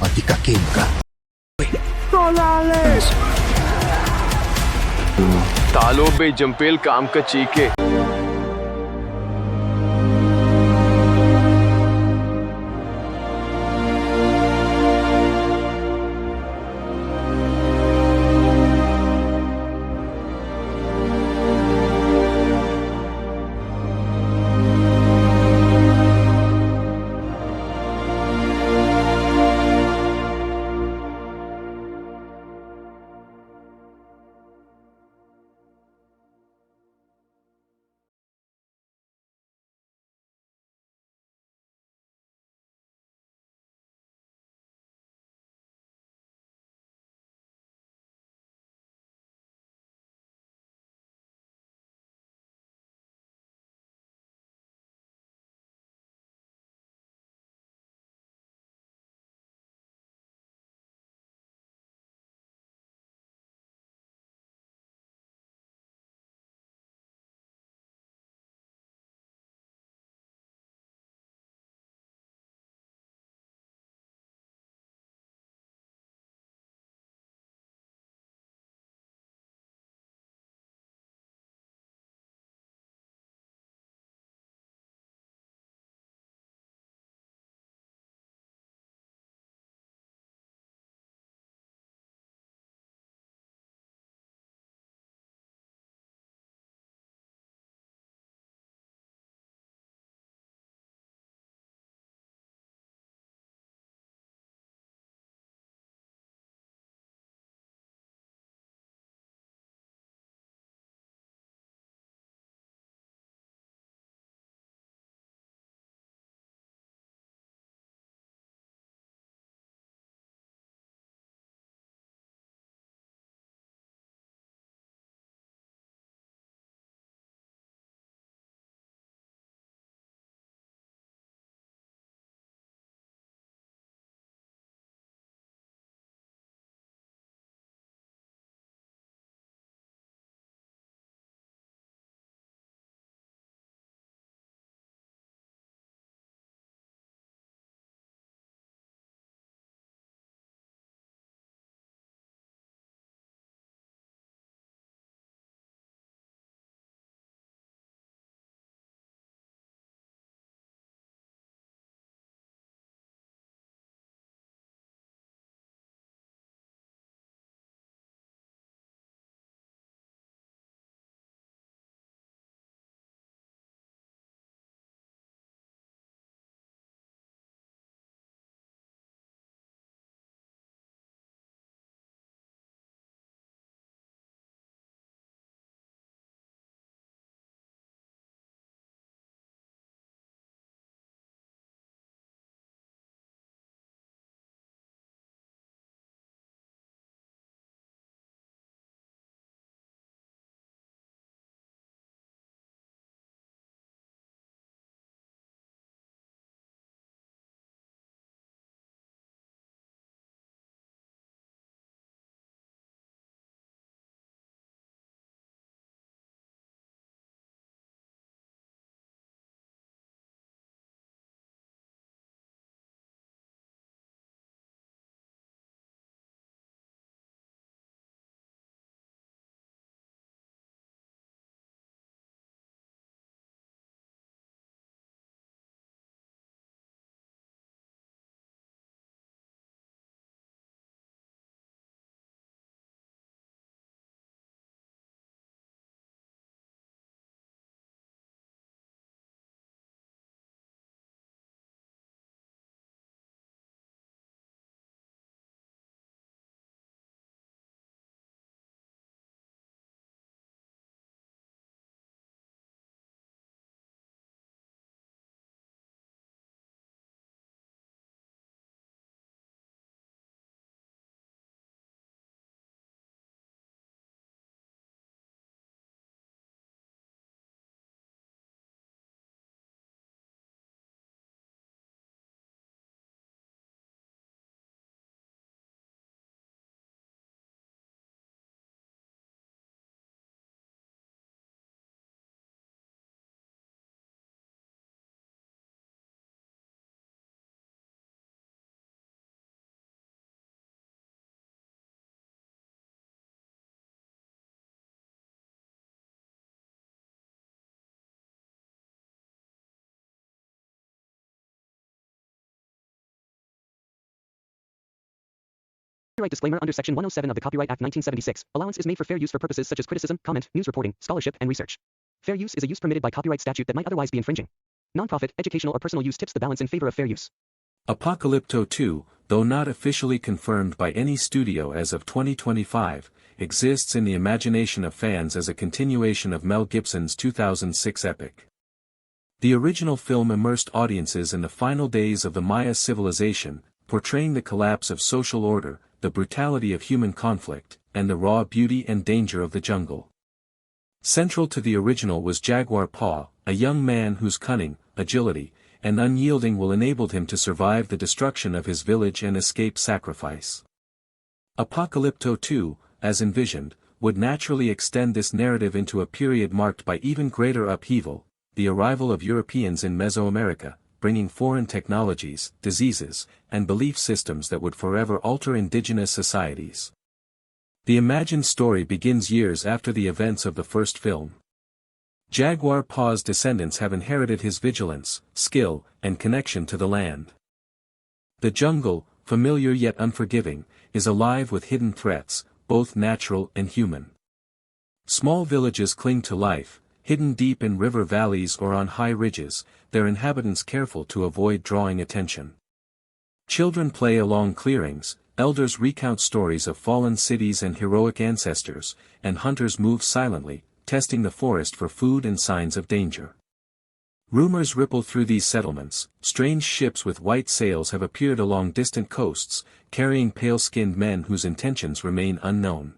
matikakim ka. Tonales! Talo be Jampel काम का चीके Copyright disclaimer under Section 107 of the Copyright Act 1976. Allowance is made for fair use for purposes such as criticism, comment, news reporting, scholarship, and research. Fair use is a use permitted by copyright statute that might otherwise be infringing. Nonprofit, educational, or personal use tips the balance in favor of fair use. Apocalypto 2, though not officially confirmed by any studio as of 2025, exists in the imagination of fans as a continuation of Mel Gibson's 2006 epic. The original film immersed audiences in the final days of the Maya civilization, portraying the collapse of social order, the brutality of human conflict, and the raw beauty and danger of the jungle. Central to the original was Jaguar Paw, a young man whose cunning, agility, and unyielding will enabled him to survive the destruction of his village and escape sacrifice. Apocalypto 2, as envisioned, would naturally extend this narrative into a period marked by even greater upheaval, the arrival of Europeans in Mesoamerica, bringing foreign technologies, diseases, and belief systems that would forever alter indigenous societies. The imagined story begins years after the events of the first film. Jaguar Paw's descendants have inherited his vigilance, skill, and connection to the land. The jungle, familiar yet unforgiving, is alive with hidden threats, both natural and human. Small villages cling to life, hidden deep in river valleys or on high ridges, their inhabitants careful to avoid drawing attention. Children play along clearings, elders recount stories of fallen cities and heroic ancestors, and hunters move silently, testing the forest for food and signs of danger. Rumors ripple through these settlements, strange ships with white sails have appeared along distant coasts, carrying pale-skinned men whose intentions remain unknown.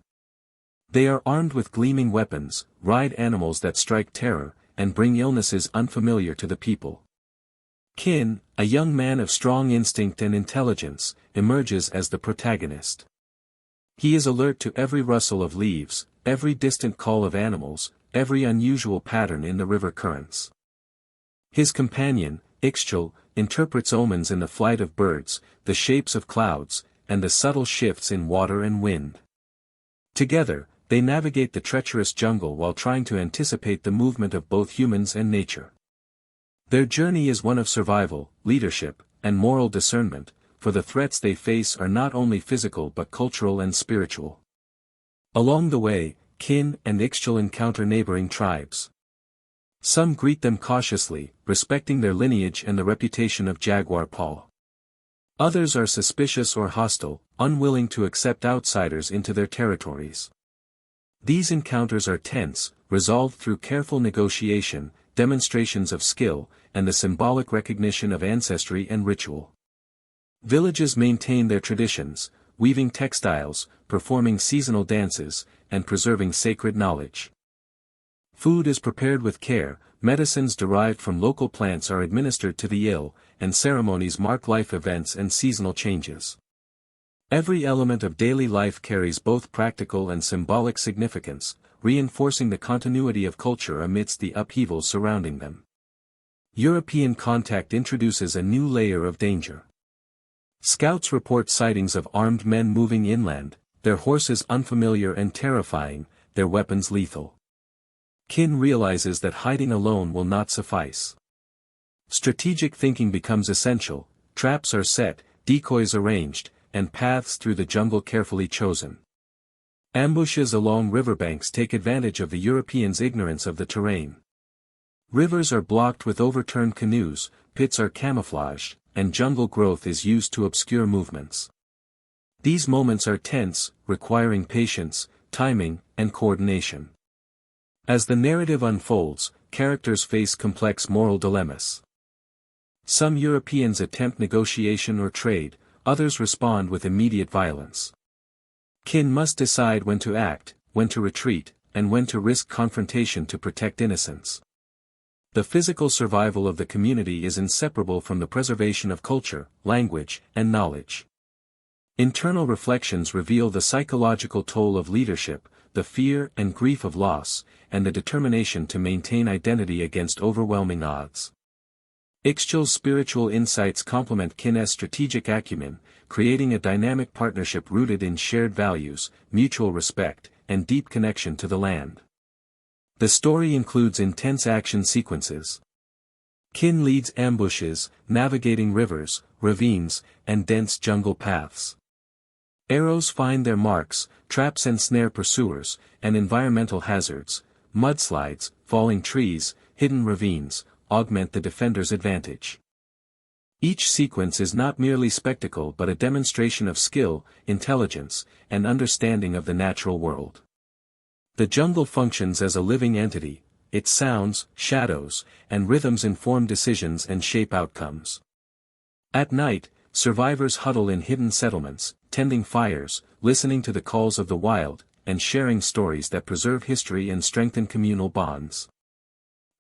They are armed with gleaming weapons, ride animals that strike terror, and bring illnesses unfamiliar to the people. Kin, a young man of strong instinct and intelligence, emerges as the protagonist. He is alert to every rustle of leaves, every distant call of animals, every unusual pattern in the river currents. His companion, Ixchel, interprets omens in the flight of birds, the shapes of clouds, and the subtle shifts in water and wind. Together, they navigate the treacherous jungle while trying to anticipate the movement of both humans and nature. Their journey is one of survival, leadership, and moral discernment, for the threats they face are not only physical but cultural and spiritual. Along the way, Kin and Ixchel encounter neighboring tribes. Some greet them cautiously, respecting their lineage and the reputation of Jaguar Paw. Others are suspicious or hostile, unwilling to accept outsiders into their territories. These encounters are tense, resolved through careful negotiation, demonstrations of skill, and the symbolic recognition of ancestry and ritual. Villages maintain their traditions, weaving textiles, performing seasonal dances, and preserving sacred knowledge. Food is prepared with care, medicines derived from local plants are administered to the ill, and ceremonies mark life events and seasonal changes. Every element of daily life carries both practical and symbolic significance, reinforcing the continuity of culture amidst the upheavals surrounding them. European contact introduces a new layer of danger. Scouts report sightings of armed men moving inland, their horses unfamiliar and terrifying, their weapons lethal. Kin realizes that hiding alone will not suffice. Strategic thinking becomes essential, traps are set, decoys arranged, and paths through the jungle carefully chosen. Ambushes along riverbanks take advantage of the Europeans' ignorance of the terrain. Rivers are blocked with overturned canoes, pits are camouflaged, and jungle growth is used to obscure movements. These moments are tense, requiring patience, timing, and coordination. As the narrative unfolds, characters face complex moral dilemmas. Some Europeans attempt negotiation or trade, others respond with immediate violence. Kin must decide when to act, when to retreat, and when to risk confrontation to protect innocence. The physical survival of the community is inseparable from the preservation of culture, language, and knowledge. Internal reflections reveal the psychological toll of leadership, the fear and grief of loss, and the determination to maintain identity against overwhelming odds. Ixchel's spiritual insights complement Kin's strategic acumen, creating a dynamic partnership rooted in shared values, mutual respect, and deep connection to the land. The story includes intense action sequences. Kin leads ambushes, navigating rivers, ravines, and dense jungle paths. Arrows find their marks, traps and snare pursuers, and environmental hazards, mudslides, falling trees, hidden ravines, augment the defender's advantage. Each sequence is not merely spectacle but a demonstration of skill, intelligence, and understanding of the natural world. The jungle functions as a living entity, its sounds, shadows, and rhythms inform decisions and shape outcomes. At night, survivors huddle in hidden settlements, tending fires, listening to the calls of the wild, and sharing stories that preserve history and strengthen communal bonds.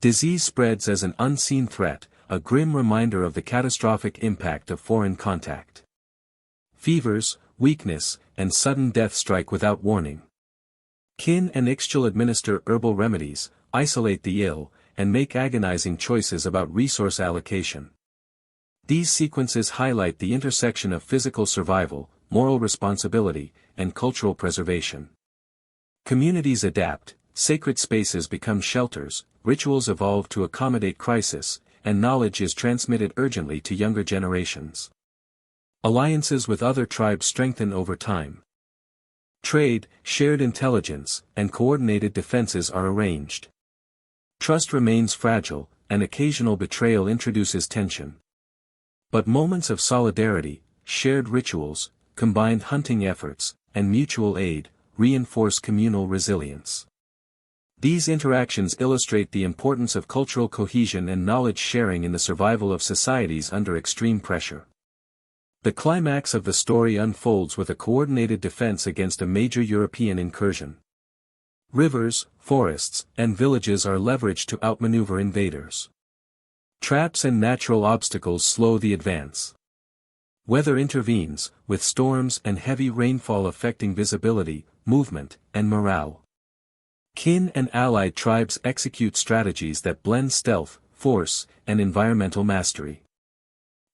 Disease spreads as an unseen threat, a grim reminder of the catastrophic impact of foreign contact. Fevers, weakness, and sudden death strike without warning. Kin and Ixchel administer herbal remedies, isolate the ill, and make agonizing choices about resource allocation. These sequences highlight the intersection of physical survival, moral responsibility, and cultural preservation. Communities adapt, sacred spaces become shelters, rituals evolve to accommodate crisis, and knowledge is transmitted urgently to younger generations. Alliances with other tribes strengthen over time. Trade, shared intelligence, and coordinated defenses are arranged. Trust remains fragile, and occasional betrayal introduces tension. But moments of solidarity, shared rituals, combined hunting efforts, and mutual aid, reinforce communal resilience. These interactions illustrate the importance of cultural cohesion and knowledge sharing in the survival of societies under extreme pressure. The climax of the story unfolds with a coordinated defense against a major European incursion. Rivers, forests, and villages are leveraged to outmaneuver invaders. Traps and natural obstacles slow the advance. Weather intervenes, with storms and heavy rainfall affecting visibility, movement, and morale. Kin and allied tribes execute strategies that blend stealth, force, and environmental mastery.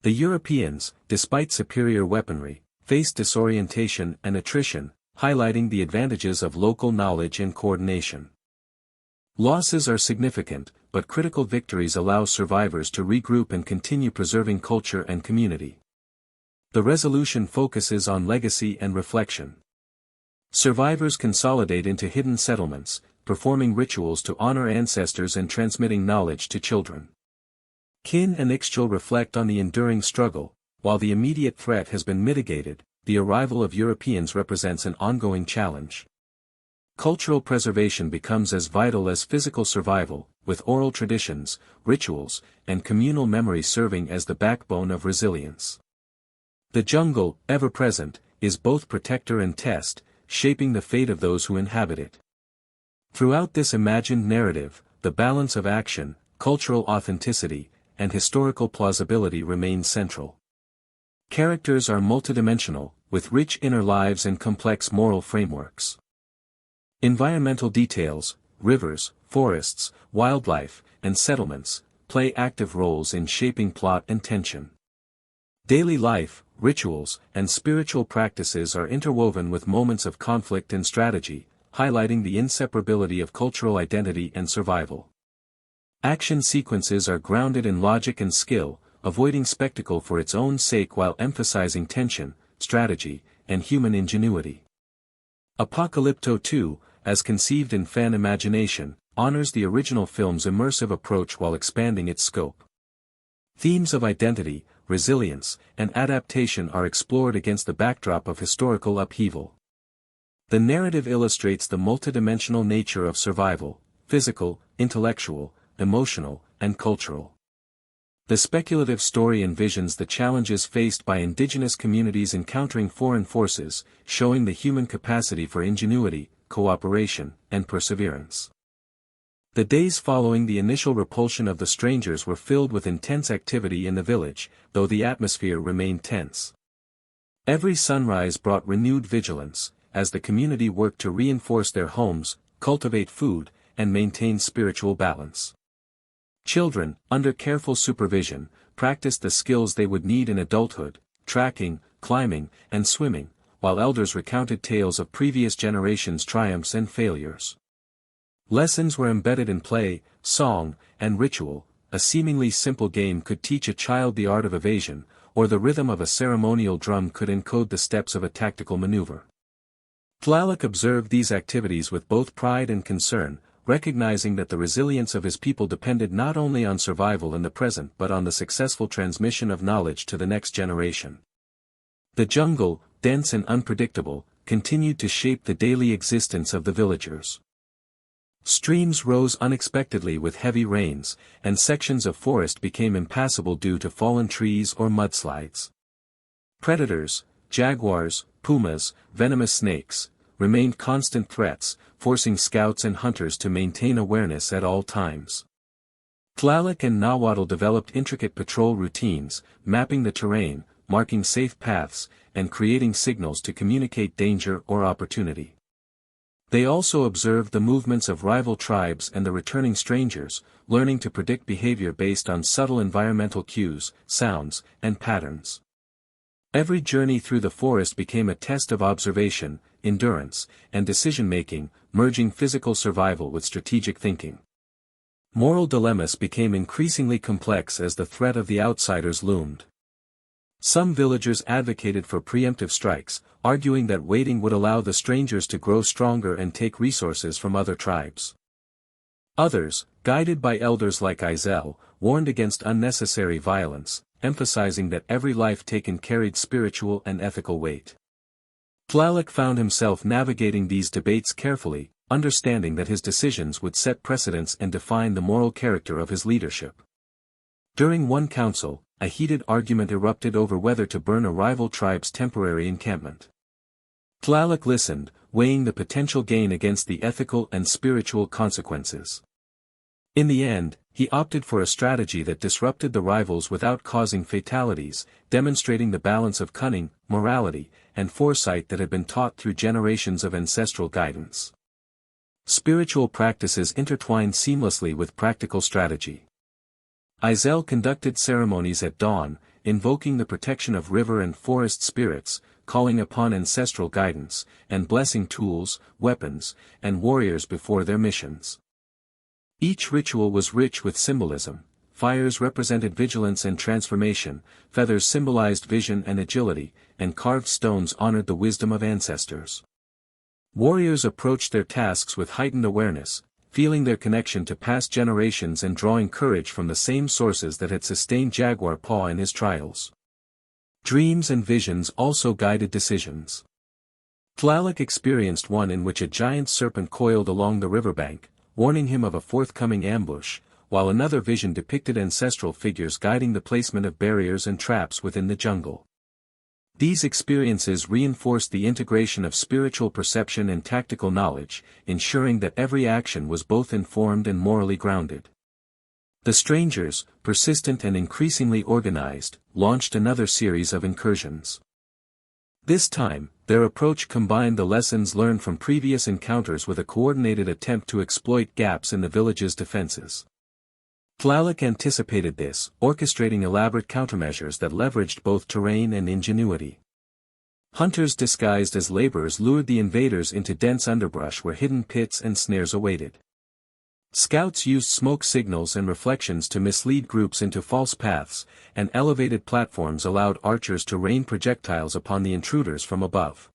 The Europeans, despite superior weaponry, face disorientation and attrition, highlighting the advantages of local knowledge and coordination. Losses are significant, but critical victories allow survivors to regroup and continue preserving culture and community. The resolution focuses on legacy and reflection. Survivors consolidate into hidden settlements, performing rituals to honor ancestors and transmitting knowledge to children. Kin and Ixchel reflect on the enduring struggle. While the immediate threat has been mitigated, the arrival of Europeans represents an ongoing challenge. Cultural preservation becomes as vital as physical survival, with oral traditions, rituals, and communal memory serving as the backbone of resilience. The jungle, ever present, is both protector and test, shaping the fate of those who inhabit it. Throughout this imagined narrative, the balance of action, cultural authenticity, and historical plausibility remains central. Characters are multidimensional, with rich inner lives and complex moral frameworks. Environmental details, rivers, forests, wildlife, and settlements, play active roles in shaping plot and tension. Daily life, rituals, and spiritual practices are interwoven with moments of conflict and strategy, highlighting the inseparability of cultural identity and survival. Action sequences are grounded in logic and skill, avoiding spectacle for its own sake while emphasizing tension, strategy, and human ingenuity. Apocalypto 2, as conceived in fan imagination, honors the original film's immersive approach while expanding its scope. Themes of identity, resilience, and adaptation are explored against the backdrop of historical upheaval. The narrative illustrates the multidimensional nature of survival: physical, intellectual, emotional, and cultural. The speculative story envisions the challenges faced by indigenous communities encountering foreign forces, showing the human capacity for ingenuity, cooperation, and perseverance. The days following the initial repulsion of the strangers were filled with intense activity in the village, though the atmosphere remained tense. Every sunrise brought renewed vigilance, as the community worked to reinforce their homes, cultivate food, and maintain spiritual balance. Children, under careful supervision, practiced the skills they would need in adulthood: tracking, climbing, and swimming, while elders recounted tales of previous generations' triumphs and failures. Lessons were embedded in play, song, and ritual, a seemingly simple game could teach a child the art of evasion, or the rhythm of a ceremonial drum could encode the steps of a tactical maneuver. Tlaloc observed these activities with both pride and concern, recognizing that the resilience of his people depended not only on survival in the present but on the successful transmission of knowledge to the next generation. The jungle, dense and unpredictable, continued to shape the daily existence of the villagers. Streams rose unexpectedly with heavy rains, and sections of forest became impassable due to fallen trees or mudslides. Predators, jaguars, pumas, venomous snakes, remained constant threats, forcing scouts and hunters to maintain awareness at all times. Tlaloc and Nahuatl developed intricate patrol routines, mapping the terrain, marking safe paths, and creating signals to communicate danger or opportunity. They also observed the movements of rival tribes and the returning strangers, learning to predict behavior based on subtle environmental cues, sounds, and patterns. Every journey through the forest became a test of observation, endurance, and decision-making, merging physical survival with strategic thinking. Moral dilemmas became increasingly complex as the threat of the outsiders loomed. Some villagers advocated for preemptive strikes, arguing that waiting would allow the strangers to grow stronger and take resources from other tribes. Others, guided by elders like Izel, warned against unnecessary violence, emphasizing that every life taken carried spiritual and ethical weight. Tlaloc found himself navigating these debates carefully, understanding that his decisions would set precedents and define the moral character of his leadership. During one council, a heated argument erupted over whether to burn a rival tribe's temporary encampment. Tlaloc listened, weighing the potential gain against the ethical and spiritual consequences. In the end, he opted for a strategy that disrupted the rivals without causing fatalities, demonstrating the balance of cunning, morality, and foresight that had been taught through generations of ancestral guidance. Spiritual practices intertwined seamlessly with practical strategy. Izel conducted ceremonies at dawn, invoking the protection of river and forest spirits, calling upon ancestral guidance, and blessing tools, weapons, and warriors before their missions. Each ritual was rich with symbolism. Fires represented vigilance and transformation, feathers symbolized vision and agility, and carved stones honored the wisdom of ancestors. Warriors approached their tasks with heightened awareness, feeling their connection to past generations and drawing courage from the same sources that had sustained Jaguar Paw in his trials. Dreams and visions also guided decisions. Tlaloc experienced one in which a giant serpent coiled along the riverbank, warning him of a forthcoming ambush, while another vision depicted ancestral figures guiding the placement of barriers and traps within the jungle. These experiences reinforced the integration of spiritual perception and tactical knowledge, ensuring that every action was both informed and morally grounded. The strangers, persistent and increasingly organized, launched another series of incursions. This time, their approach combined the lessons learned from previous encounters with a coordinated attempt to exploit gaps in the village's defenses. Tlaloc anticipated this, orchestrating elaborate countermeasures that leveraged both terrain and ingenuity. Hunters disguised as laborers lured the invaders into dense underbrush where hidden pits and snares awaited. Scouts used smoke signals and reflections to mislead groups into false paths, and elevated platforms allowed archers to rain projectiles upon the intruders from above.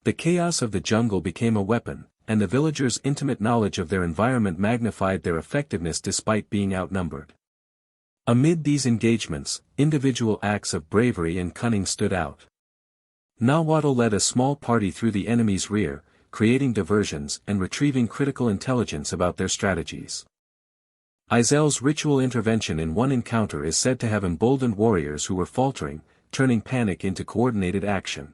The chaos of the jungle became a weapon, and the villagers' intimate knowledge of their environment magnified their effectiveness despite being outnumbered. Amid these engagements, individual acts of bravery and cunning stood out. Nahuatl led a small party through the enemy's rear, creating diversions and retrieving critical intelligence about their strategies. Izel's ritual intervention in one encounter is said to have emboldened warriors who were faltering, turning panic into coordinated action.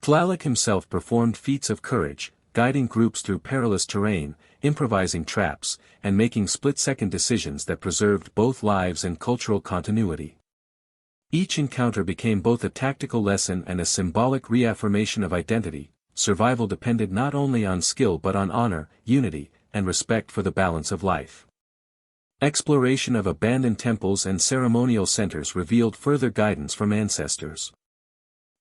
Tlaloc himself performed feats of courage, guiding groups through perilous terrain, improvising traps, and making split-second decisions that preserved both lives and cultural continuity. Each encounter became both a tactical lesson and a symbolic reaffirmation of identity. Survival depended not only on skill but on honor, unity, and respect for the balance of life. Exploration of abandoned temples and ceremonial centers revealed further guidance from ancestors.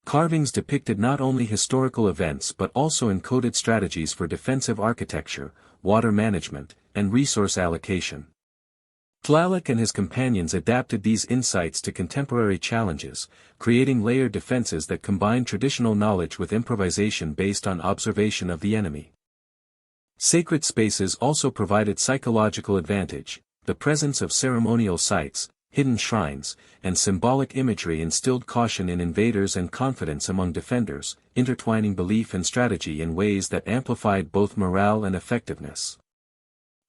Carvings depicted not only historical events but also encoded strategies for defensive architecture, water management, and resource allocation. Tlaloc and his companions adapted these insights to contemporary challenges, creating layered defenses that combine traditional knowledge with improvisation based on observation of the enemy. Sacred spaces also provided psychological advantage. The presence of ceremonial sites, hidden shrines, and symbolic imagery instilled caution in invaders and confidence among defenders, intertwining belief and strategy in ways that amplified both morale and effectiveness.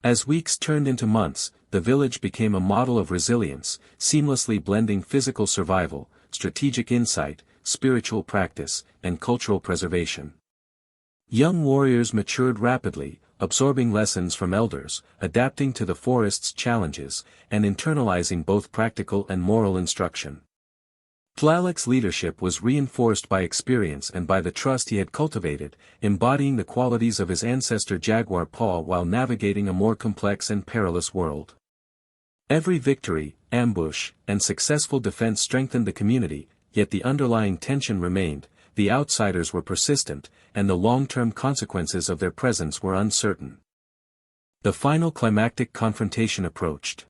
As weeks turned into months, the village became a model of resilience, seamlessly blending physical survival, strategic insight, spiritual practice, and cultural preservation. Young warriors matured rapidly, absorbing lessons from elders, adapting to the forest's challenges, and internalizing both practical and moral instruction. Tlaloc's leadership was reinforced by experience and by the trust he had cultivated, embodying the qualities of his ancestor Jaguar Paw while navigating a more complex and perilous world. Every victory, ambush, and successful defense strengthened the community, yet the underlying tension remained, the outsiders were persistent, and the long-term consequences of their presence were uncertain. The final climactic confrontation approached.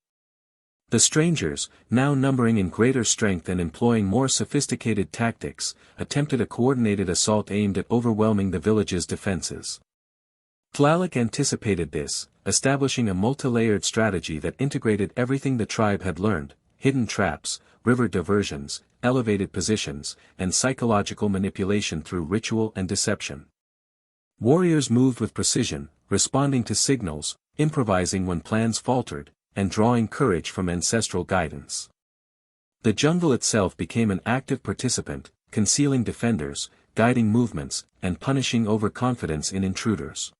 The strangers, now numbering in greater strength and employing more sophisticated tactics, attempted a coordinated assault aimed at overwhelming the village's defenses. Tlaloc anticipated this, establishing a multi-layered strategy that integrated everything the tribe had learned: hidden traps, river diversions, elevated positions, and psychological manipulation through ritual and deception. Warriors moved with precision, responding to signals, improvising when plans faltered, and drawing courage from ancestral guidance. The jungle itself became an active participant, concealing defenders, guiding movements, and punishing overconfidence in intruders.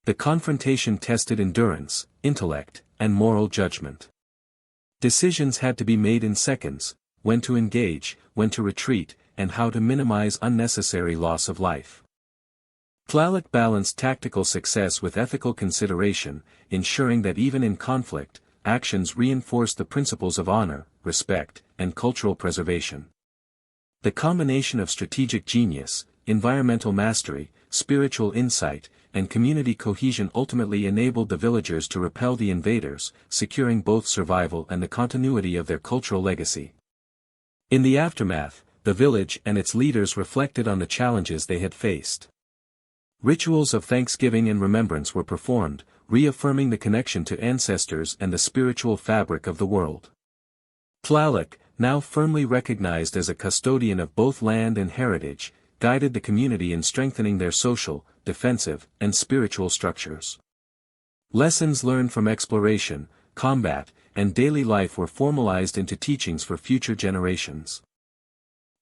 The confrontation tested endurance, intellect, and moral judgment. Decisions had to be made in seconds: when to engage, when to retreat, and how to minimize unnecessary loss of life. Tlaloc balanced tactical success with ethical consideration, ensuring that even in conflict, actions reinforced the principles of honor, respect, and cultural preservation. The combination of strategic genius, environmental mastery, spiritual insight, and community cohesion ultimately enabled the villagers to repel the invaders, securing both survival and the continuity of their cultural legacy. In the aftermath, the village and its leaders reflected on the challenges they had faced. Rituals of thanksgiving and remembrance were performed, reaffirming the connection to ancestors and the spiritual fabric of the world. Tlaloc, now firmly recognized as a custodian of both land and heritage, guided the community in strengthening their social, defensive, and spiritual structures. Lessons learned from exploration, combat, and daily life were formalized into teachings for future generations.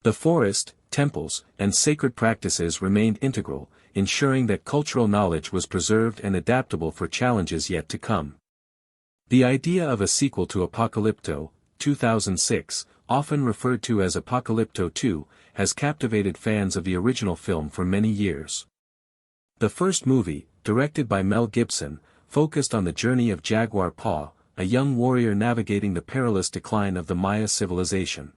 The forest, temples, and sacred practices remained integral, ensuring that cultural knowledge was preserved and adaptable for challenges yet to come. The idea of a sequel to Apocalypto, 2006, often referred to as Apocalypto 2, has captivated fans of the original film for many years. The first movie, directed by Mel Gibson, focused on the journey of Jaguar Paw, a young warrior navigating the perilous decline of the Maya civilization.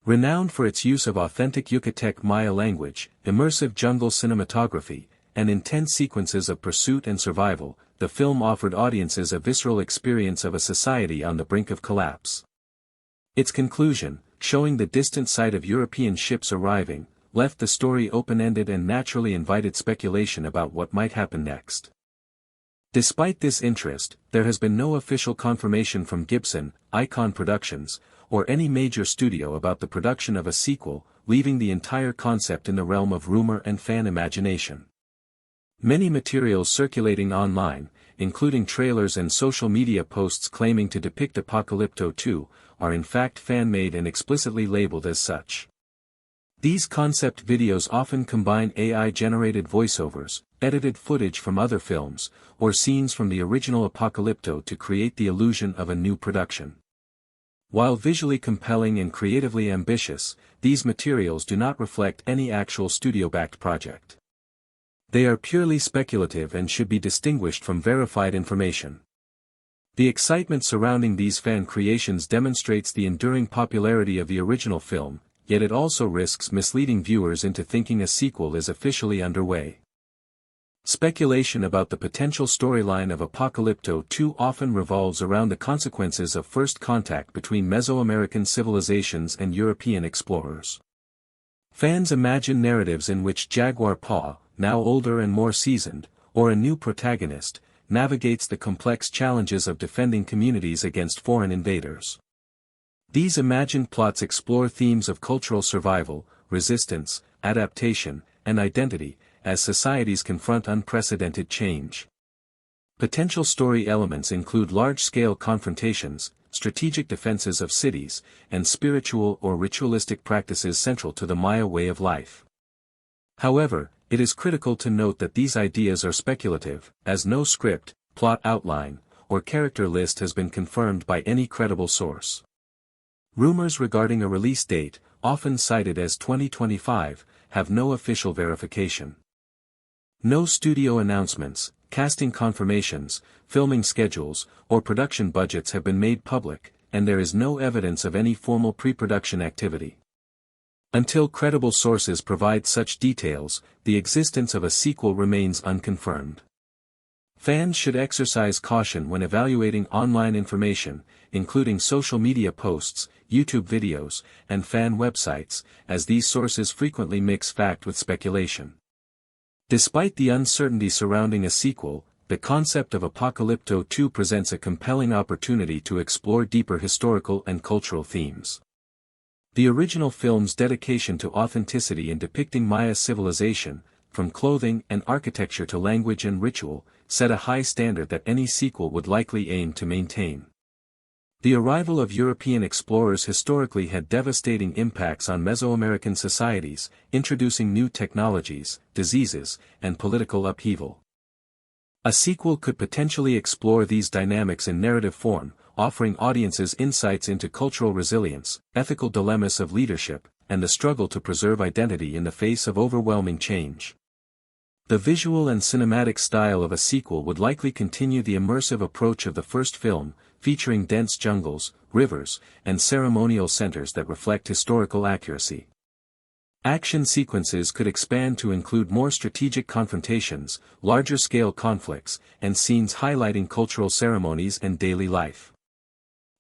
Renowned for its use of authentic Yucatec Maya language, immersive jungle cinematography, and intense sequences of pursuit and survival, the film offered audiences a visceral experience of a society on the brink of collapse. Its conclusion, showing the distant sight of European ships arriving, left the story open-ended and naturally invited speculation about what might happen next. Despite this interest, there has been no official confirmation from Gibson, Icon Productions, or any major studio about the production of a sequel, leaving the entire concept in the realm of rumor and fan imagination. Many materials circulating online, including trailers and social media posts claiming to depict Apocalypto 2, are in fact fan-made and explicitly labeled as such. These concept videos often combine AI-generated voiceovers, edited footage from other films, or scenes from the original Apocalypto to create the illusion of a new production. While visually compelling and creatively ambitious, these materials do not reflect any actual studio-backed project. They are purely speculative and should be distinguished from verified information. The excitement surrounding these fan creations demonstrates the enduring popularity of the original film, yet it also risks misleading viewers into thinking a sequel is officially underway. Speculation about the potential storyline of Apocalypto 2 often revolves around the consequences of first contact between Mesoamerican civilizations and European explorers. Fans imagine narratives in which Jaguar Paw, now older and more seasoned, or a new protagonist, navigates the complex challenges of defending communities against foreign invaders. These imagined plots explore themes of cultural survival, resistance, adaptation, and identity, as societies confront unprecedented change. Potential story elements include large-scale confrontations, strategic defenses of cities, and spiritual or ritualistic practices central to the Maya way of life. However, it is critical to note that these ideas are speculative, as no script, plot outline, or character list has been confirmed by any credible source. Rumors regarding a release date, often cited as 2025, have no official verification. No studio announcements, casting confirmations, filming schedules, or production budgets have been made public, and there is no evidence of any formal pre-production activity. Until credible sources provide such details, the existence of a sequel remains unconfirmed. Fans should exercise caution when evaluating online information, including social media posts, YouTube videos, and fan websites, as these sources frequently mix fact with speculation. Despite the uncertainty surrounding a sequel, the concept of Apocalypto 2 presents a compelling opportunity to explore deeper historical and cultural themes. The original film's dedication to authenticity in depicting Maya civilization, from clothing and architecture to language and ritual, set a high standard that any sequel would likely aim to maintain. The arrival of European explorers historically had devastating impacts on Mesoamerican societies, introducing new technologies, diseases, and political upheaval. A sequel could potentially explore these dynamics in narrative form, offering audiences insights into cultural resilience, ethical dilemmas of leadership, and the struggle to preserve identity in the face of overwhelming change. The visual and cinematic style of a sequel would likely continue the immersive approach of the first film, featuring dense jungles, rivers, and ceremonial centers that reflect historical accuracy. Action sequences could expand to include more strategic confrontations, larger-scale conflicts, and scenes highlighting cultural ceremonies and daily life.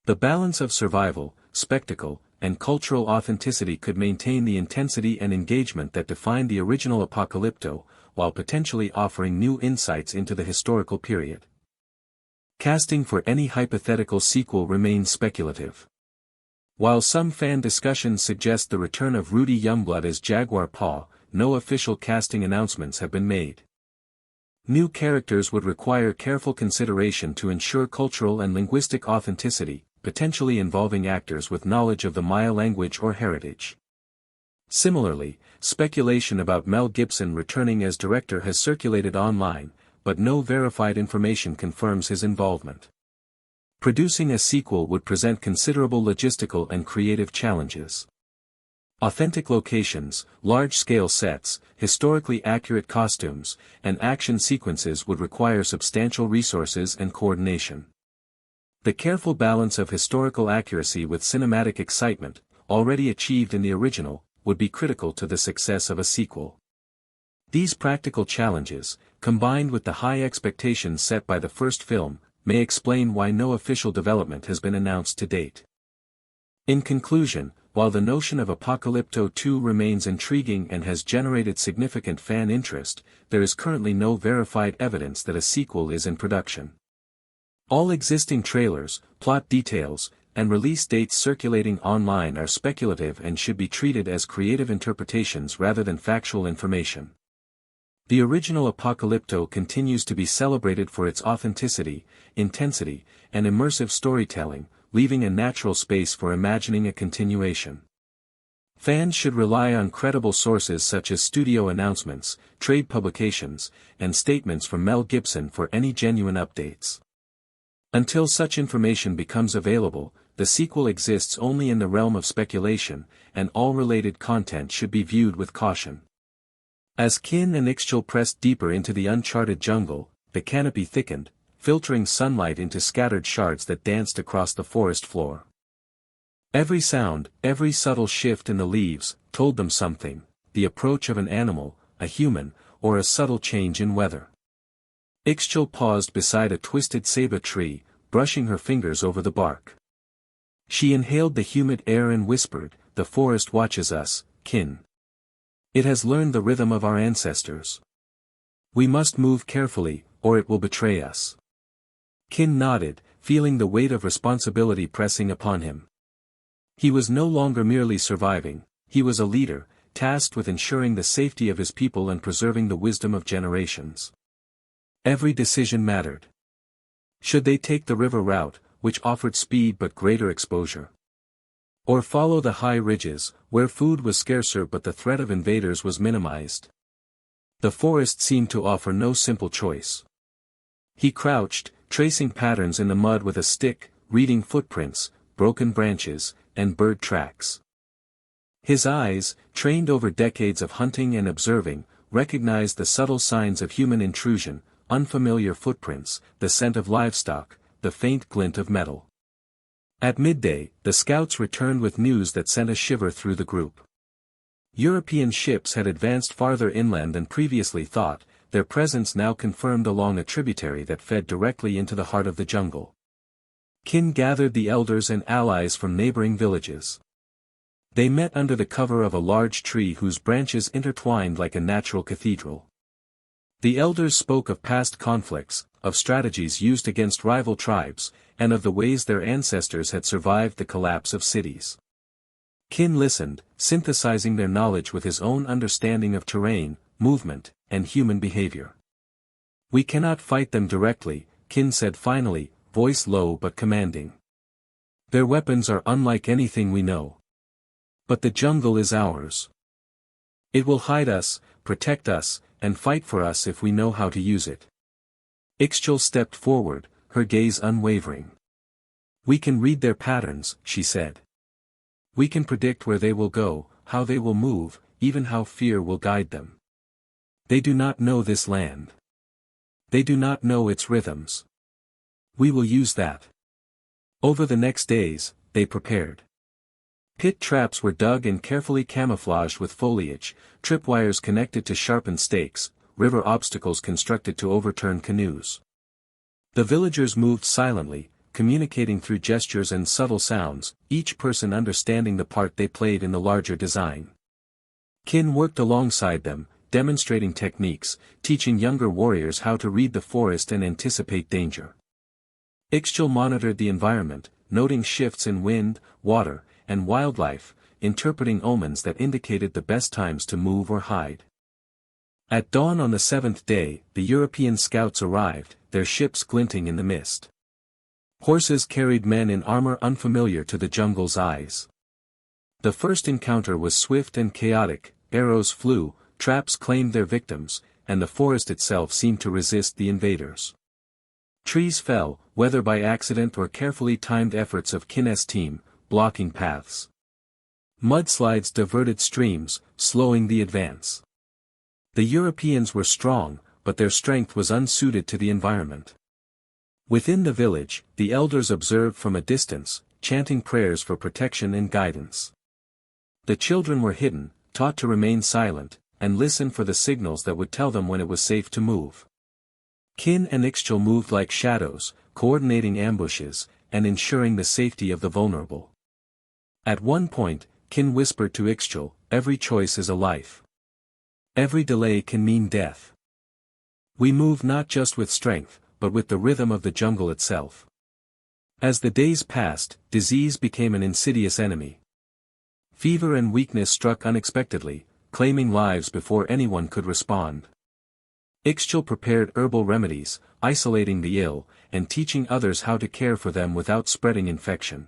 The balance of survival, spectacle, and cultural authenticity could maintain the intensity and engagement that defined the original Apocalypto, while potentially offering new insights into the historical period. Casting for any hypothetical sequel remains speculative. While some fan discussions suggest the return of Rudy Youngblood as Jaguar Paw, no official casting announcements have been made. New characters would require careful consideration to ensure cultural and linguistic authenticity, potentially involving actors with knowledge of the Maya language or heritage. Similarly, speculation about Mel Gibson returning as director has circulated online, but no verified information confirms his involvement. Producing a sequel would present considerable logistical and creative challenges. Authentic locations, large-scale sets, historically accurate costumes, and action sequences would require substantial resources and coordination. The careful balance of historical accuracy with cinematic excitement, already achieved in the original, would be critical to the success of a sequel. These practical challenges, combined with the high expectations set by the first film, may explain why no official development has been announced to date. In conclusion, while the notion of Apocalypto 2 remains intriguing and has generated significant fan interest, there is currently no verified evidence that a sequel is in production. All existing trailers, plot details, and release dates circulating online are speculative and should be treated as creative interpretations rather than factual information. The original Apocalypto continues to be celebrated for its authenticity, intensity, and immersive storytelling, leaving a natural space for imagining a continuation. Fans should rely on credible sources such as studio announcements, trade publications, and statements from Mel Gibson for any genuine updates. Until such information becomes available, the sequel exists only in the realm of speculation, and all related content should be viewed with caution. As Kin and Ixchel pressed deeper into the uncharted jungle, the canopy thickened, filtering sunlight into scattered shards that danced across the forest floor. Every sound, every subtle shift in the leaves, told them something, the approach of an animal, a human, or a subtle change in weather. Ixchel paused beside a twisted ceiba tree, brushing her fingers over the bark. She inhaled the humid air and whispered, "The forest watches us, kin. It has learned the rhythm of our ancestors. We must move carefully, or it will betray us." Kin nodded, feeling the weight of responsibility pressing upon him. He was no longer merely surviving, he was a leader, tasked with ensuring the safety of his people and preserving the wisdom of generations. Every decision mattered. Should they take the river route, which offered speed but greater exposure? Or follow the high ridges, where food was scarcer but the threat of invaders was minimized? The forest seemed to offer no simple choice. He crouched, tracing patterns in the mud with a stick, reading footprints, broken branches, and bird tracks. His eyes, trained over decades of hunting and observing, recognized the subtle signs of human intrusion, unfamiliar footprints, the scent of livestock, the faint glint of metal. At midday, the scouts returned with news that sent a shiver through the group. European ships had advanced farther inland than previously thought, their presence now confirmed along a tributary that fed directly into the heart of the jungle. Kin gathered the elders and allies from neighboring villages. They met under the cover of a large tree whose branches intertwined like a natural cathedral. The elders spoke of past conflicts, of strategies used against rival tribes, and of the ways their ancestors had survived the collapse of cities. Kin listened, synthesizing their knowledge with his own understanding of terrain, movement, and human behavior. "We cannot fight them directly," Kin said finally, voice low but commanding. "Their weapons are unlike anything we know. But the jungle is ours. It will hide us, protect us, and fight for us if we know how to use it." Ixchel stepped forward, her gaze unwavering. "We can read their patterns," she said. "We can predict where they will go, how they will move, even how fear will guide them. They do not know this land. They do not know its rhythms. We will use that." Over the next days, they prepared. Pit traps were dug and carefully camouflaged with foliage, tripwires connected to sharpened stakes, river obstacles constructed to overturn canoes. The villagers moved silently, communicating through gestures and subtle sounds, each person understanding the part they played in the larger design. Kin worked alongside them, demonstrating techniques, teaching younger warriors how to read the forest and anticipate danger. Ixchel monitored the environment, noting shifts in wind, water, and wildlife, interpreting omens that indicated the best times to move or hide. At dawn on the seventh day, the European scouts arrived, their ships glinting in the mist. Horses carried men in armor unfamiliar to the jungle's eyes. The first encounter was swift and chaotic, arrows flew, traps claimed their victims, and the forest itself seemed to resist the invaders. Trees fell, whether by accident or carefully timed efforts of Kin's team, blocking paths. Mudslides diverted streams, slowing the advance. The Europeans were strong, but their strength was unsuited to the environment. Within the village, the elders observed from a distance, chanting prayers for protection and guidance. The children were hidden, taught to remain silent, and listen for the signals that would tell them when it was safe to move. Kin and Ixchel moved like shadows, coordinating ambushes, and ensuring the safety of the vulnerable. At one point, Kin whispered to Ixchel, "Every choice is a life. Every delay can mean death. We move not just with strength, but with the rhythm of the jungle itself." As the days passed, disease became an insidious enemy. Fever and weakness struck unexpectedly, claiming lives before anyone could respond. Ixchel prepared herbal remedies, isolating the ill, and teaching others how to care for them without spreading infection.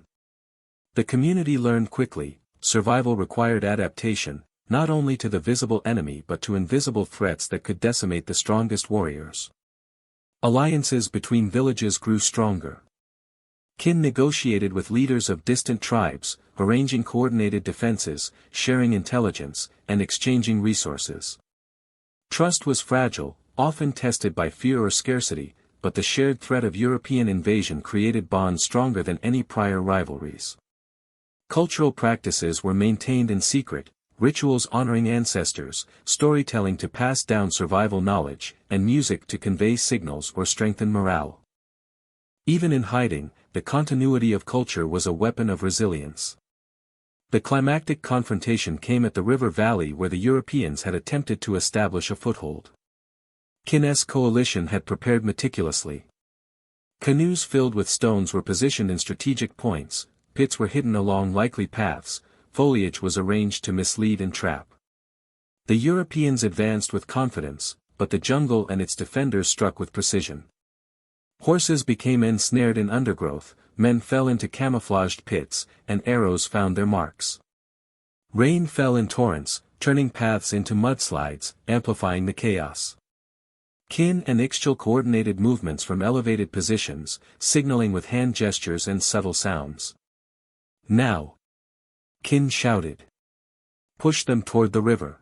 The community learned quickly, survival required adaptation, not only to the visible enemy but to invisible threats that could decimate the strongest warriors. Alliances between villages grew stronger. Kin negotiated with leaders of distant tribes, arranging coordinated defenses, sharing intelligence, and exchanging resources. Trust was fragile, often tested by fear or scarcity, but the shared threat of European invasion created bonds stronger than any prior rivalries. Cultural practices were maintained in secret, rituals honoring ancestors, storytelling to pass down survival knowledge, and music to convey signals or strengthen morale. Even in hiding, the continuity of culture was a weapon of resilience. The climactic confrontation came at the river valley where the Europeans had attempted to establish a foothold. Kin's coalition had prepared meticulously. Canoes filled with stones were positioned in strategic points, pits were hidden along likely paths, foliage was arranged to mislead and trap. The Europeans advanced with confidence, but the jungle and its defenders struck with precision. Horses became ensnared in undergrowth, men fell into camouflaged pits, and arrows found their marks. Rain fell in torrents, turning paths into mudslides, amplifying the chaos. Kin and Ixchel coordinated movements from elevated positions, signaling with hand gestures and subtle sounds. Now! Kin shouted. Push them toward the river.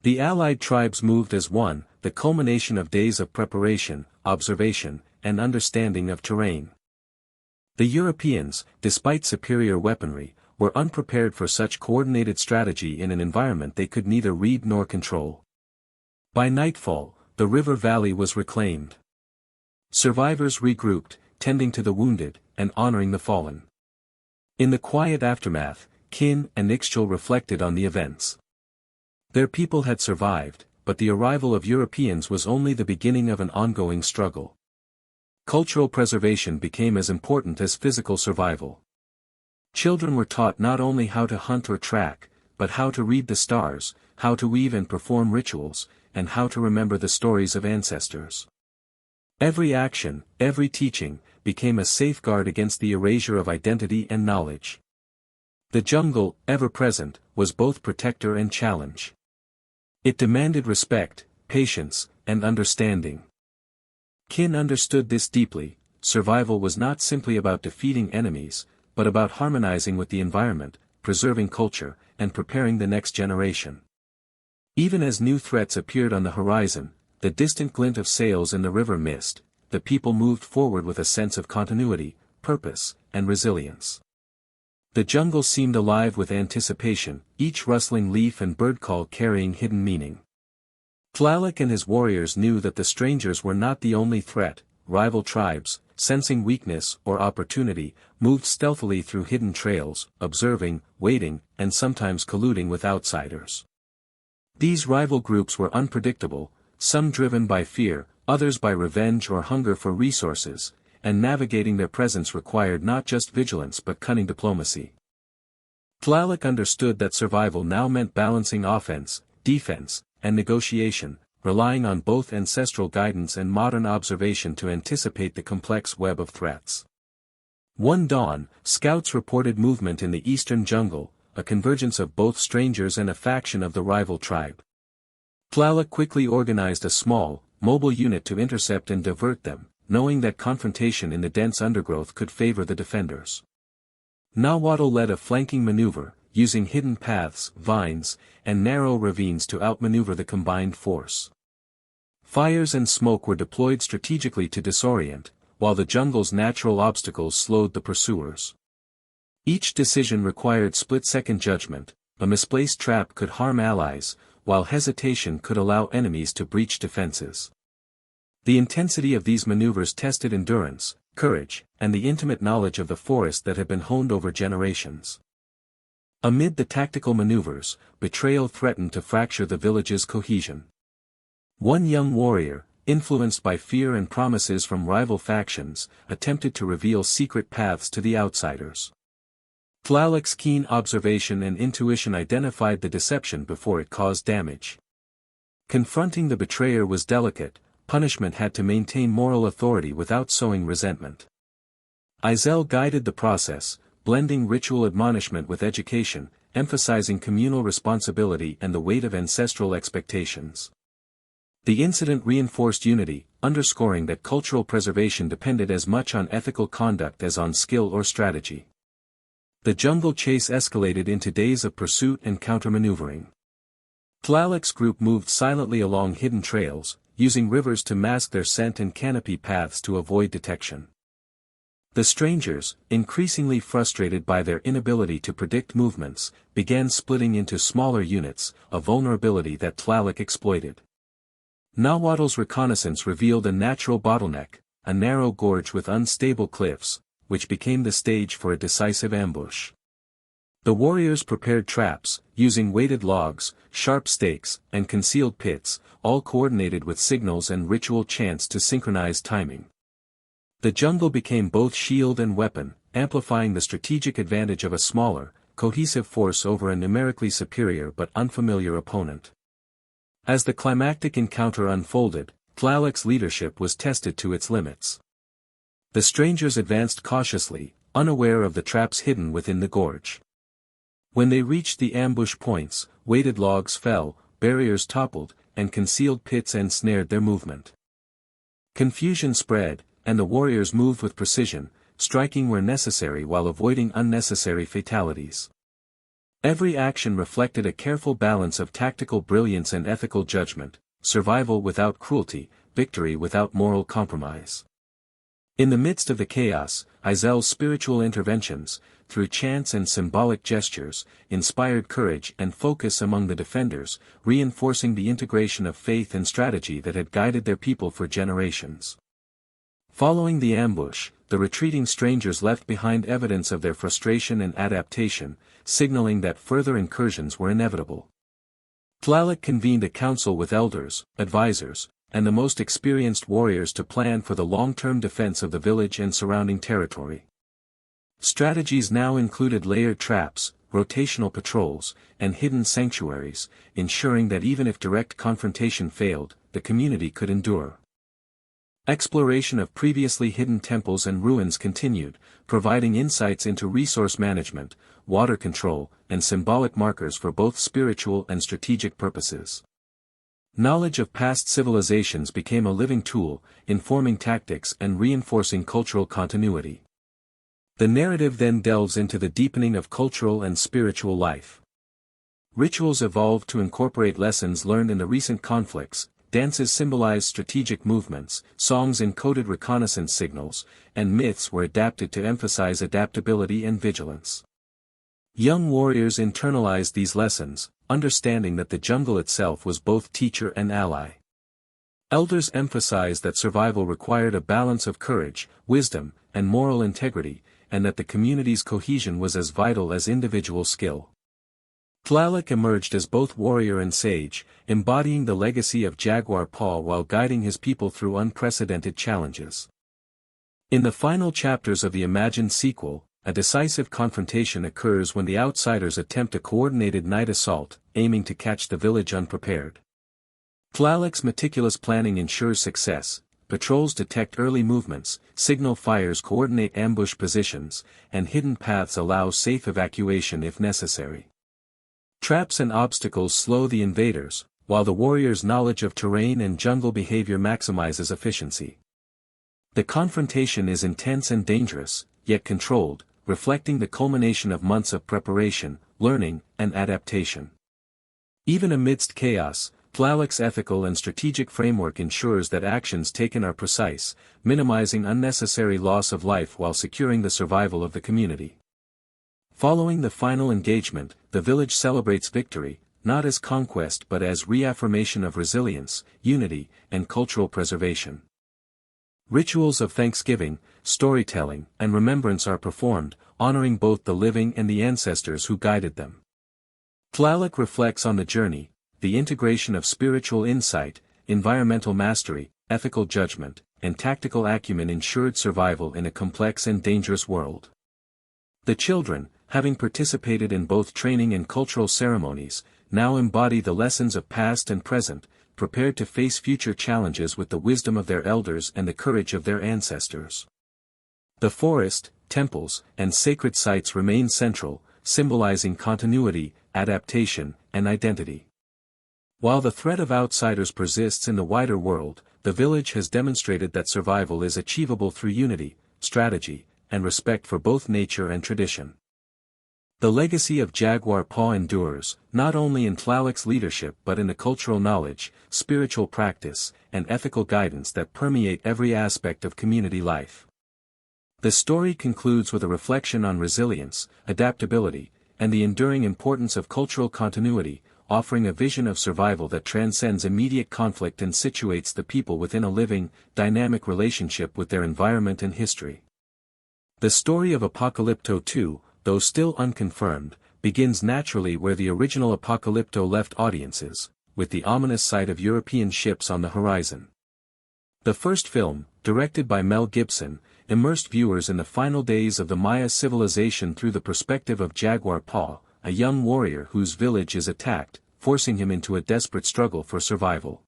The allied tribes moved as one, the culmination of days of preparation, observation, and understanding of terrain. The Europeans, despite superior weaponry, were unprepared for such coordinated strategy in an environment they could neither read nor control. By nightfall, the river valley was reclaimed. Survivors regrouped, tending to the wounded, and honoring the fallen. In the quiet aftermath, Kin and Ixchel reflected on the events. Their people had survived, but the arrival of Europeans was only the beginning of an ongoing struggle. Cultural preservation became as important as physical survival. Children were taught not only how to hunt or track, but how to read the stars, how to weave and perform rituals, and how to remember the stories of ancestors. Every action, every teaching, became a safeguard against the erasure of identity and knowledge. The jungle, ever present, was both protector and challenge. It demanded respect, patience, and understanding. Kin understood this deeply. Survival was not simply about defeating enemies, but about harmonizing with the environment, preserving culture, and preparing the next generation. Even as new threats appeared on the horizon, the distant glint of sails in the river mist, the people moved forward with a sense of continuity, purpose, and resilience. The jungle seemed alive with anticipation, each rustling leaf and bird call carrying hidden meaning. Tlaloc and his warriors knew that the strangers were not the only threat. Rival tribes, sensing weakness or opportunity, moved stealthily through hidden trails, observing, waiting, and sometimes colluding with outsiders. These rival groups were unpredictable, some driven by fear, others by revenge or hunger for resources, and navigating their presence required not just vigilance but cunning diplomacy. Tlaloc understood that survival now meant balancing offense, defense, and negotiation, relying on both ancestral guidance and modern observation to anticipate the complex web of threats. One dawn, scouts reported movement in the eastern jungle, a convergence of both strangers and a faction of the rival tribe. Tlaloc quickly organized a small, mobile unit to intercept and divert them, knowing that confrontation in the dense undergrowth could favor the defenders. Nahuatl led a flanking maneuver, using hidden paths, vines, and narrow ravines to outmaneuver the combined force. Fires and smoke were deployed strategically to disorient, while the jungle's natural obstacles slowed the pursuers. Each decision required split-second judgment. A misplaced trap could harm allies, while hesitation could allow enemies to breach defenses. The intensity of these maneuvers tested endurance, courage, and the intimate knowledge of the forest that had been honed over generations. Amid the tactical maneuvers, betrayal threatened to fracture the village's cohesion. One young warrior, influenced by fear and promises from rival factions, attempted to reveal secret paths to the outsiders. Tlaloc's keen observation and intuition identified the deception before it caused damage. Confronting the betrayer was delicate. Punishment had to maintain moral authority without sowing resentment. Izel guided the process, blending ritual admonishment with education, emphasizing communal responsibility and the weight of ancestral expectations. The incident reinforced unity, underscoring that cultural preservation depended as much on ethical conduct as on skill or strategy. The jungle chase escalated into days of pursuit and countermaneuvering. Tlaloc's group moved silently along hidden trails, using rivers to mask their scent and canopy paths to avoid detection. The strangers, increasingly frustrated by their inability to predict movements, began splitting into smaller units, a vulnerability that Tlaloc exploited. Nahuatl's reconnaissance revealed a natural bottleneck, a narrow gorge with unstable cliffs, which became the stage for a decisive ambush. The warriors prepared traps, using weighted logs, sharp stakes, and concealed pits, all coordinated with signals and ritual chants to synchronize timing. The jungle became both shield and weapon, amplifying the strategic advantage of a smaller, cohesive force over a numerically superior but unfamiliar opponent. As the climactic encounter unfolded, Tlaloc's leadership was tested to its limits. The strangers advanced cautiously, unaware of the traps hidden within the gorge. When they reached the ambush points, weighted logs fell, barriers toppled, and concealed pits ensnared their movement. Confusion spread, and the warriors moved with precision, striking where necessary while avoiding unnecessary fatalities. Every action reflected a careful balance of tactical brilliance and ethical judgment, survival without cruelty, victory without moral compromise. In the midst of the chaos, Izel's spiritual interventions, through chants and symbolic gestures, inspired courage and focus among the defenders, reinforcing the integration of faith and strategy that had guided their people for generations. Following the ambush, the retreating strangers left behind evidence of their frustration and adaptation, signaling that further incursions were inevitable. Tlaloc convened a council with elders, advisors, and the most experienced warriors to plan for the long-term defense of the village and surrounding territory. Strategies now included layered traps, rotational patrols, and hidden sanctuaries, ensuring that even if direct confrontation failed, the community could endure. Exploration of previously hidden temples and ruins continued, providing insights into resource management, water control, and symbolic markers for both spiritual and strategic purposes. Knowledge of past civilizations became a living tool, informing tactics and reinforcing cultural continuity. The narrative then delves into the deepening of cultural and spiritual life. Rituals evolved to incorporate lessons learned in the recent conflicts, dances symbolized strategic movements, songs encoded reconnaissance signals, and myths were adapted to emphasize adaptability and vigilance. Young warriors internalized these lessons, understanding that the jungle itself was both teacher and ally. Elders emphasized that survival required a balance of courage, wisdom, and moral integrity, and that the community's cohesion was as vital as individual skill. Tlaloc emerged as both warrior and sage, embodying the legacy of Jaguar Paw while guiding his people through unprecedented challenges. In the final chapters of the imagined sequel, a decisive confrontation occurs when the outsiders attempt a coordinated night assault, aiming to catch the village unprepared. Tlaloc's meticulous planning ensures success. Patrols detect early movements, signal fires coordinate ambush positions, and hidden paths allow safe evacuation if necessary. Traps and obstacles slow the invaders, while the warriors' knowledge of terrain and jungle behavior maximizes efficiency. The confrontation is intense and dangerous, yet controlled, reflecting the culmination of months of preparation, learning, and adaptation. Even amidst chaos, Tlaloc's ethical and strategic framework ensures that actions taken are precise, minimizing unnecessary loss of life while securing the survival of the community. Following the final engagement, the village celebrates victory, not as conquest but as reaffirmation of resilience, unity, and cultural preservation. Rituals of thanksgiving, storytelling, and remembrance are performed, honoring both the living and the ancestors who guided them. Tlaloc reflects on the journey, the integration of spiritual insight, environmental mastery, ethical judgment, and tactical acumen ensured survival in a complex and dangerous world. The children, having participated in both training and cultural ceremonies, now embody the lessons of past and present, prepared to face future challenges with the wisdom of their elders and the courage of their ancestors. The forest, temples, and sacred sites remain central, symbolizing continuity, adaptation, and identity. While the threat of outsiders persists in the wider world, the village has demonstrated that survival is achievable through unity, strategy, and respect for both nature and tradition. The legacy of Jaguar Paw endures, not only in Tlaloc's leadership but in the cultural knowledge, spiritual practice, and ethical guidance that permeate every aspect of community life. The story concludes with a reflection on resilience, adaptability, and the enduring importance of cultural continuity, offering a vision of survival that transcends immediate conflict and situates the people within a living, dynamic relationship with their environment and history. The story of Apocalypto 2, though still unconfirmed, begins naturally where the original Apocalypto left audiences, with the ominous sight of European ships on the horizon. The first film, directed by Mel Gibson, immersed viewers in the final days of the Maya civilization through the perspective of Jaguar Paw, a young warrior whose village is attacked, forcing him into a desperate struggle for survival.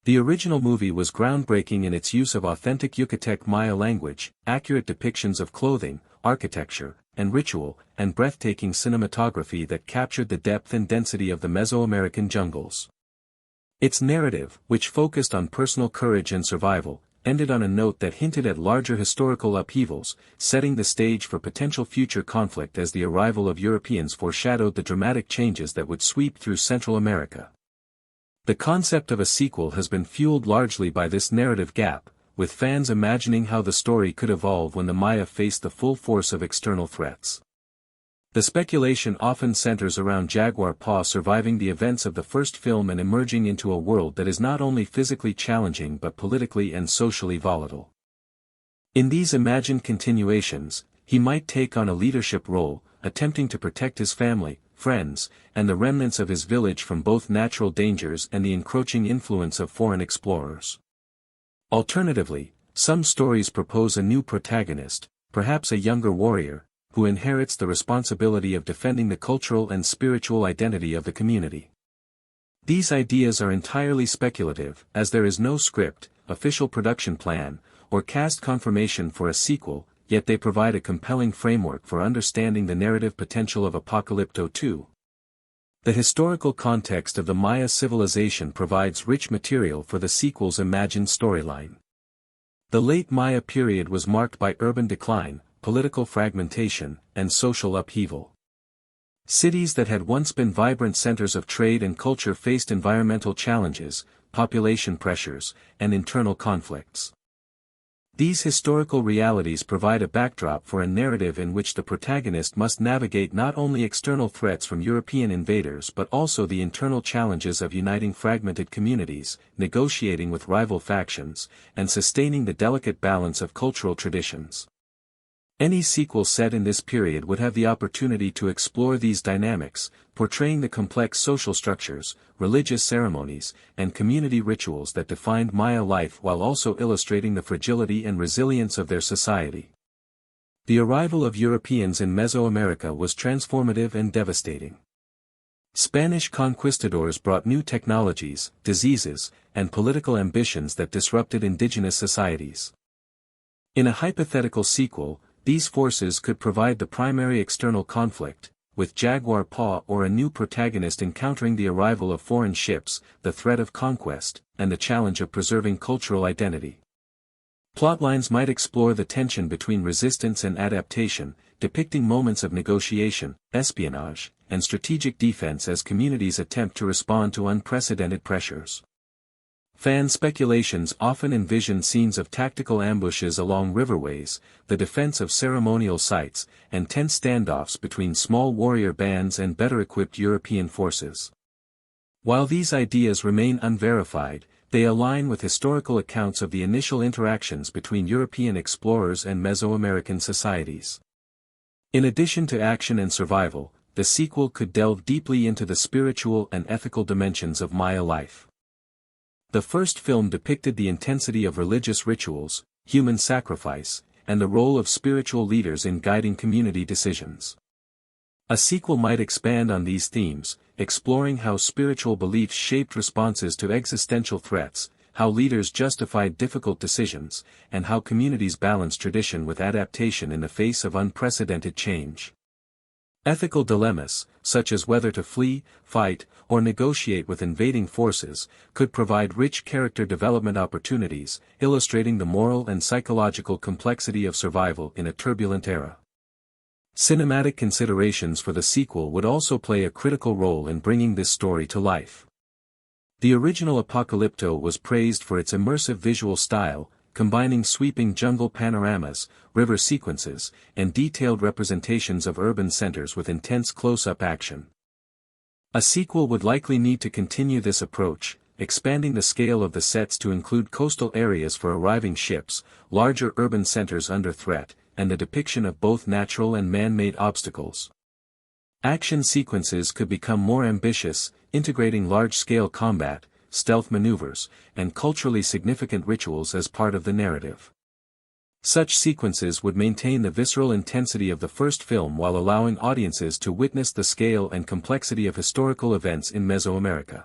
The original movie was groundbreaking in its use of authentic Yucatec Maya language, accurate depictions of clothing, architecture, and ritual, and breathtaking cinematography that captured the depth and density of the Mesoamerican jungles. Its narrative, which focused on personal courage and survival, ended on a note that hinted at larger historical upheavals, setting the stage for potential future conflict as the arrival of Europeans foreshadowed the dramatic changes that would sweep through Central America. The concept of a sequel has been fueled largely by this narrative gap, with fans imagining how the story could evolve when the Maya faced the full force of external threats. The speculation often centers around Jaguar Paw surviving the events of the first film and emerging into a world that is not only physically challenging but politically and socially volatile. In these imagined continuations, he might take on a leadership role, attempting to protect his family, friends, and the remnants of his village from both natural dangers and the encroaching influence of foreign explorers. Alternatively, some stories propose a new protagonist, perhaps a younger warrior, who inherits the responsibility of defending the cultural and spiritual identity of the community. These ideas are entirely speculative, as there is no script, official production plan, or cast confirmation for a sequel, yet they provide a compelling framework for understanding the narrative potential of Apocalypto 2. The historical context of the Maya civilization provides rich material for the sequel's imagined storyline. The late Maya period was marked by urban decline, political fragmentation, and social upheaval. Cities that had once been vibrant centers of trade and culture faced environmental challenges, population pressures, and internal conflicts. These historical realities provide a backdrop for a narrative in which the protagonist must navigate not only external threats from European invaders but also the internal challenges of uniting fragmented communities, negotiating with rival factions, and sustaining the delicate balance of cultural traditions. Any sequel set in this period would have the opportunity to explore these dynamics, portraying the complex social structures, religious ceremonies, and community rituals that defined Maya life while also illustrating the fragility and resilience of their society. The arrival of Europeans in Mesoamerica was transformative and devastating. Spanish conquistadors brought new technologies, diseases, and political ambitions that disrupted indigenous societies. In a hypothetical sequel, these forces could provide the primary external conflict, with Jaguar Paw or a new protagonist encountering the arrival of foreign ships, the threat of conquest, and the challenge of preserving cultural identity. Plotlines might explore the tension between resistance and adaptation, depicting moments of negotiation, espionage, and strategic defense as communities attempt to respond to unprecedented pressures. Fan speculations often envision scenes of tactical ambushes along riverways, the defense of ceremonial sites, and tense standoffs between small warrior bands and better-equipped European forces. While these ideas remain unverified, they align with historical accounts of the initial interactions between European explorers and Mesoamerican societies. In addition to action and survival, the sequel could delve deeply into the spiritual and ethical dimensions of Maya life. The first film depicted the intensity of religious rituals, human sacrifice, and the role of spiritual leaders in guiding community decisions. A sequel might expand on these themes, exploring how spiritual beliefs shaped responses to existential threats, how leaders justified difficult decisions, and how communities balanced tradition with adaptation in the face of unprecedented change. Ethical dilemmas, such as whether to flee, fight, or negotiate with invading forces, could provide rich character development opportunities, illustrating the moral and psychological complexity of survival in a turbulent era. Cinematic considerations for the sequel would also play a critical role in bringing this story to life. The original Apocalypto was praised for its immersive visual style, combining sweeping jungle panoramas, river sequences, and detailed representations of urban centers with intense close-up action. A sequel would likely need to continue this approach, expanding the scale of the sets to include coastal areas for arriving ships, larger urban centers under threat, and the depiction of both natural and man-made obstacles. Action sequences could become more ambitious, integrating large-scale combat, stealth maneuvers, and culturally significant rituals as part of the narrative. Such sequences would maintain the visceral intensity of the first film while allowing audiences to witness the scale and complexity of historical events in Mesoamerica.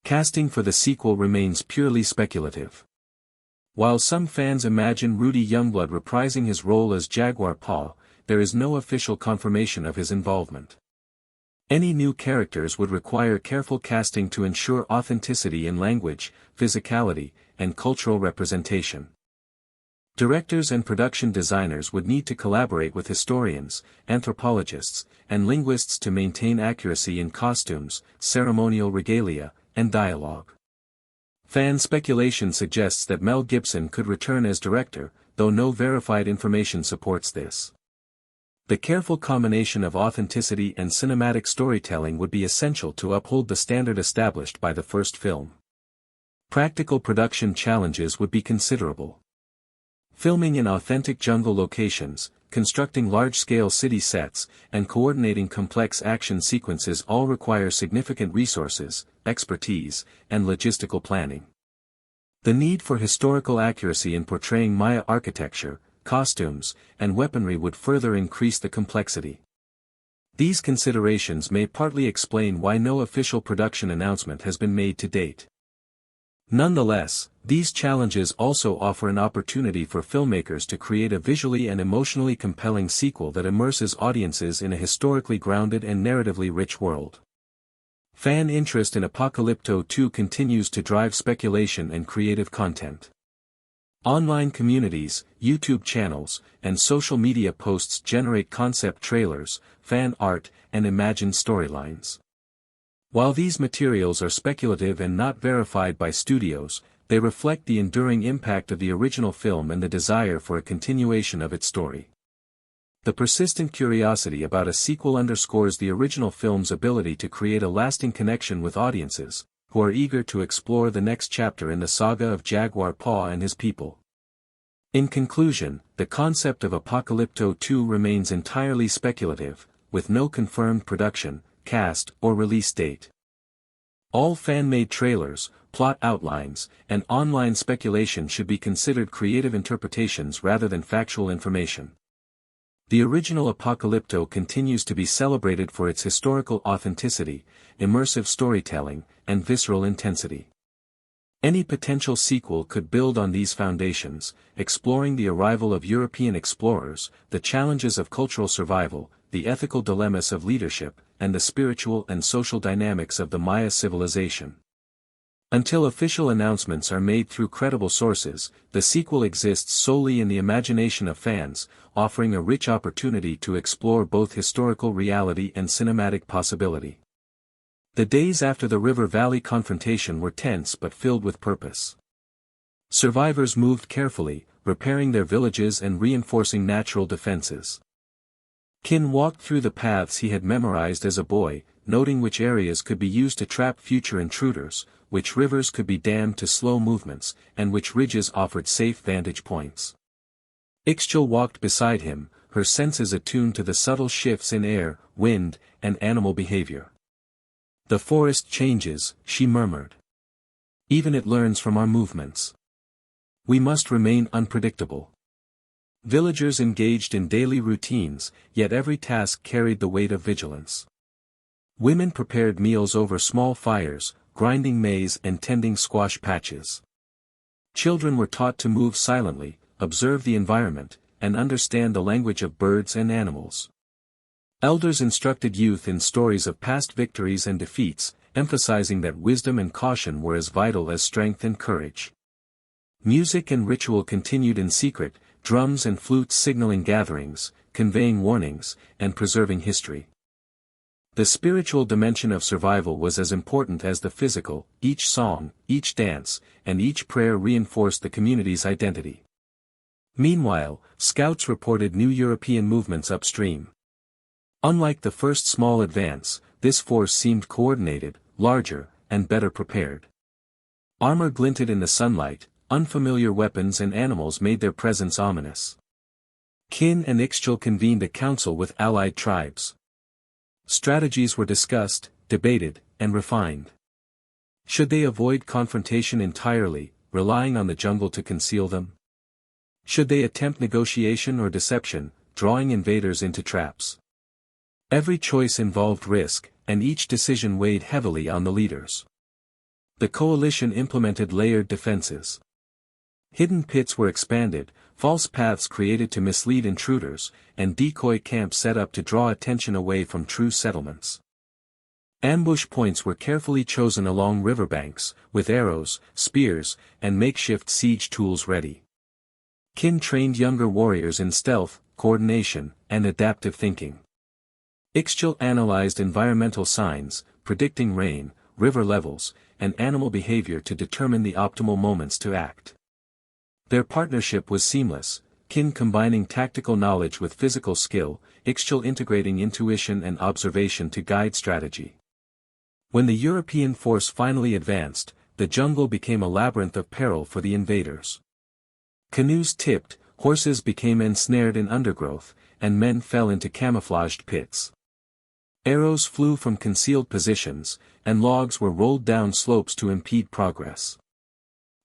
Casting for the sequel remains purely speculative. While some fans imagine Rudy Youngblood reprising his role as Jaguar Paw, there is no official confirmation of his involvement. Any new characters would require careful casting to ensure authenticity in language, physicality, and cultural representation. Directors and production designers would need to collaborate with historians, anthropologists, and linguists to maintain accuracy in costumes, ceremonial regalia, and dialogue. Fan speculation suggests that Mel Gibson could return as director, though no verified information supports this. The careful combination of authenticity and cinematic storytelling would be essential to uphold the standard established by the first film. Practical production challenges would be considerable. Filming in authentic jungle locations, constructing large-scale city sets, and coordinating complex action sequences all require significant resources, expertise, and logistical planning. The need for historical accuracy in portraying Maya architecture, costumes, and weaponry would further increase the complexity. These considerations may partly explain why no official production announcement has been made to date. Nonetheless, these challenges also offer an opportunity for filmmakers to create a visually and emotionally compelling sequel that immerses audiences in a historically grounded and narratively rich world. Fan interest in Apocalypto 2 continues to drive speculation and creative content. Online communities, YouTube channels, and social media posts generate concept trailers, fan art, and imagined storylines. While these materials are speculative and not verified by studios, they reflect the enduring impact of the original film and the desire for a continuation of its story. The persistent curiosity about a sequel underscores the original film's ability to create a lasting connection with audiences, who are eager to explore the next chapter in the saga of Jaguar Paw and his people. In conclusion, the concept of Apocalypto 2 remains entirely speculative, with no confirmed production, cast, or release date. All fan-made trailers, plot outlines, and online speculation should be considered creative interpretations rather than factual information. The original Apocalypto continues to be celebrated for its historical authenticity, immersive storytelling, and visceral intensity. Any potential sequel could build on these foundations, exploring the arrival of European explorers, the challenges of cultural survival, the ethical dilemmas of leadership, and the spiritual and social dynamics of the Maya civilization. Until official announcements are made through credible sources, the sequel exists solely in the imagination of fans, offering a rich opportunity to explore both historical reality and cinematic possibility. The days after the River Valley confrontation were tense but filled with purpose. Survivors moved carefully, repairing their villages and reinforcing natural defenses. Kin walked through the paths he had memorized as a boy, noting which areas could be used to trap future intruders, which rivers could be dammed to slow movements, and which ridges offered safe vantage points. Ixchel walked beside him, her senses attuned to the subtle shifts in air, wind, and animal behavior. "The forest changes," she murmured. "Even it learns from our movements. We must remain unpredictable." Villagers engaged in daily routines, yet every task carried the weight of vigilance. Women prepared meals over small fires, grinding maize and tending squash patches. Children were taught to move silently, observe the environment, and understand the language of birds and animals. Elders instructed youth in stories of past victories and defeats, emphasizing that wisdom and caution were as vital as strength and courage. Music and ritual continued in secret, drums and flutes signaling gatherings, conveying warnings, and preserving history. The spiritual dimension of survival was as important as the physical. Each song, each dance, and each prayer reinforced the community's identity. Meanwhile, scouts reported new European movements upstream. Unlike the first small advance, this force seemed coordinated, larger, and better prepared. Armor glinted in the sunlight, unfamiliar weapons and animals made their presence ominous. Kin and Ixchel convened a council with allied tribes. Strategies were discussed, debated, and refined. Should they avoid confrontation entirely, relying on the jungle to conceal them? Should they attempt negotiation or deception, drawing invaders into traps? Every choice involved risk, and each decision weighed heavily on the leaders. The coalition implemented layered defenses. Hidden pits were expanded, false paths created to mislead intruders, and decoy camps set up to draw attention away from true settlements. Ambush points were carefully chosen along riverbanks, with arrows, spears, and makeshift siege tools ready. Kin trained younger warriors in stealth, coordination, and adaptive thinking. Ixchel analyzed environmental signs, predicting rain, river levels, and animal behavior to determine the optimal moments to act. Their partnership was seamless, Kin combining tactical knowledge with physical skill, Ixchel integrating intuition and observation to guide strategy. When the European force finally advanced, the jungle became a labyrinth of peril for the invaders. Canoes tipped, horses became ensnared in undergrowth, and men fell into camouflaged pits. Arrows flew from concealed positions, and logs were rolled down slopes to impede progress.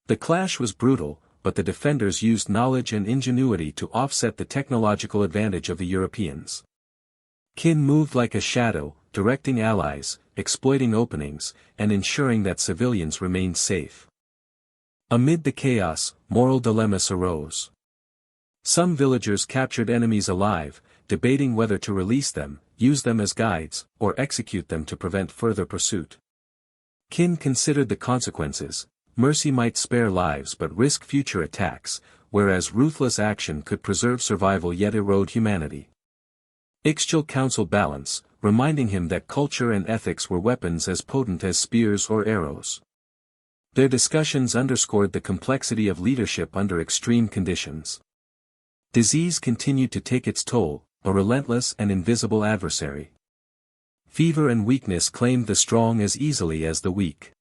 The clash was brutal, but the defenders used knowledge and ingenuity to offset the technological advantage of the Europeans. Kin moved like a shadow, directing allies, exploiting openings, and ensuring that civilians remained safe. Amid the chaos, moral dilemmas arose. Some villagers captured enemies alive, debating whether to release them, use them as guides, or execute them to prevent further pursuit. Kin considered the consequences. Mercy might spare lives but risk future attacks, whereas ruthless action could preserve survival yet erode humanity. Ixchel counseled balance, reminding him that culture and ethics were weapons as potent as spears or arrows. Their discussions underscored the complexity of leadership under extreme conditions. Disease continued to take its toll, a relentless and invisible adversary. Fever and weakness claimed the strong as easily as the weak.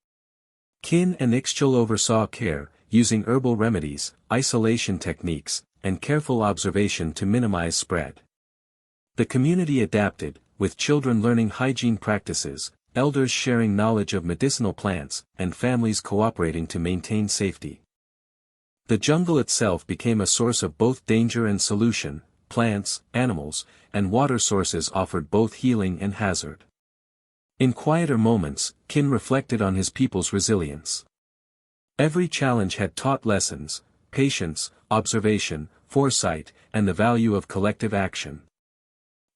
Kin and Ixchel oversaw care, using herbal remedies, isolation techniques, and careful observation to minimize spread. The community adapted, with children learning hygiene practices, elders sharing knowledge of medicinal plants, and families cooperating to maintain safety. The jungle itself became a source of both danger and solution. Plants, animals, and water sources offered both healing and hazard. In quieter moments, Kin reflected on his people's resilience. Every challenge had taught lessons: patience, observation, foresight, and the value of collective action.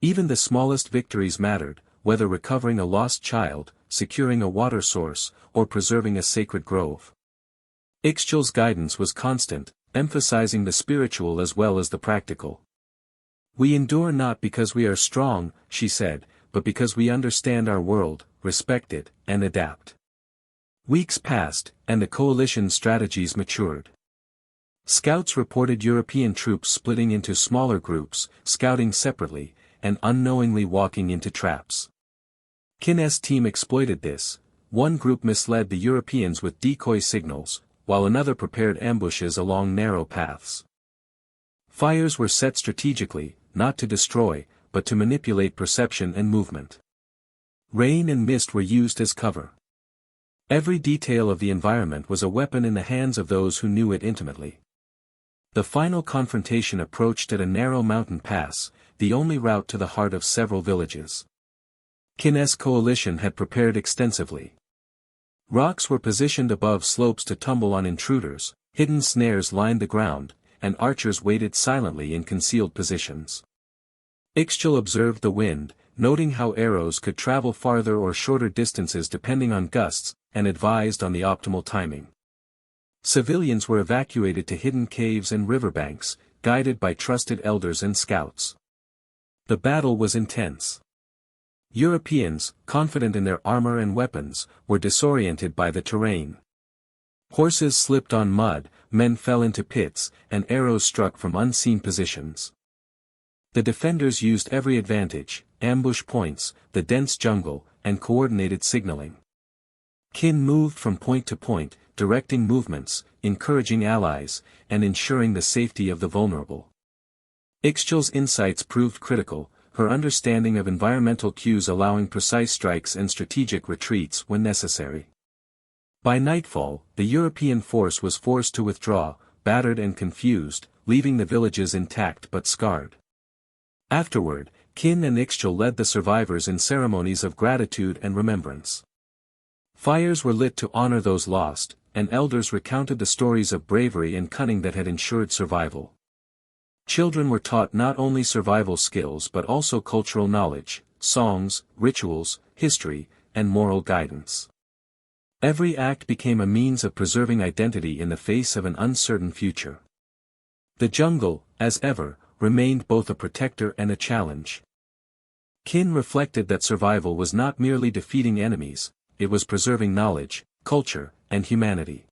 Even the smallest victories mattered, whether recovering a lost child, securing a water source, or preserving a sacred grove. Ixchel's guidance was constant, emphasizing the spiritual as well as the practical. "We endure not because we are strong," she said, "but because we understand our world, respect it, and adapt." Weeks passed, and the coalition's strategies matured. Scouts reported European troops splitting into smaller groups, scouting separately, and unknowingly walking into traps. Kin's team exploited this. One group misled the Europeans with decoy signals, while another prepared ambushes along narrow paths. Fires were set strategically, not to destroy, but to manipulate perception and movement. Rain and mist were used as cover. Every detail of the environment was a weapon in the hands of those who knew it intimately. The final confrontation approached at a narrow mountain pass, the only route to the heart of several villages. Kin's coalition had prepared extensively. Rocks were positioned above slopes to tumble on intruders, hidden snares lined the ground, and archers waited silently in concealed positions. Ixchel observed the wind, noting how arrows could travel farther or shorter distances depending on gusts, and advised on the optimal timing. Civilians were evacuated to hidden caves and riverbanks, guided by trusted elders and scouts. The battle was intense. Europeans, confident in their armor and weapons, were disoriented by the terrain. Horses slipped on mud, men fell into pits, and arrows struck from unseen positions. The defenders used every advantage, ambush points, the dense jungle, and coordinated signaling. Qin moved from point to point, directing movements, encouraging allies, and ensuring the safety of the vulnerable. Ixchel's insights proved critical, her understanding of environmental cues allowing precise strikes and strategic retreats when necessary. By nightfall, the European force was forced to withdraw, battered and confused, leaving the villages intact but scarred. Afterward, Qin and Ixchel led the survivors in ceremonies of gratitude and remembrance. Fires were lit to honor those lost, and elders recounted the stories of bravery and cunning that had ensured survival. Children were taught not only survival skills but also cultural knowledge, songs, rituals, history, and moral guidance. Every act became a means of preserving identity in the face of an uncertain future. The jungle, as ever, remained both a protector and a challenge. Qin reflected that survival was not merely defeating enemies, it was preserving knowledge, culture, and humanity.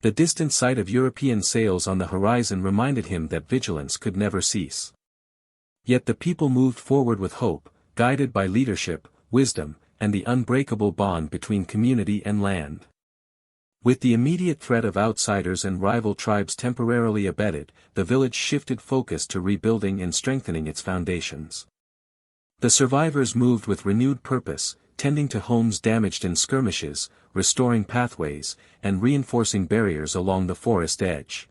The distant sight of European sails on the horizon reminded him that vigilance could never cease. Yet the people moved forward with hope, guided by leadership, wisdom, and the unbreakable bond between community and land. With the immediate threat of outsiders and rival tribes temporarily abated, the village shifted focus to rebuilding and strengthening its foundations. The survivors moved with renewed purpose, tending to homes damaged in skirmishes, restoring pathways, and reinforcing barriers along the forest edge.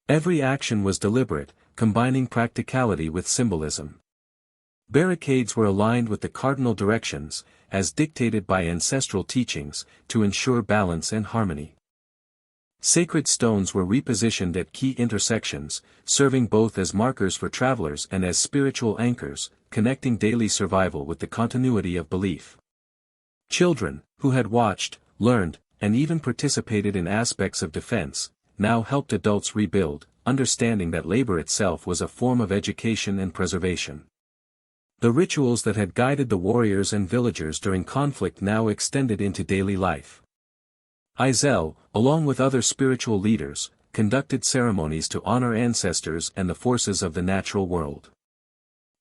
Every action was deliberate, combining practicality with symbolism. Barricades were aligned with the cardinal directions, as dictated by ancestral teachings, to ensure balance and harmony. Sacred stones were repositioned at key intersections, serving both as markers for travelers and as spiritual anchors, connecting daily survival with the continuity of belief. Children, who had watched, learned, and even participated in aspects of defense, now helped adults rebuild, understanding that labor itself was a form of education and preservation. The rituals that had guided the warriors and villagers during conflict now extended into daily life. Izel, along with other spiritual leaders, conducted ceremonies to honor ancestors and the forces of the natural world.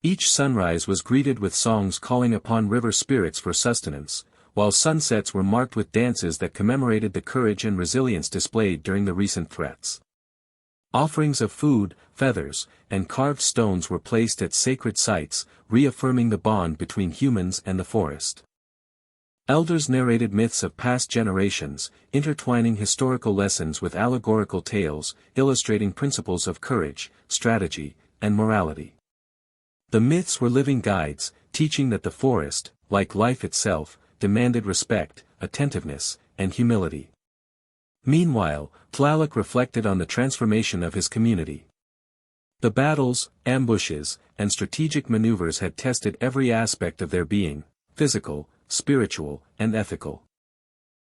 Each sunrise was greeted with songs calling upon river spirits for sustenance, while sunsets were marked with dances that commemorated the courage and resilience displayed during the recent threats. Offerings of food, feathers, and carved stones were placed at sacred sites, reaffirming the bond between humans and the forest. Elders narrated myths of past generations, intertwining historical lessons with allegorical tales, illustrating principles of courage, strategy, and morality. The myths were living guides, teaching that the forest, like life itself, demanded respect, attentiveness, and humility. Meanwhile, Tlaloc reflected on the transformation of his community. The battles, ambushes, and strategic maneuvers had tested every aspect of their being, physical, spiritual, and ethical.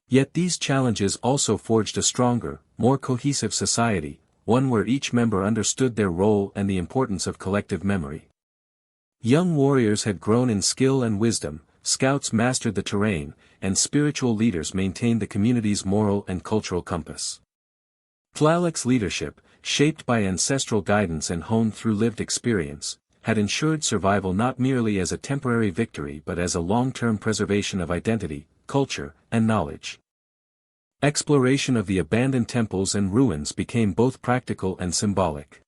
Yet these challenges also forged a stronger, more cohesive society, one where each member understood their role and the importance of collective memory. Young warriors had grown in skill and wisdom, scouts mastered the terrain, and spiritual leaders maintained the community's moral and cultural compass. Tlaloc's leadership, shaped by ancestral guidance and honed through lived experience, had ensured survival not merely as a temporary victory but as a long-term preservation of identity, culture, and knowledge. Exploration of the abandoned temples and ruins became both practical and symbolic.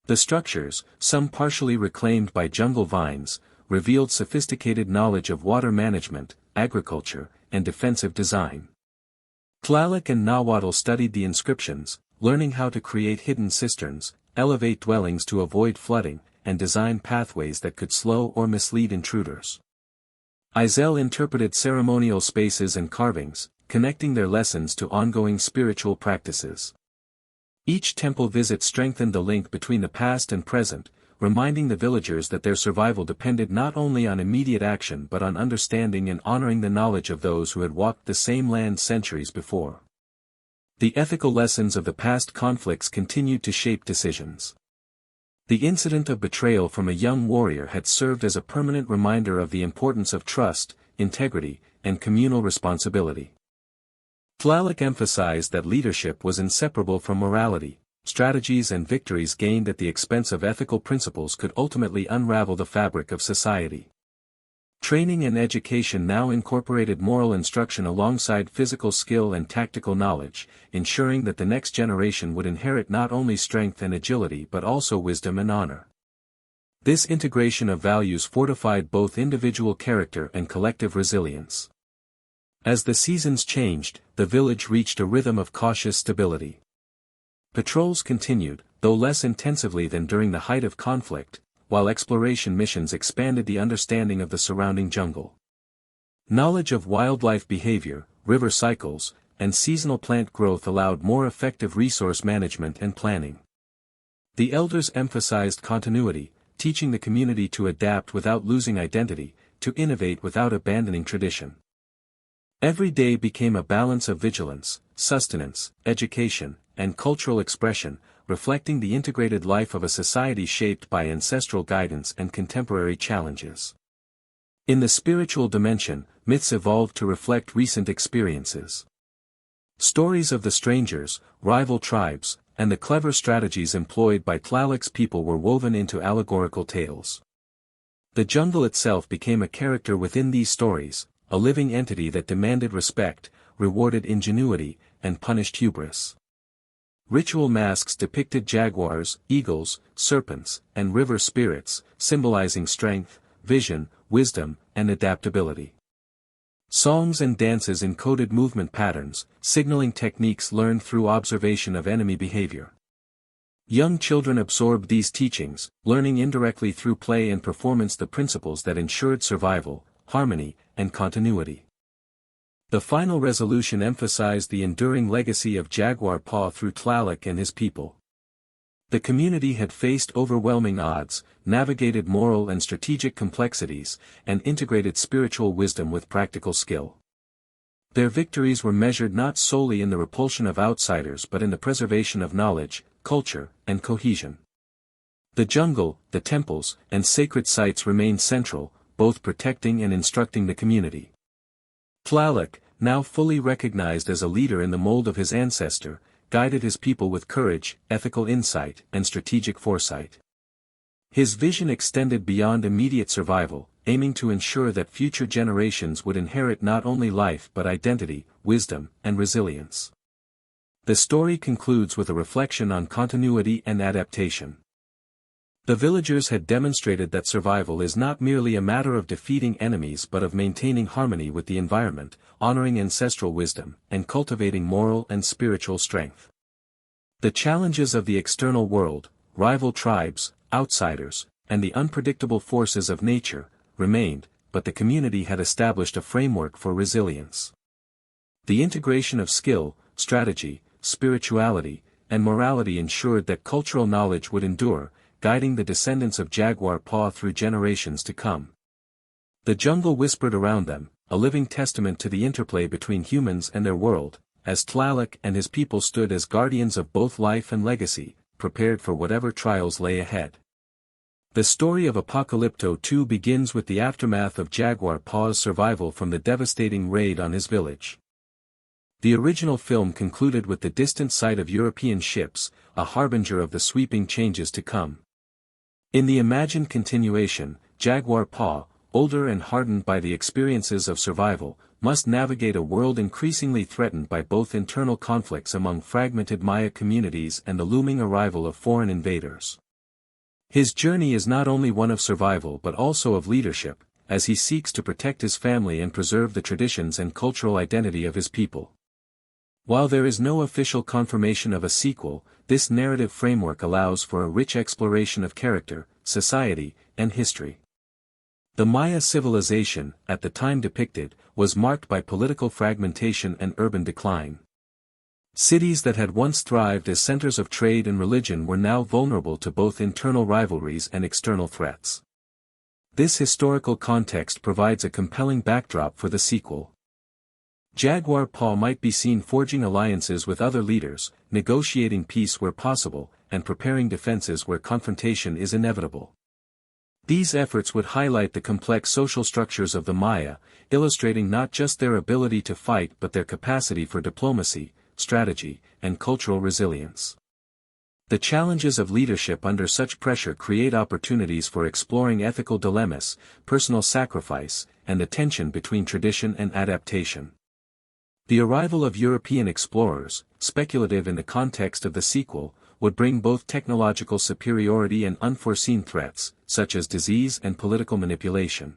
The structures, some partially reclaimed by jungle vines, revealed sophisticated knowledge of water management, agriculture, and defensive design. Tlaloc and Nahuatl studied the inscriptions, learning how to create hidden cisterns, elevate dwellings to avoid flooding, and design pathways that could slow or mislead intruders. Izel interpreted ceremonial spaces and carvings, connecting their lessons to ongoing spiritual practices. Each temple visit strengthened the link between the past and present, reminding the villagers that their survival depended not only on immediate action but on understanding and honoring the knowledge of those who had walked the same land centuries before. The ethical lessons of the past conflicts continued to shape decisions. The incident of betrayal from a young warrior had served as a permanent reminder of the importance of trust, integrity, and communal responsibility. Tlaloc emphasized that leadership was inseparable from morality. Strategies and victories gained at the expense of ethical principles could ultimately unravel the fabric of society. Training and education now incorporated moral instruction alongside physical skill and tactical knowledge, ensuring that the next generation would inherit not only strength and agility but also wisdom and honor. This integration of values fortified both individual character and collective resilience. As the seasons changed, the village reached a rhythm of cautious stability. Patrols continued, though less intensively than during the height of conflict, while exploration missions expanded the understanding of the surrounding jungle. Knowledge of wildlife behavior, river cycles, and seasonal plant growth allowed more effective resource management and planning. The elders emphasized continuity, teaching the community to adapt without losing identity, to innovate without abandoning tradition. Every day became a balance of vigilance, sustenance, education, and cultural expression, reflecting the integrated life of a society shaped by ancestral guidance and contemporary challenges. In the spiritual dimension, myths evolved to reflect recent experiences. Stories of the strangers, rival tribes, and the clever strategies employed by Tlaloc's people were woven into allegorical tales. The jungle itself became a character within these stories, a living entity that demanded respect, rewarded ingenuity, and punished hubris. Ritual masks depicted jaguars, eagles, serpents, and river spirits, symbolizing strength, vision, wisdom, and adaptability. Songs and dances encoded movement patterns, signaling techniques learned through observation of enemy behavior. Young children absorbed these teachings, learning indirectly through play and performance the principles that ensured survival, harmony, and continuity. The final resolution emphasized the enduring legacy of Jaguar Paw through Tlaloc and his people. The community had faced overwhelming odds, navigated moral and strategic complexities, and integrated spiritual wisdom with practical skill. Their victories were measured not solely in the repulsion of outsiders but in the preservation of knowledge, culture, and cohesion. The jungle, the temples, and sacred sites remained central, both protecting and instructing the community. Tlaloc, now fully recognized as a leader in the mold of his ancestor, guided his people with courage, ethical insight, and strategic foresight. His vision extended beyond immediate survival, aiming to ensure that future generations would inherit not only life but identity, wisdom, and resilience. The story concludes with a reflection on continuity and adaptation. The villagers had demonstrated that survival is not merely a matter of defeating enemies but of maintaining harmony with the environment, honoring ancestral wisdom, and cultivating moral and spiritual strength. The challenges of the external world, rival tribes, outsiders, and the unpredictable forces of nature, remained, but the community had established a framework for resilience. The integration of skill, strategy, spirituality, and morality ensured that cultural knowledge would endure, guiding the descendants of Jaguar Paw through generations to come. The jungle whispered around them, a living testament to the interplay between humans and their world, as Tlaloc and his people stood as guardians of both life and legacy, prepared for whatever trials lay ahead. The story of Apocalypto 2 begins with the aftermath of Jaguar Paw's survival from the devastating raid on his village. The original film concluded with the distant sight of European ships, a harbinger of the sweeping changes to come. In the imagined continuation, Jaguar Paw, older and hardened by the experiences of survival, must navigate a world increasingly threatened by both internal conflicts among fragmented Maya communities and the looming arrival of foreign invaders. His journey is not only one of survival but also of leadership, as he seeks to protect his family and preserve the traditions and cultural identity of his people. While there is no official confirmation of a sequel, this narrative framework allows for a rich exploration of character, society, and history. The Maya civilization, at the time depicted, was marked by political fragmentation and urban decline. Cities that had once thrived as centers of trade and religion were now vulnerable to both internal rivalries and external threats. This historical context provides a compelling backdrop for the sequel. Jaguar Paw might be seen forging alliances with other leaders, negotiating peace where possible, and preparing defenses where confrontation is inevitable. These efforts would highlight the complex social structures of the Maya, illustrating not just their ability to fight but their capacity for diplomacy, strategy, and cultural resilience. The challenges of leadership under such pressure create opportunities for exploring ethical dilemmas, personal sacrifice, and the tension between tradition and adaptation. The arrival of European explorers, speculative in the context of the sequel, would bring both technological superiority and unforeseen threats, such as disease and political manipulation.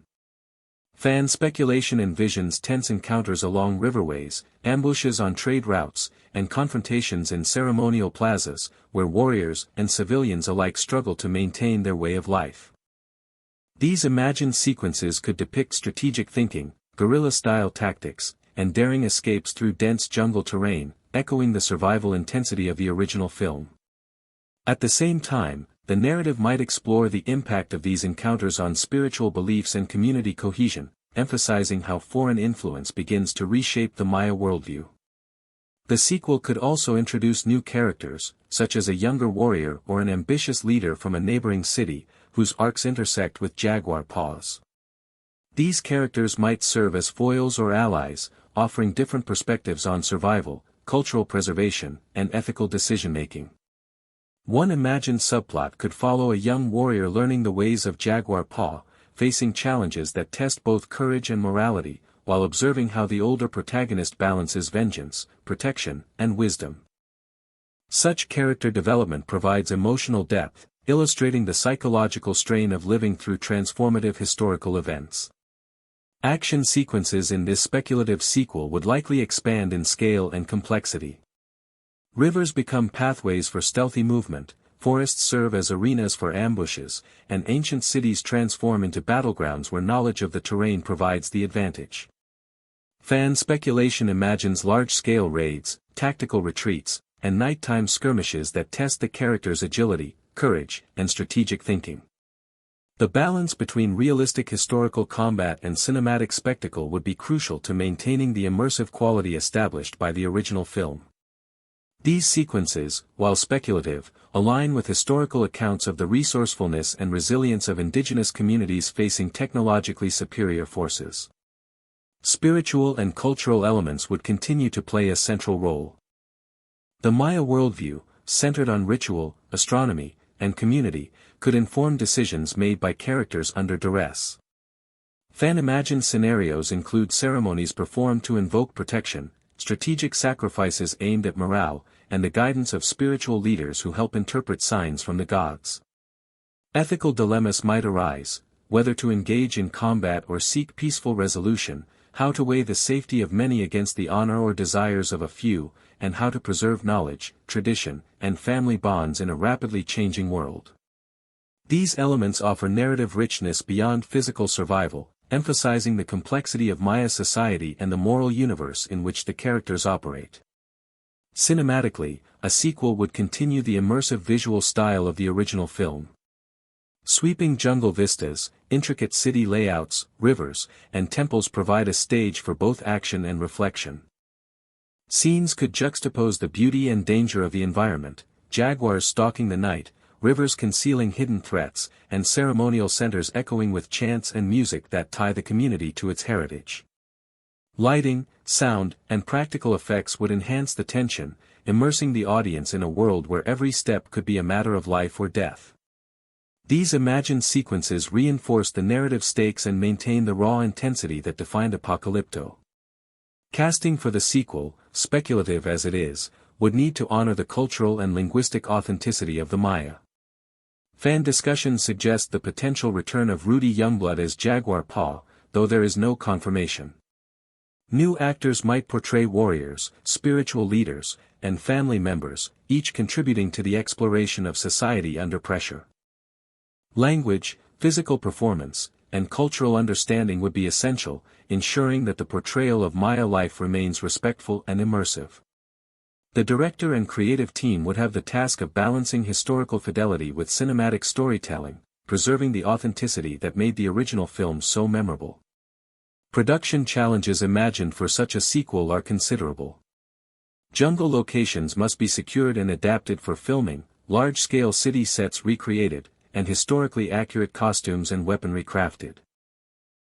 Fan speculation envisions tense encounters along riverways, ambushes on trade routes, and confrontations in ceremonial plazas, where warriors and civilians alike struggle to maintain their way of life. These imagined sequences could depict strategic thinking, guerrilla-style tactics, and daring escapes through dense jungle terrain, echoing the survival intensity of the original film. At the same time, the narrative might explore the impact of these encounters on spiritual beliefs and community cohesion, emphasizing how foreign influence begins to reshape the Maya worldview. The sequel could also introduce new characters, such as a younger warrior or an ambitious leader from a neighboring city, whose arcs intersect with Jaguar Paws. These characters might serve as foils or allies, offering different perspectives on survival, cultural preservation, and ethical decision-making. One imagined subplot could follow a young warrior learning the ways of Jaguar Paw, facing challenges that test both courage and morality, while observing how the older protagonist balances vengeance, protection, and wisdom. Such character development provides emotional depth, illustrating the psychological strain of living through transformative historical events. Action sequences in this speculative sequel would likely expand in scale and complexity. Rivers become pathways for stealthy movement, forests serve as arenas for ambushes, and ancient cities transform into battlegrounds where knowledge of the terrain provides the advantage. Fan speculation imagines large-scale raids, tactical retreats, and nighttime skirmishes that test the character's agility, courage, and strategic thinking. The balance between realistic historical combat and cinematic spectacle would be crucial to maintaining the immersive quality established by the original film. These sequences, while speculative, align with historical accounts of the resourcefulness and resilience of indigenous communities facing technologically superior forces. Spiritual and cultural elements would continue to play a central role. The Maya worldview, centered on ritual, astronomy, and community, could inform decisions made by characters under duress. Fan-imagined scenarios include ceremonies performed to invoke protection, strategic sacrifices aimed at morale, and the guidance of spiritual leaders who help interpret signs from the gods. Ethical dilemmas might arise, whether to engage in combat or seek peaceful resolution, how to weigh the safety of many against the honor or desires of a few, and how to preserve knowledge, tradition, and family bonds in a rapidly changing world. These elements offer narrative richness beyond physical survival, emphasizing the complexity of Maya society and the moral universe in which the characters operate. Cinematically, a sequel would continue the immersive visual style of the original film. Sweeping jungle vistas, intricate city layouts, rivers, and temples provide a stage for both action and reflection. Scenes could juxtapose the beauty and danger of the environment, jaguars stalking the night, rivers concealing hidden threats, and ceremonial centers echoing with chants and music that tie the community to its heritage. Lighting, sound, and practical effects would enhance the tension, immersing the audience in a world where every step could be a matter of life or death. These imagined sequences reinforce the narrative stakes and maintain the raw intensity that defined Apocalypto. Casting for the sequel, speculative as it is, would need to honor the cultural and linguistic authenticity of the Maya. Fan discussions suggest the potential return of Rudy Youngblood as Jaguar Paw, though there is no confirmation. New actors might portray warriors, spiritual leaders, and family members, each contributing to the exploration of society under pressure. Language, physical performance, and cultural understanding would be essential, ensuring that the portrayal of Maya life remains respectful and immersive. The director and creative team would have the task of balancing historical fidelity with cinematic storytelling, preserving the authenticity that made the original film so memorable. Production challenges imagined for such a sequel are considerable. Jungle locations must be secured and adapted for filming, large-scale city sets recreated, and historically accurate costumes and weaponry crafted.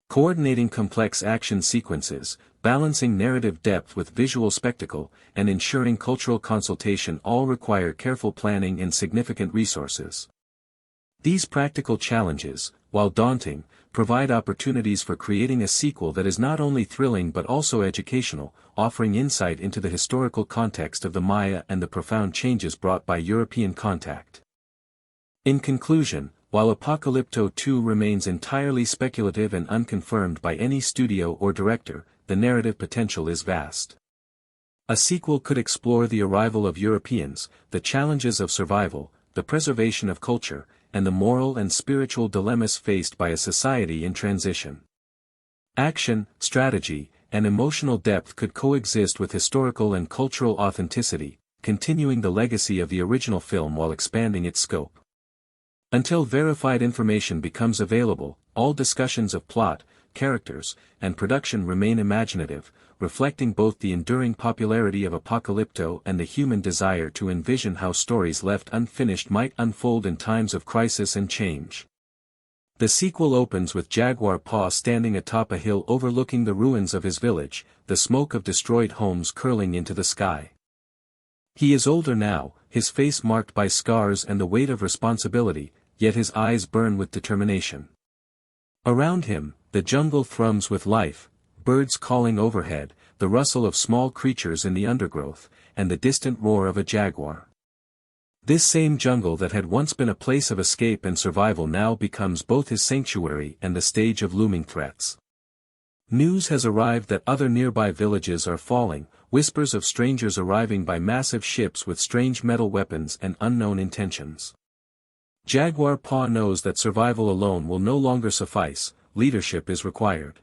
Coordinating complex action sequences, balancing narrative depth with visual spectacle, and ensuring cultural consultation all require careful planning and significant resources. These practical challenges, while daunting, provide opportunities for creating a sequel that is not only thrilling but also educational, offering insight into the historical context of the Maya and the profound changes brought by European contact. In conclusion, while Apocalypto 2 remains entirely speculative and unconfirmed by any studio or director, the narrative potential is vast. A sequel could explore the arrival of Europeans, the challenges of survival, the preservation of culture, and the moral and spiritual dilemmas faced by a society in transition. Action, strategy, and emotional depth could coexist with historical and cultural authenticity, continuing the legacy of the original film while expanding its scope. Until verified information becomes available, all discussions of plot, characters, and production remain imaginative, reflecting both the enduring popularity of Apocalypto and the human desire to envision how stories left unfinished might unfold in times of crisis and change. The sequel opens with Jaguar Paw standing atop a hill overlooking the ruins of his village, the smoke of destroyed homes curling into the sky. He is older now, his face marked by scars and the weight of responsibility, yet his eyes burn with determination. Around him, the jungle thrums with life, birds calling overhead, the rustle of small creatures in the undergrowth, and the distant roar of a jaguar. This same jungle that had once been a place of escape and survival now becomes both his sanctuary and the stage of looming threats. News has arrived that other nearby villages are falling, whispers of strangers arriving by massive ships with strange metal weapons and unknown intentions. Jaguar Paw knows that survival alone will no longer suffice, leadership is required.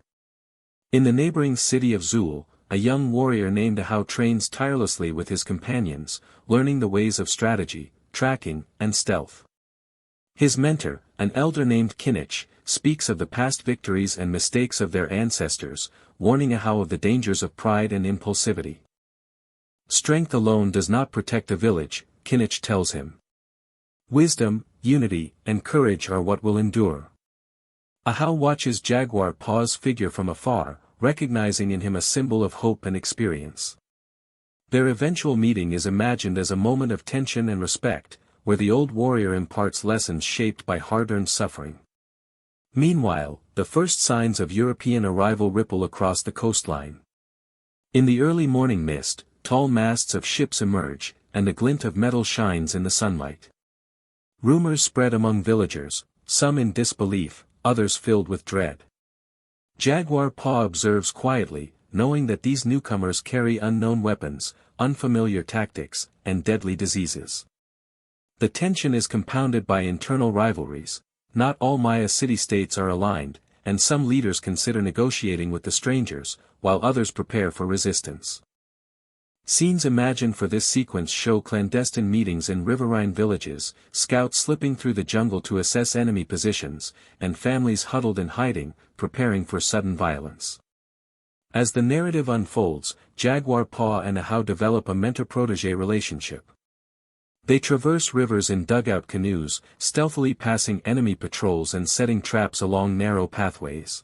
In the neighboring city of Zul, a young warrior named Ahau trains tirelessly with his companions, learning the ways of strategy, tracking, and stealth. His mentor, an elder named Kinich, speaks of the past victories and mistakes of their ancestors, warning Ahau of the dangers of pride and impulsivity. Strength alone does not protect a village, Kinich tells him. Wisdom, unity, and courage are what will endure. Ahau watches Jaguar Paw's figure from afar, recognizing in him a symbol of hope and experience. Their eventual meeting is imagined as a moment of tension and respect, where the old warrior imparts lessons shaped by hard-earned suffering. Meanwhile, the first signs of European arrival ripple across the coastline. In the early morning mist, tall masts of ships emerge, and a glint of metal shines in the sunlight. Rumors spread among villagers, some in disbelief, others filled with dread. Jaguar Paw observes quietly, knowing that these newcomers carry unknown weapons, unfamiliar tactics, and deadly diseases. The tension is compounded by internal rivalries. Not all Maya city-states are aligned, and some leaders consider negotiating with the strangers, while others prepare for resistance. Scenes imagined for this sequence show clandestine meetings in riverine villages, scouts slipping through the jungle to assess enemy positions, and families huddled in hiding, preparing for sudden violence. As the narrative unfolds, Jaguar Paw and Ahau develop a mentor-protege relationship. They traverse rivers in dugout canoes, stealthily passing enemy patrols and setting traps along narrow pathways.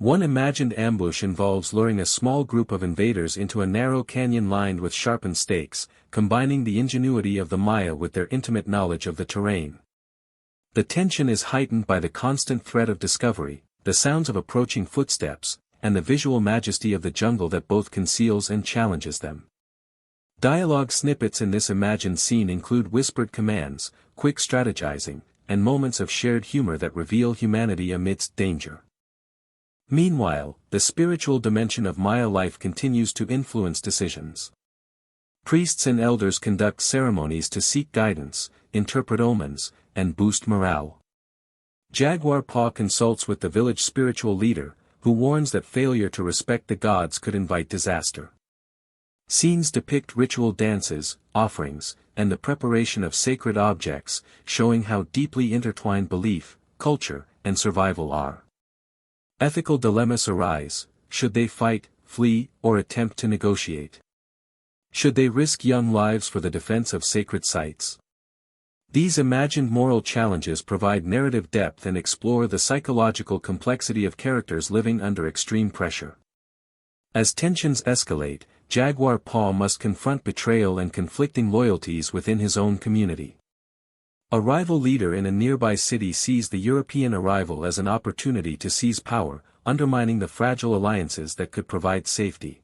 One imagined ambush involves luring a small group of invaders into a narrow canyon lined with sharpened stakes, combining the ingenuity of the Maya with their intimate knowledge of the terrain. The tension is heightened by the constant threat of discovery, the sounds of approaching footsteps, and the visual majesty of the jungle that both conceals and challenges them. Dialogue snippets in this imagined scene include whispered commands, quick strategizing, and moments of shared humor that reveal humanity amidst danger. Meanwhile, the spiritual dimension of Maya life continues to influence decisions. Priests and elders conduct ceremonies to seek guidance, interpret omens, and boost morale. Jaguar Paw consults with the village spiritual leader, who warns that failure to respect the gods could invite disaster. Scenes depict ritual dances, offerings, and the preparation of sacred objects, showing how deeply intertwined belief, culture, and survival are. Ethical dilemmas arise: should they fight, flee, or attempt to negotiate? Should they risk young lives for the defense of sacred sites? These imagined moral challenges provide narrative depth and explore the psychological complexity of characters living under extreme pressure. As tensions escalate, Jaguar Paw must confront betrayal and conflicting loyalties within his own community. A rival leader in a nearby city sees the European arrival as an opportunity to seize power, undermining the fragile alliances that could provide safety.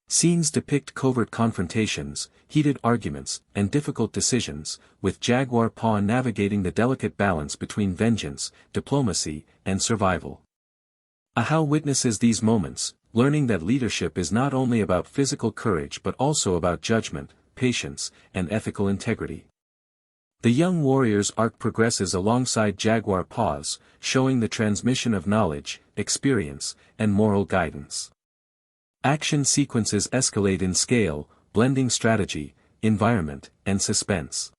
Scenes depict covert confrontations, heated arguments, and difficult decisions, with Jaguar Paw navigating the delicate balance between vengeance, diplomacy, and survival. Ahau witnesses these moments, learning that leadership is not only about physical courage but also about judgment, patience, and ethical integrity. The young warrior's arc progresses alongside Jaguar Paw's, showing the transmission of knowledge, experience, and moral guidance. Action sequences escalate in scale, blending strategy, environment, and suspense.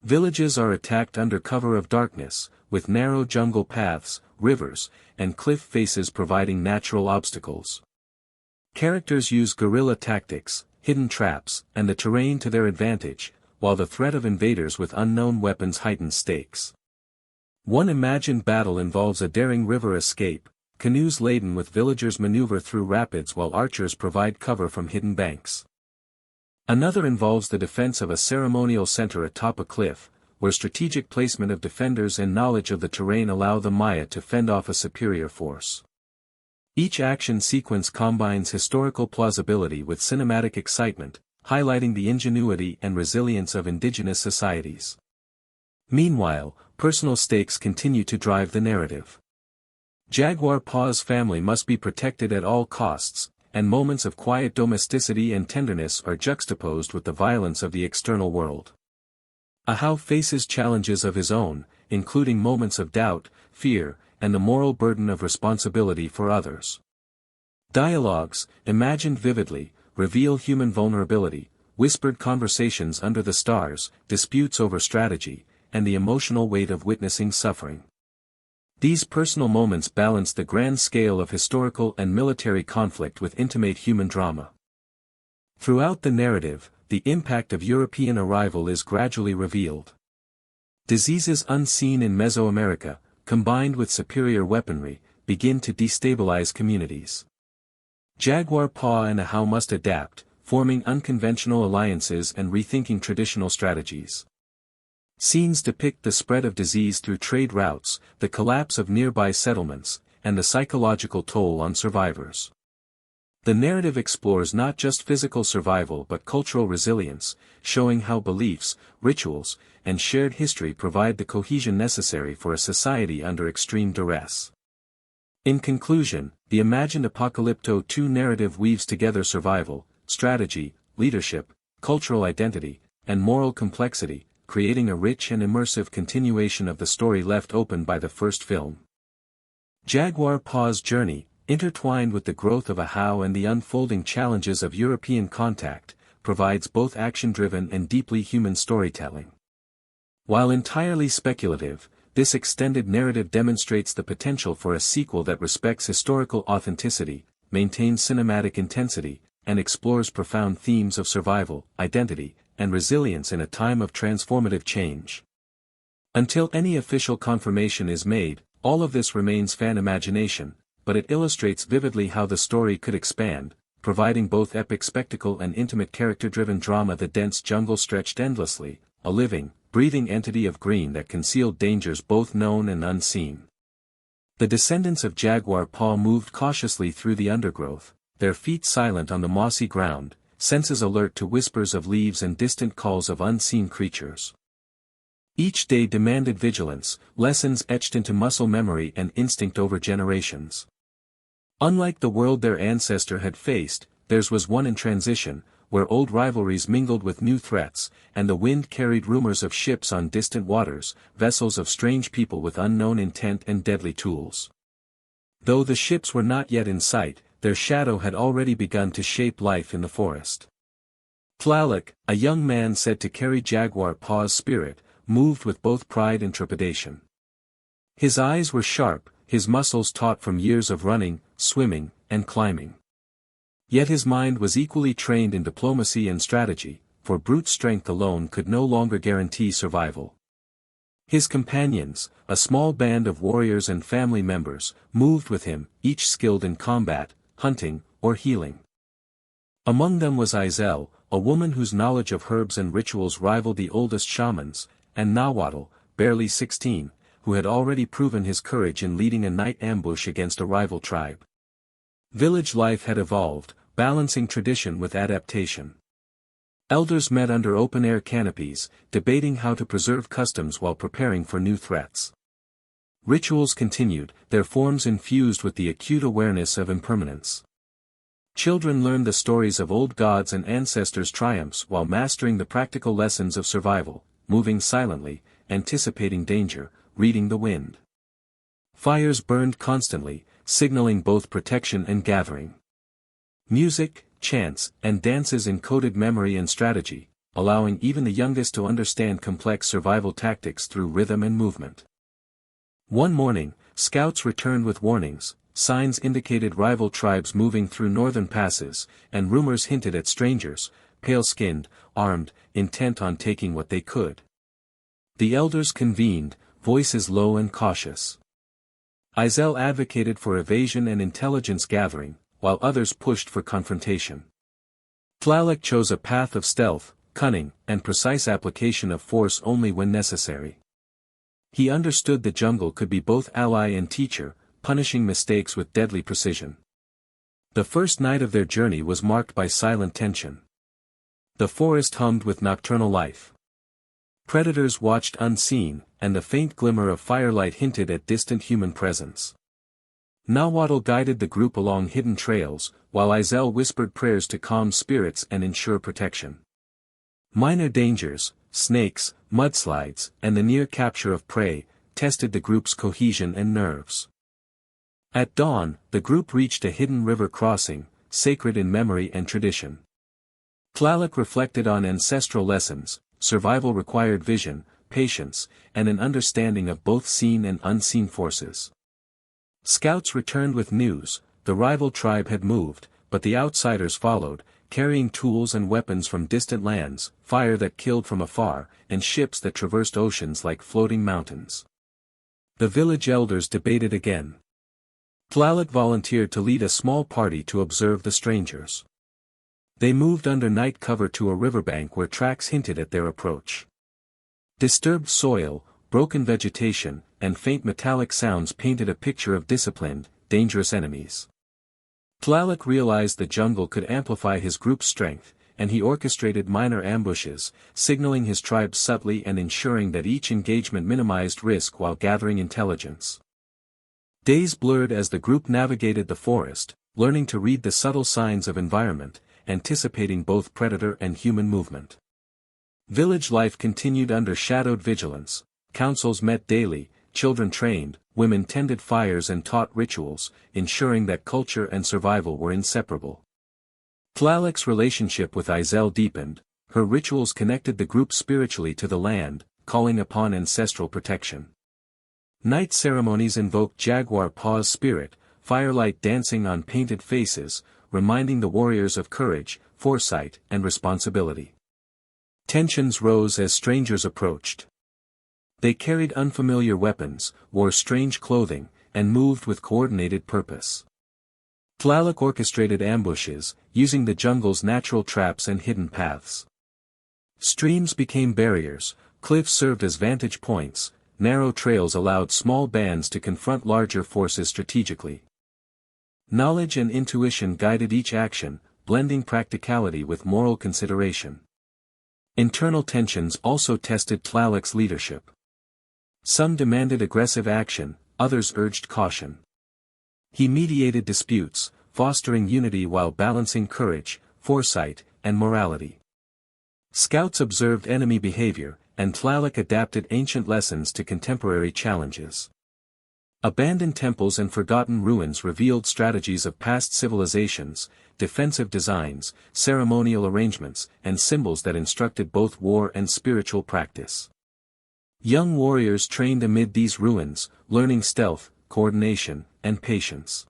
Villages are attacked under cover of darkness, with narrow jungle paths, rivers, and cliff faces providing natural obstacles. Characters use guerrilla tactics, hidden traps, and the terrain to their advantage, while the threat of invaders with unknown weapons heightens stakes. One imagined battle involves a daring river escape. Canoes laden with villagers maneuver through rapids while archers provide cover from hidden banks. Another involves the defense of a ceremonial center atop a cliff, where strategic placement of defenders and knowledge of the terrain allow the Maya to fend off a superior force. Each action sequence combines historical plausibility with cinematic excitement, highlighting the ingenuity and resilience of indigenous societies. Meanwhile, personal stakes continue to drive the narrative. Jaguar Paw's family must be protected at all costs, and moments of quiet domesticity and tenderness are juxtaposed with the violence of the external world. Ahau faces challenges of his own, including moments of doubt, fear, and the moral burden of responsibility for others. Dialogues, imagined vividly, reveal human vulnerability, whispered conversations under the stars, disputes over strategy, and the emotional weight of witnessing suffering. These personal moments balance the grand scale of historical and military conflict with intimate human drama. Throughout the narrative, the impact of European arrival is gradually revealed. Diseases unseen in Mesoamerica, combined with superior weaponry, begin to destabilize communities. Jaguar Paw and Ahau must adapt, forming unconventional alliances and rethinking traditional strategies. Scenes depict the spread of disease through trade routes, the collapse of nearby settlements, and the psychological toll on survivors. The narrative explores not just physical survival but cultural resilience, showing how beliefs, rituals, and shared history provide the cohesion necessary for a society under extreme duress. In conclusion, the imagined Apocalypto 2 narrative weaves together survival, strategy, leadership, cultural identity, and moral complexity, creating a rich and immersive continuation of the story left open by the first film. Jaguar Paw's journey, intertwined with the growth of Ahau and the unfolding challenges of European contact, provides both action-driven and deeply human storytelling. While entirely speculative, this extended narrative demonstrates the potential for a sequel that respects historical authenticity, maintains cinematic intensity, and explores profound themes of survival, identity, and resilience in a time of transformative change. Until any official confirmation is made, all of this remains fan imagination, but it illustrates vividly how the story could expand, providing both epic spectacle and intimate character-driven drama. The dense jungle stretched endlessly, a living, breathing entity of green that concealed dangers both known and unseen. The descendants of Jaguar Paw moved cautiously through the undergrowth, their feet silent on the mossy ground, senses alert to whispers of leaves and distant calls of unseen creatures. Each day demanded vigilance, lessons etched into muscle memory and instinct over generations. Unlike the world their ancestor had faced, theirs was one in transition, where old rivalries mingled with new threats, and the wind carried rumors of ships on distant waters, vessels of strange people with unknown intent and deadly tools. Though the ships were not yet in sight, their shadow had already begun to shape life in the forest. Tlaloc, a young man said to carry Jaguar Paw's spirit, moved with both pride and trepidation. His eyes were sharp, his muscles taut from years of running, swimming, and climbing. Yet his mind was equally trained in diplomacy and strategy, for brute strength alone could no longer guarantee survival. His companions, a small band of warriors and family members, moved with him, each skilled in combat, hunting, or healing. Among them was Izel, a woman whose knowledge of herbs and rituals rivaled the oldest shamans, and Nahuatl, barely 16, who had already proven his courage in leading a night ambush against a rival tribe. Village life had evolved, balancing tradition with adaptation. Elders met under open-air canopies, debating how to preserve customs while preparing for new threats. Rituals continued, their forms infused with the acute awareness of impermanence. Children learned the stories of old gods and ancestors' triumphs while mastering the practical lessons of survival, moving silently, anticipating danger, reading the wind. Fires burned constantly, signaling both protection and gathering. Music, chants, and dances encoded memory and strategy, allowing even the youngest to understand complex survival tactics through rhythm and movement. One morning, scouts returned with warnings. Signs indicated rival tribes moving through northern passes, and rumors hinted at strangers, pale-skinned, armed, intent on taking what they could. The elders convened, voices low and cautious. Izel advocated for evasion and intelligence gathering, while others pushed for confrontation. Tlaloc chose a path of stealth, cunning, and precise application of force only when necessary. He understood the jungle could be both ally and teacher, punishing mistakes with deadly precision. The first night of their journey was marked by silent tension. The forest hummed with nocturnal life. Predators watched unseen, and the faint glimmer of firelight hinted at distant human presence. Nahuatl guided the group along hidden trails, while Izel whispered prayers to calm spirits and ensure protection. Minor dangers, snakes, mudslides, and the near capture of prey, tested the group's cohesion and nerves. At dawn, the group reached a hidden river crossing, sacred in memory and tradition. Tlaloc reflected on ancestral lessons. Survival required vision, patience, and an understanding of both seen and unseen forces. Scouts returned with news. The rival tribe had moved, but the outsiders followed, carrying tools and weapons from distant lands, fire that killed from afar, and ships that traversed oceans like floating mountains. The village elders debated again. Tlaloc volunteered to lead a small party to observe the strangers. They moved under night cover to a riverbank where tracks hinted at their approach. Disturbed soil, broken vegetation, and faint metallic sounds painted a picture of disciplined, dangerous enemies. Tlaloc realized the jungle could amplify his group's strength, and he orchestrated minor ambushes, signaling his tribe subtly and ensuring that each engagement minimized risk while gathering intelligence. Days blurred as the group navigated the forest, learning to read the subtle signs of environment, anticipating both predator and human movement. Village life continued under shadowed vigilance. Councils met daily, children trained, women tended fires and taught rituals, ensuring that culture and survival were inseparable. Tlaloc's relationship with Izel deepened. Her rituals connected the group spiritually to the land, calling upon ancestral protection. Night ceremonies invoked Jaguar Paw's spirit, firelight dancing on painted faces, reminding the warriors of courage, foresight, and responsibility. Tensions rose as strangers approached. They carried unfamiliar weapons, wore strange clothing, and moved with coordinated purpose. Tlaloc orchestrated ambushes, using the jungle's natural traps and hidden paths. Streams became barriers, cliffs served as vantage points, narrow trails allowed small bands to confront larger forces strategically. Knowledge and intuition guided each action, blending practicality with moral consideration. Internal tensions also tested Tlaloc's leadership. Some demanded aggressive action, others urged caution. He mediated disputes, fostering unity while balancing courage, foresight, and morality. Scouts observed enemy behavior, and Tlaloc adapted ancient lessons to contemporary challenges. Abandoned temples and forgotten ruins revealed strategies of past civilizations, defensive designs, ceremonial arrangements, and symbols that instructed both war and spiritual practice. Young warriors trained amid these ruins, learning stealth, coordination, and patience.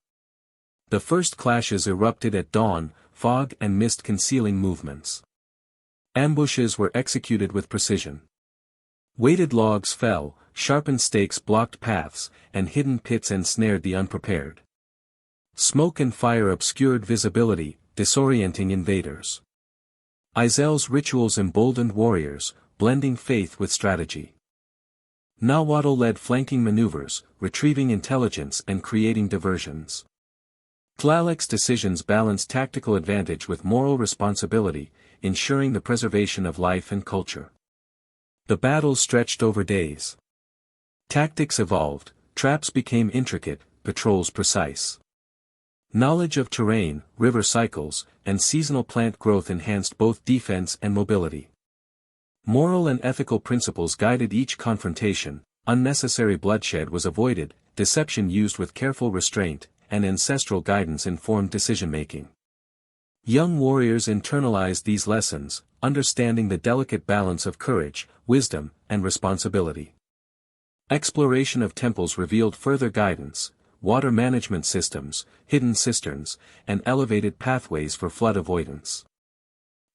The first clashes erupted at dawn, fog and mist concealing movements. Ambushes were executed with precision. Weighted logs fell, sharpened stakes blocked paths, and hidden pits ensnared the unprepared. Smoke and fire obscured visibility, disorienting invaders. Izel's rituals emboldened warriors, blending faith with strategy. Nahuatl led flanking maneuvers, retrieving intelligence and creating diversions. Tlaloc's decisions balanced tactical advantage with moral responsibility, ensuring the preservation of life and culture. The battles stretched over days. Tactics evolved, traps became intricate, patrols precise. Knowledge of terrain, river cycles, and seasonal plant growth enhanced both defense and mobility. Moral and ethical principles guided each confrontation, unnecessary bloodshed was avoided, deception used with careful restraint, and ancestral guidance informed decision-making. Young warriors internalized these lessons, understanding the delicate balance of courage, wisdom, and responsibility. Exploration of temples revealed further guidance, water management systems, hidden cisterns, and elevated pathways for flood avoidance.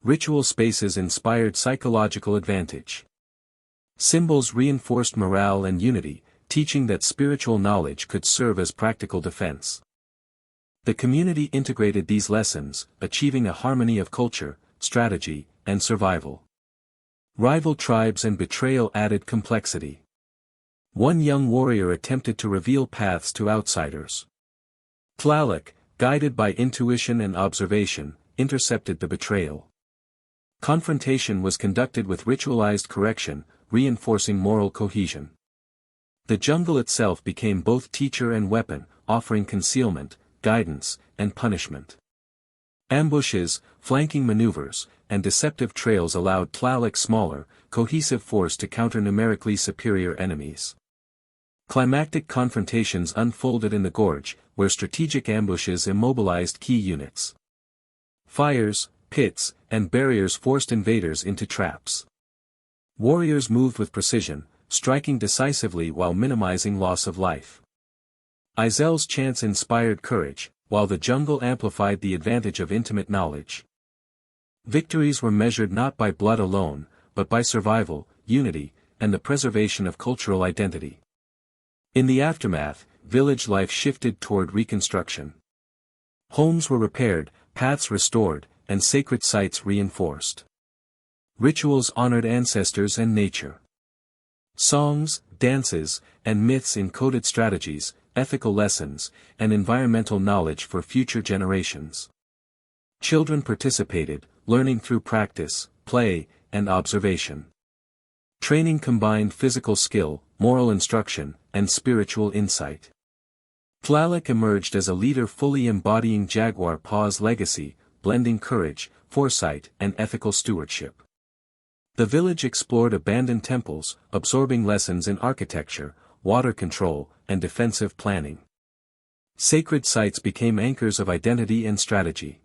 Ritual spaces inspired psychological advantage. Symbols reinforced morale and unity, teaching that spiritual knowledge could serve as practical defense. The community integrated these lessons, achieving a harmony of culture, strategy, and survival. Rival tribes and betrayal added complexity. One young warrior attempted to reveal paths to outsiders. Tlaloc, guided by intuition and observation, intercepted the betrayal. Confrontation was conducted with ritualized correction, reinforcing moral cohesion. The jungle itself became both teacher and weapon, offering concealment, guidance, and punishment. Ambushes, flanking maneuvers, and deceptive trails allowed Tlaloc's smaller, cohesive force to counter numerically superior enemies. Climactic confrontations unfolded in the gorge, where strategic ambushes immobilized key units. Fires, pits, and barriers forced invaders into traps. Warriors moved with precision, striking decisively while minimizing loss of life. Izel's chants inspired courage, while the jungle amplified the advantage of intimate knowledge. Victories were measured not by blood alone, but by survival, unity, and the preservation of cultural identity. In the aftermath, village life shifted toward reconstruction. Homes were repaired, paths restored, and sacred sites reinforced. Rituals honored ancestors and nature. Songs, dances, and myths encoded strategies, ethical lessons, and environmental knowledge for future generations. Children participated, learning through practice, play, and observation. Training combined physical skill, moral instruction, and spiritual insight. Tlaloc emerged as a leader fully embodying Jaguar Paw's legacy, blending courage, foresight, and ethical stewardship. The village explored abandoned temples, absorbing lessons in architecture, water control, and defensive planning. Sacred sites became anchors of identity and strategy.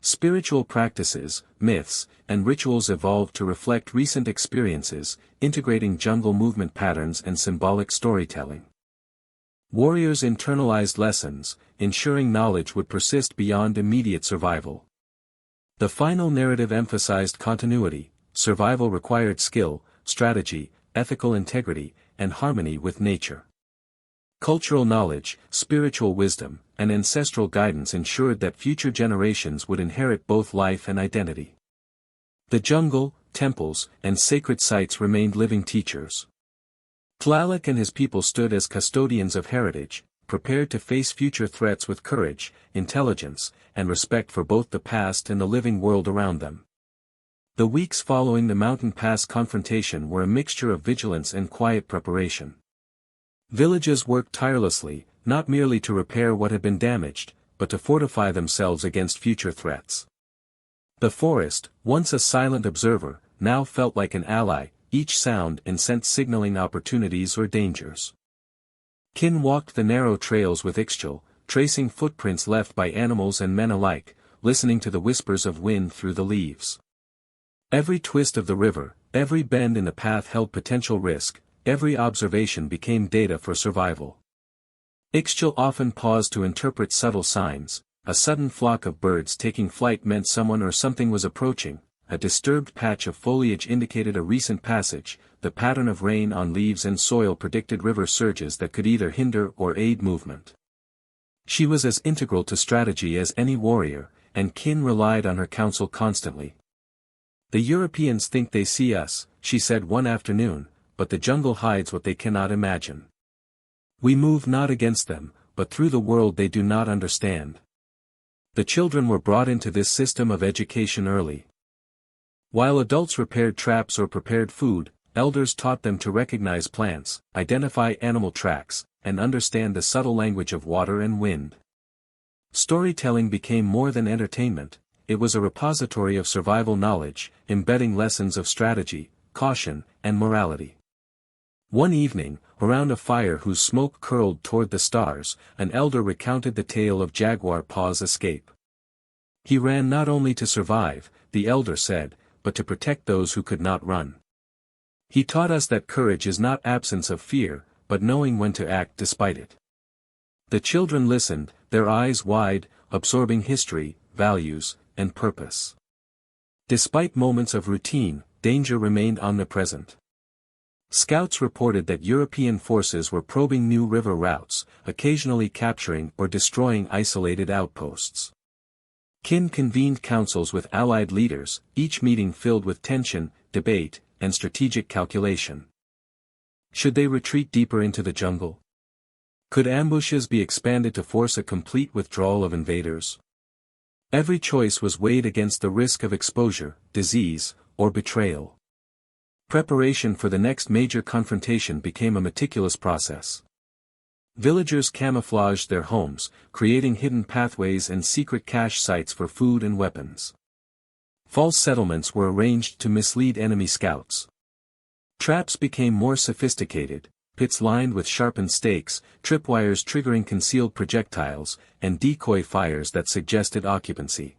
Spiritual practices, myths, and rituals evolved to reflect recent experiences, integrating jungle movement patterns and symbolic storytelling. Warriors internalized lessons, ensuring knowledge would persist beyond immediate survival. The final narrative emphasized continuity, survival required skill, strategy, ethical integrity, and harmony with nature. Cultural knowledge, spiritual wisdom, and ancestral guidance ensured that future generations would inherit both life and identity. The jungle, temples, and sacred sites remained living teachers. Tlaloc and his people stood as custodians of heritage, prepared to face future threats with courage, intelligence, and respect for both the past and the living world around them. The weeks following the Mountain Pass confrontation were a mixture of vigilance and quiet preparation. Villages worked tirelessly, not merely to repair what had been damaged, but to fortify themselves against future threats. The forest, once a silent observer, now felt like an ally, each sound and scent signaling opportunities or dangers. Kin walked the narrow trails with Ixchel, tracing footprints left by animals and men alike, listening to the whispers of wind through the leaves. Every twist of the river, every bend in the path held potential risk, every observation became data for survival. Ixchel often paused to interpret subtle signs. A sudden flock of birds taking flight meant someone or something was approaching, a disturbed patch of foliage indicated a recent passage, the pattern of rain on leaves and soil predicted river surges that could either hinder or aid movement. She was as integral to strategy as any warrior, and Qin relied on her counsel constantly. "The Europeans think they see us," she said one afternoon, "but the jungle hides what they cannot imagine. We move not against them, but through the world they do not understand." The children were brought into this system of education early. While adults repaired traps or prepared food, elders taught them to recognize plants, identify animal tracks, and understand the subtle language of water and wind. Storytelling became more than entertainment, it was a repository of survival knowledge, embedding lessons of strategy, caution, and morality. One evening, around a fire whose smoke curled toward the stars, an elder recounted the tale of Jaguar Paw's escape. "He ran not only to survive," the elder said, "but to protect those who could not run. He taught us that courage is not absence of fear, but knowing when to act despite it." The children listened, their eyes wide, absorbing history, values, and purpose. Despite moments of routine, danger remained omnipresent. Scouts reported that European forces were probing new river routes, occasionally capturing or destroying isolated outposts. Qin convened councils with allied leaders, each meeting filled with tension, debate, and strategic calculation. Should they retreat deeper into the jungle? Could ambushes be expanded to force a complete withdrawal of invaders? Every choice was weighed against the risk of exposure, disease, or betrayal. Preparation for the next major confrontation became a meticulous process. Villagers camouflaged their homes, creating hidden pathways and secret cache sites for food and weapons. False settlements were arranged to mislead enemy scouts. Traps became more sophisticated, pits lined with sharpened stakes, tripwires triggering concealed projectiles, and decoy fires that suggested occupancy.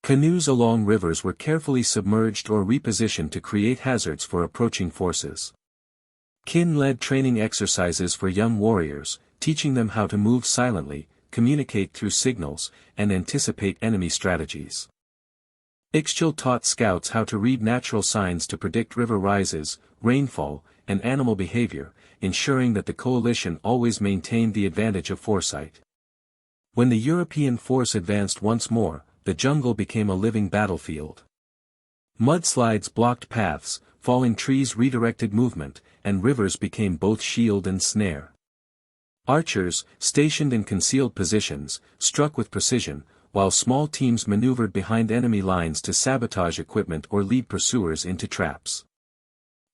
Canoes along rivers were carefully submerged or repositioned to create hazards for approaching forces. Qin led training exercises for young warriors, teaching them how to move silently, communicate through signals, and anticipate enemy strategies. Ixchel taught scouts how to read natural signs to predict river rises, rainfall, and animal behavior, ensuring that the coalition always maintained the advantage of foresight. When the European force advanced once more, the jungle became a living battlefield. Mudslides blocked paths, falling trees redirected movement, and rivers became both shield and snare. Archers, stationed in concealed positions, struck with precision, while small teams maneuvered behind enemy lines to sabotage equipment or lead pursuers into traps.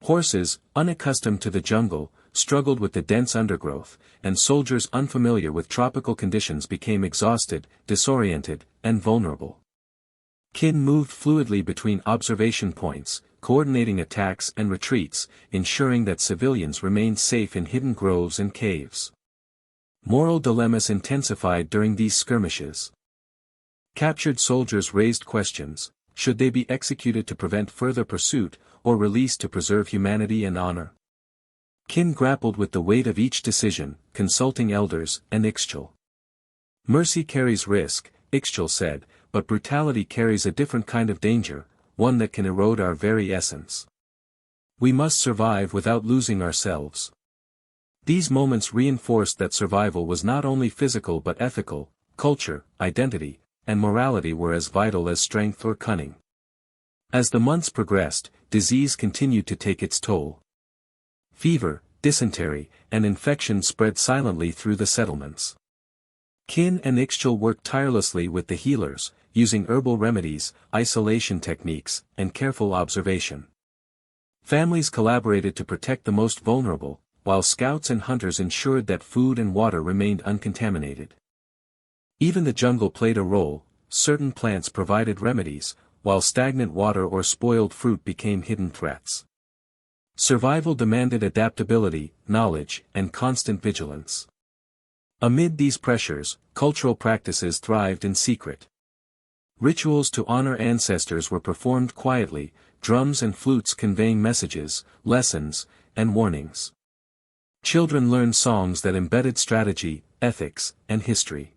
Horses, unaccustomed to the jungle, struggled with the dense undergrowth, and soldiers unfamiliar with tropical conditions became exhausted, disoriented, and vulnerable. Qin moved fluidly between observation points, coordinating attacks and retreats, ensuring that civilians remained safe in hidden groves and caves. Moral dilemmas intensified during these skirmishes. Captured soldiers raised questions: should they be executed to prevent further pursuit, or released to preserve humanity and honor? Qin grappled with the weight of each decision, consulting elders and Ixchel. "Mercy carries risk," Ixchel said, "but brutality carries a different kind of danger, one that can erode our very essence. We must survive without losing ourselves." These moments reinforced that survival was not only physical but ethical. Culture, identity, and morality were as vital as strength or cunning. As the months progressed, disease continued to take its toll. Fever, dysentery, and infection spread silently through the settlements. Qin and Ixchel worked tirelessly with the healers, using herbal remedies, isolation techniques, and careful observation. Families collaborated to protect the most vulnerable, while scouts and hunters ensured that food and water remained uncontaminated. Even the jungle played a role. Certain plants provided remedies, while stagnant water or spoiled fruit became hidden threats. Survival demanded adaptability, knowledge, and constant vigilance. Amid these pressures, cultural practices thrived in secret. Rituals to honor ancestors were performed quietly, drums and flutes conveying messages, lessons, and warnings. Children learned songs that embedded strategy, ethics, and history.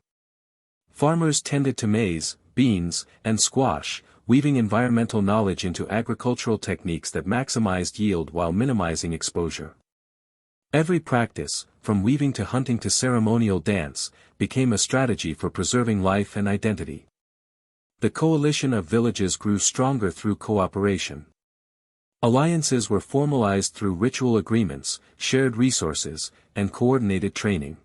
Farmers tended to maize, beans, and squash, weaving environmental knowledge into agricultural techniques that maximized yield while minimizing exposure. Every practice, from weaving to hunting to ceremonial dance, became a strategy for preserving life and identity. The coalition of villages grew stronger through cooperation. Alliances were formalized through ritual agreements, shared resources, and coordinated training.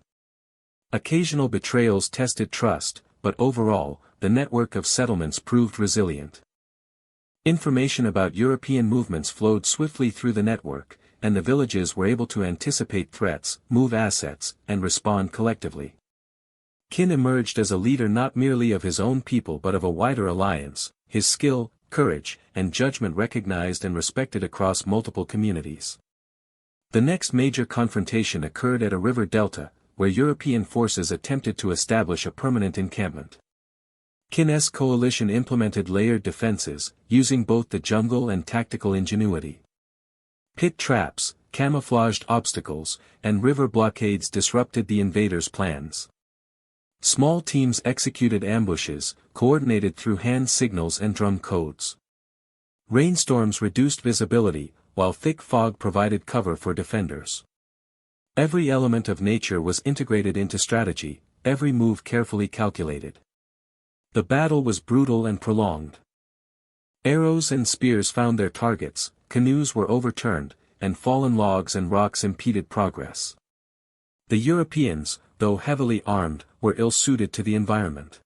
Occasional betrayals tested trust, but overall, the network of settlements proved resilient. Information about European movements flowed swiftly through the network, and the villages were able to anticipate threats, move assets, and respond collectively. Qin emerged as a leader not merely of his own people but of a wider alliance, his skill, courage, and judgment recognized and respected across multiple communities. The next major confrontation occurred at a river delta, where European forces attempted to establish a permanent encampment. Qin's coalition implemented layered defenses, using both the jungle and tactical ingenuity. Pit traps, camouflaged obstacles, and river blockades disrupted the invaders' plans. Small teams executed ambushes, coordinated through hand signals and drum codes. Rainstorms reduced visibility, while thick fog provided cover for defenders. Every element of nature was integrated into strategy, every move carefully calculated. The battle was brutal and prolonged. Arrows and spears found their targets, canoes were overturned, and fallen logs and rocks impeded progress. The Europeans, though heavily armed, were ill-suited to the environment.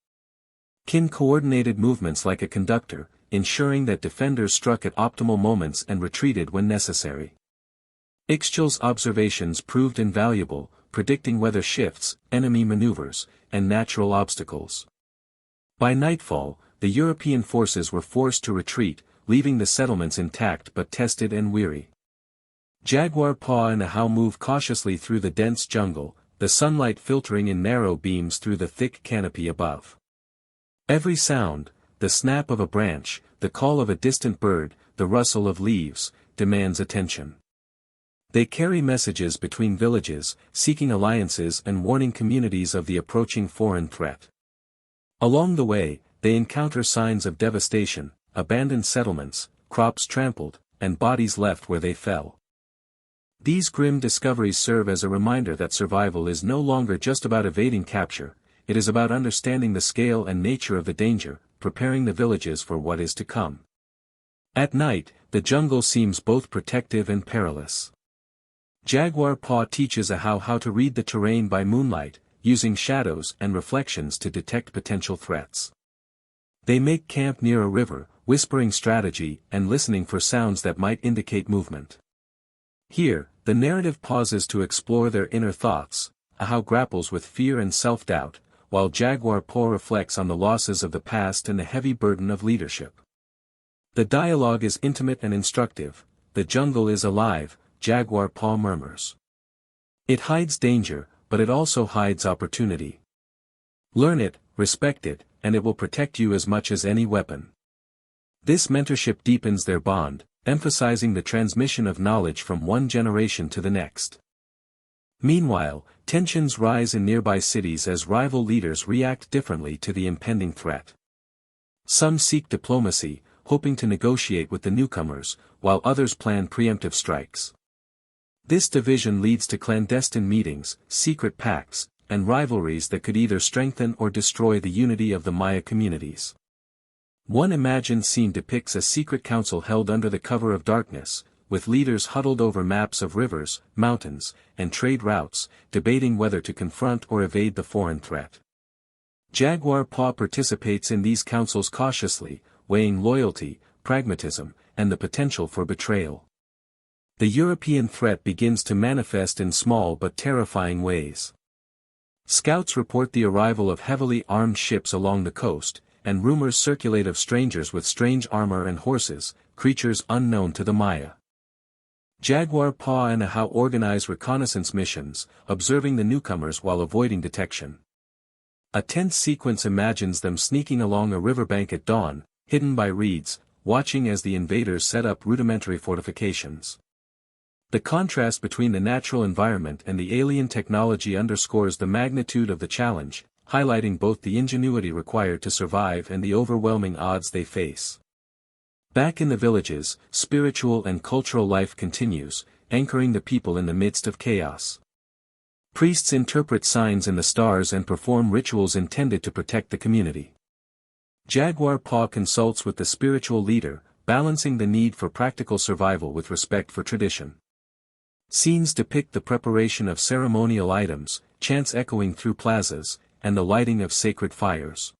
Qin coordinated movements like a conductor, ensuring that defenders struck at optimal moments and retreated when necessary. Ixchel's observations proved invaluable, predicting weather shifts, enemy maneuvers, and natural obstacles. By nightfall, the European forces were forced to retreat, leaving the settlements intact but tested and weary. Jaguar Paw and Ahau moved cautiously through the dense jungle, the sunlight filtering in narrow beams through the thick canopy above. Every sound, the snap of a branch, the call of a distant bird, the rustle of leaves, demands attention. They carry messages between villages, seeking alliances and warning communities of the approaching foreign threat. Along the way, they encounter signs of devastation, abandoned settlements, crops trampled, and bodies left where they fell. These grim discoveries serve as a reminder that survival is no longer just about evading capture, it is about understanding the scale and nature of the danger, preparing the villages for what is to come. At night, the jungle seems both protective and perilous. Jaguar Paw teaches Ahau how to read the terrain by moonlight, using shadows and reflections to detect potential threats. They make camp near a river, whispering strategy and listening for sounds that might indicate movement. Here, the narrative pauses to explore their inner thoughts. Ahau grapples with fear and self-doubt, while Jaguar Paw reflects on the losses of the past and the heavy burden of leadership. The dialogue is intimate and instructive. The jungle is alive, Jaguar Paw murmurs. It hides danger, but it also hides opportunity. Learn it, respect it, and it will protect you as much as any weapon. This mentorship deepens their bond, emphasizing the transmission of knowledge from one generation to the next. Meanwhile, tensions rise in nearby cities as rival leaders react differently to the impending threat. Some seek diplomacy, hoping to negotiate with the newcomers, while others plan preemptive strikes. This division leads to clandestine meetings, secret pacts, and rivalries that could either strengthen or destroy the unity of the Maya communities. One imagined scene depicts a secret council held under the cover of darkness, with leaders huddled over maps of rivers, mountains, and trade routes, debating whether to confront or evade the foreign threat. Jaguar Paw participates in these councils cautiously, weighing loyalty, pragmatism, and the potential for betrayal. The European threat begins to manifest in small but terrifying ways. Scouts report the arrival of heavily armed ships along the coast, and rumors circulate of strangers with strange armor and horses, creatures unknown to the Maya. Jaguar Paw and Ahau organize reconnaissance missions, observing the newcomers while avoiding detection. A tense sequence imagines them sneaking along a riverbank at dawn, hidden by reeds, watching as the invaders set up rudimentary fortifications. The contrast between the natural environment and the alien technology underscores the magnitude of the challenge, highlighting both the ingenuity required to survive and the overwhelming odds they face. Back in the villages, spiritual and cultural life continues, anchoring the people in the midst of chaos. Priests interpret signs in the stars and perform rituals intended to protect the community. Jaguar Paw consults with the spiritual leader, balancing the need for practical survival with respect for tradition. Scenes depict the preparation of ceremonial items, chants echoing through plazas, and the lighting of sacred fires.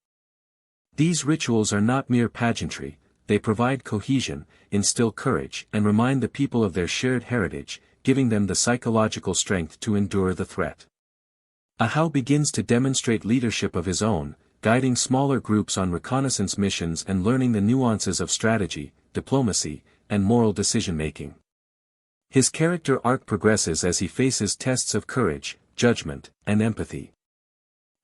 These rituals are not mere pageantry, they provide cohesion, instill courage, and remind the people of their shared heritage, giving them the psychological strength to endure the threat. Ahau begins to demonstrate leadership of his own, guiding smaller groups on reconnaissance missions and learning the nuances of strategy, diplomacy, and moral decision-making. His character arc progresses as he faces tests of courage, judgment, and empathy.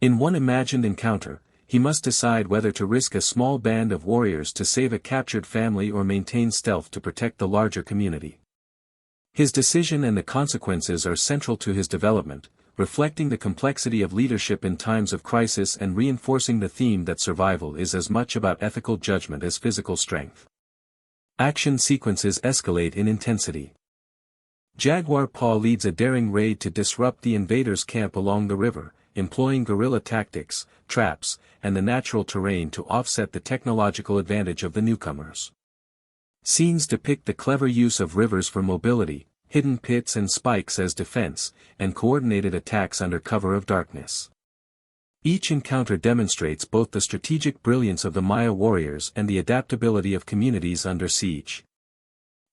In one imagined encounter, he must decide whether to risk a small band of warriors to save a captured family or maintain stealth to protect the larger community. His decision and the consequences are central to his development, reflecting the complexity of leadership in times of crisis and reinforcing the theme that survival is as much about ethical judgment as physical strength. Action sequences escalate in intensity. Jaguar Paw leads a daring raid to disrupt the invaders' camp along the river, employing guerrilla tactics, traps, and the natural terrain to offset the technological advantage of the newcomers. Scenes depict the clever use of rivers for mobility, hidden pits and spikes as defense, and coordinated attacks under cover of darkness. Each encounter demonstrates both the strategic brilliance of the Maya warriors and the adaptability of communities under siege.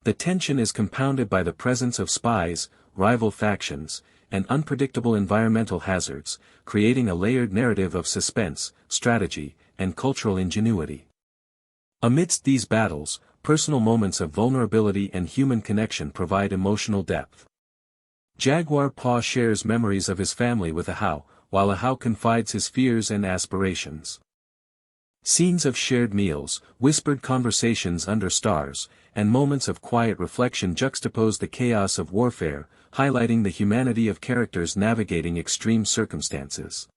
The tension is compounded by the presence of spies, rival factions, and unpredictable environmental hazards, creating a layered narrative of suspense, strategy, and cultural ingenuity. Amidst these battles, personal moments of vulnerability and human connection provide emotional depth. Jaguar Paw shares memories of his family with Ahau, while Ahau confides his fears and aspirations. Scenes of shared meals, whispered conversations under stars, and moments of quiet reflection juxtapose the chaos of warfare, highlighting the humanity of characters navigating extreme circumstances.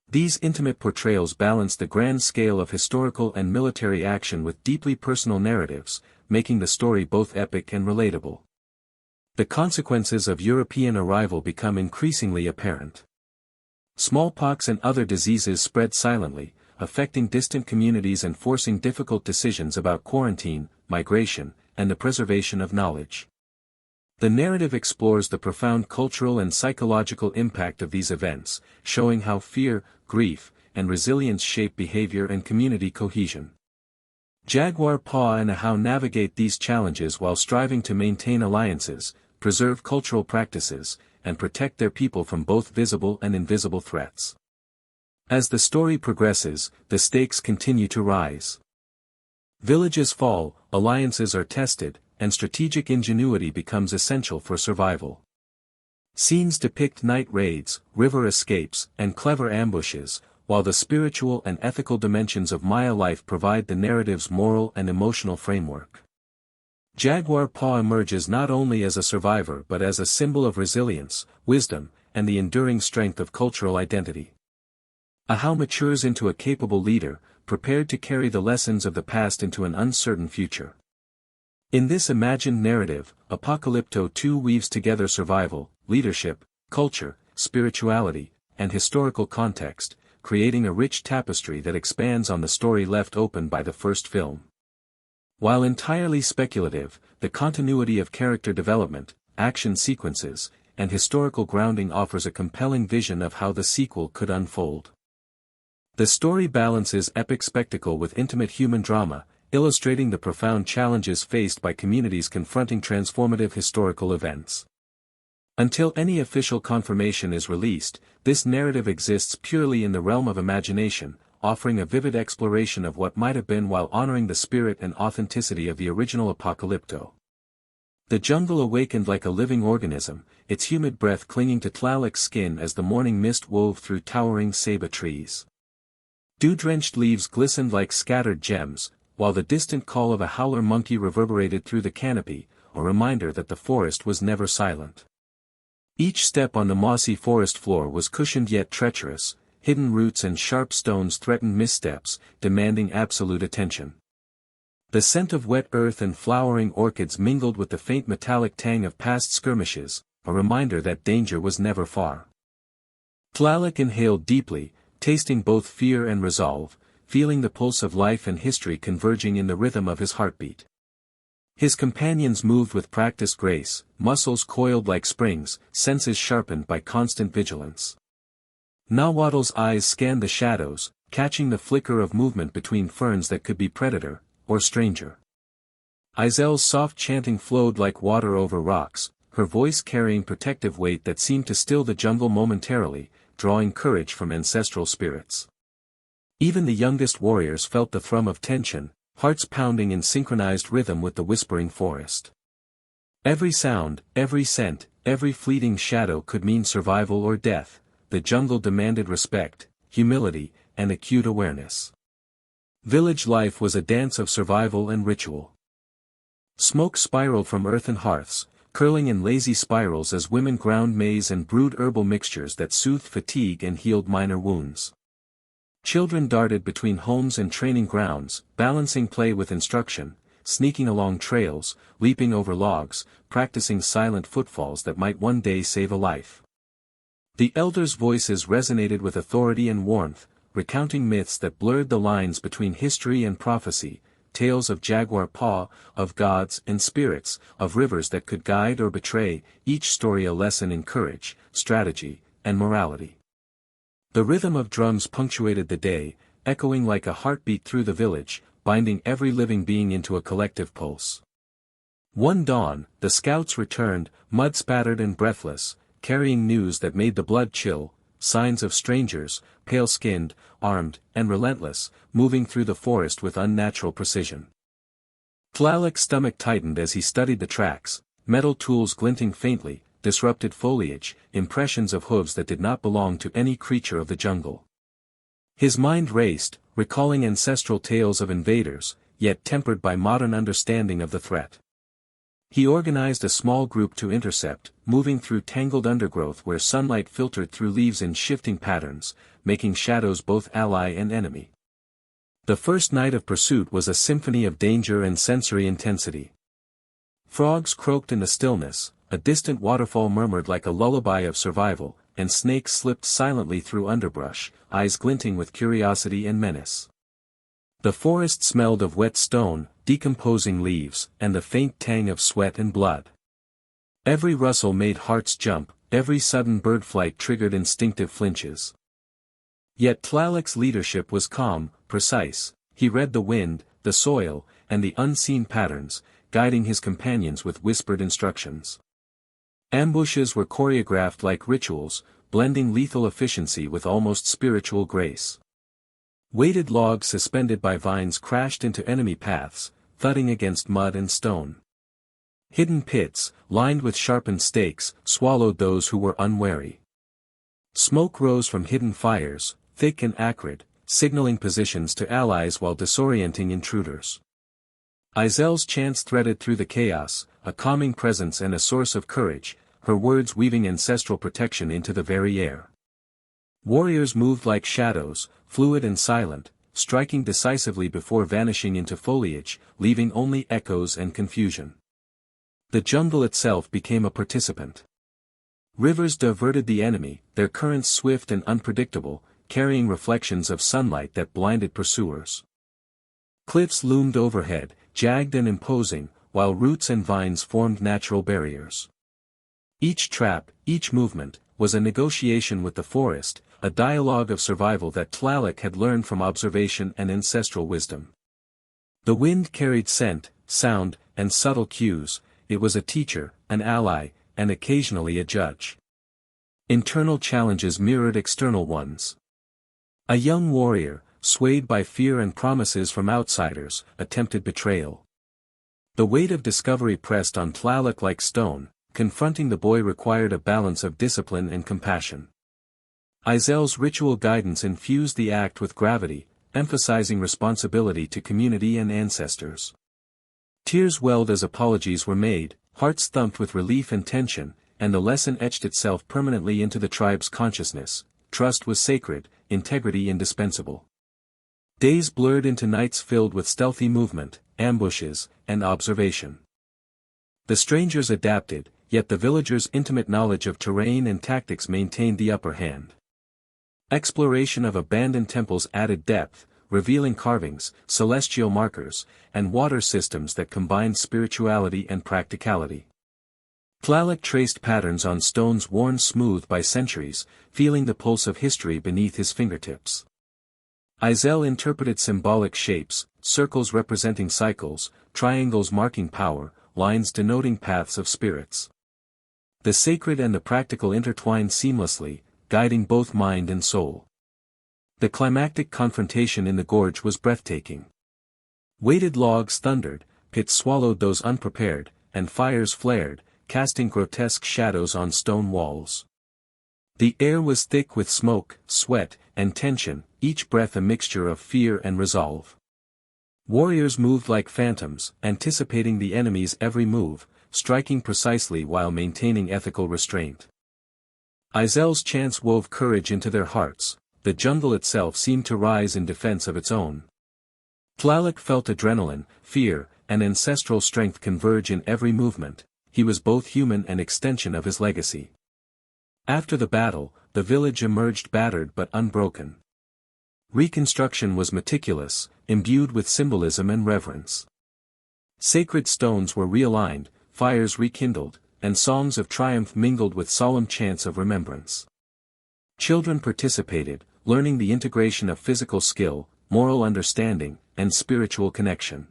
These intimate portrayals balance the grand scale of historical and military action with deeply personal narratives, making the story both epic and relatable. The consequences of European arrival become increasingly apparent. Smallpox and other diseases spread silently, affecting distant communities and forcing difficult decisions about quarantine, migration, and the preservation of knowledge. The narrative explores the profound cultural and psychological impact of these events, showing how fear, grief, and resilience shape behavior and community cohesion. Jaguar Paw and Ahau navigate these challenges while striving to maintain alliances, preserve cultural practices, and protect their people from both visible and invisible threats. As the story progresses, the stakes continue to rise. Villages fall, alliances are tested, and strategic ingenuity becomes essential for survival. Scenes depict night raids, river escapes, and clever ambushes, while the spiritual and ethical dimensions of Maya life provide the narrative's moral and emotional framework. Jaguar Paw emerges not only as a survivor but as a symbol of resilience, wisdom, and the enduring strength of cultural identity. Ahau matures into a capable leader, prepared to carry the lessons of the past into an uncertain future. In this imagined narrative, Apocalypto 2 weaves together survival, leadership, culture, spirituality, and historical context, creating a rich tapestry that expands on the story left open by the first film. While entirely speculative, the continuity of character development, action sequences, and historical grounding offers a compelling vision of how the sequel could unfold. The story balances epic spectacle with intimate human drama, illustrating the profound challenges faced by communities confronting transformative historical events. Until any official confirmation is released, this narrative exists purely in the realm of imagination, offering a vivid exploration of what might have been while honoring the spirit and authenticity of the original Apocalypto. The jungle awakened like a living organism, its humid breath clinging to Tlaloc's skin as the morning mist wove through towering ceiba trees. Dew-drenched leaves glistened like scattered gems, while the distant call of a howler monkey reverberated through the canopy, a reminder that the forest was never silent. Each step on the mossy forest floor was cushioned yet treacherous, hidden roots and sharp stones threatened missteps, demanding absolute attention. The scent of wet earth and flowering orchids mingled with the faint metallic tang of past skirmishes, a reminder that danger was never far. Tlaloc inhaled deeply, tasting both fear and resolve, feeling the pulse of life and history converging in the rhythm of his heartbeat. His companions moved with practiced grace, muscles coiled like springs, senses sharpened by constant vigilance. Nahuatl's eyes scanned the shadows, catching the flicker of movement between ferns that could be predator, or stranger. Izel's soft chanting flowed like water over rocks, her voice carrying protective weight that seemed to still the jungle momentarily, drawing courage from ancestral spirits. Even the youngest warriors felt the thrum of tension, hearts pounding in synchronized rhythm with the whispering forest. Every sound, every scent, every fleeting shadow could mean survival or death. The jungle demanded respect, humility, and acute awareness. Village life was a dance of survival and ritual. Smoke spiraled from earthen hearths, curling in lazy spirals as women ground maize and brewed herbal mixtures that soothed fatigue and healed minor wounds. Children darted between homes and training grounds, balancing play with instruction, sneaking along trails, leaping over logs, practicing silent footfalls that might one day save a life. The elders' voices resonated with authority and warmth, recounting myths that blurred the lines between history and prophecy, tales of Jaguar Paw, of gods and spirits, of rivers that could guide or betray, each story a lesson in courage, strategy, and morality. The rhythm of drums punctuated the day, echoing like a heartbeat through the village, binding every living being into a collective pulse. One dawn, the scouts returned, mud-spattered and breathless, carrying news that made the blood chill, signs of strangers, pale-skinned, armed, and relentless, moving through the forest with unnatural precision. Tlaloc's stomach tightened as he studied the tracks, metal tools glinting faintly, disrupted foliage, impressions of hooves that did not belong to any creature of the jungle. His mind raced, recalling ancestral tales of invaders, yet tempered by modern understanding of the threat. He organized a small group to intercept, moving through tangled undergrowth where sunlight filtered through leaves in shifting patterns, making shadows both ally and enemy. The first night of pursuit was a symphony of danger and sensory intensity. Frogs croaked in the stillness, a distant waterfall murmured like a lullaby of survival, and snakes slipped silently through underbrush, eyes glinting with curiosity and menace. The forest smelled of wet stone, decomposing leaves, and the faint tang of sweat and blood. Every rustle made hearts jump, every sudden bird flight triggered instinctive flinches. Yet Tlaloc's leadership was calm, precise. He read the wind, the soil, and the unseen patterns, guiding his companions with whispered instructions. Ambushes were choreographed like rituals, blending lethal efficiency with almost spiritual grace. Weighted logs suspended by vines crashed into enemy paths, thudding against mud and stone. Hidden pits, lined with sharpened stakes, swallowed those who were unwary. Smoke rose from hidden fires, thick and acrid, signaling positions to allies while disorienting intruders. Izel's chants threaded through the chaos, a calming presence and a source of courage, her words weaving ancestral protection into the very air. Warriors moved like shadows, fluid and silent, striking decisively before vanishing into foliage, leaving only echoes and confusion. The jungle itself became a participant. Rivers diverted the enemy, their currents swift and unpredictable, carrying reflections of sunlight that blinded pursuers. Cliffs loomed overhead, jagged and imposing, while roots and vines formed natural barriers. Each trap, each movement, was a negotiation with the forest, a dialogue of survival that Tlaloc had learned from observation and ancestral wisdom. The wind carried scent, sound, and subtle cues. It was a teacher, an ally, and occasionally a judge. Internal challenges mirrored external ones. A young warrior, swayed by fear and promises from outsiders, attempted betrayal. The weight of discovery pressed on Tlaloc like stone. Confronting the boy required a balance of discipline and compassion. Izel's ritual guidance infused the act with gravity, emphasizing responsibility to community and ancestors. Tears welled as apologies were made, hearts thumped with relief and tension, and the lesson etched itself permanently into the tribe's consciousness: trust was sacred, integrity indispensable. Days blurred into nights filled with stealthy movement, ambushes, and observation. The strangers adapted, yet the villagers' intimate knowledge of terrain and tactics maintained the upper hand. Exploration of abandoned temples added depth, revealing carvings, celestial markers, and water systems that combined spirituality and practicality. Tlaloc traced patterns on stones worn smooth by centuries, feeling the pulse of history beneath his fingertips. Izel interpreted symbolic shapes, circles representing cycles, triangles marking power, lines denoting paths of spirits. The sacred and the practical intertwined seamlessly, guiding both mind and soul. The climactic confrontation in the gorge was breathtaking. Weighted logs thundered, pits swallowed those unprepared, and fires flared, casting grotesque shadows on stone walls. The air was thick with smoke, sweat, and tension, each breath a mixture of fear and resolve. Warriors moved like phantoms, anticipating the enemy's every move, striking precisely while maintaining ethical restraint. Izel's chants wove courage into their hearts. The jungle itself seemed to rise in defense of its own. Tlaloc felt adrenaline, fear, and ancestral strength converge in every movement. He was both human and extension of his legacy. After the battle, the village emerged battered but unbroken. Reconstruction was meticulous, imbued with symbolism and reverence. Sacred stones were realigned, fires rekindled, and songs of triumph mingled with solemn chants of remembrance. Children participated, learning the integration of physical skill, moral understanding, and spiritual connection.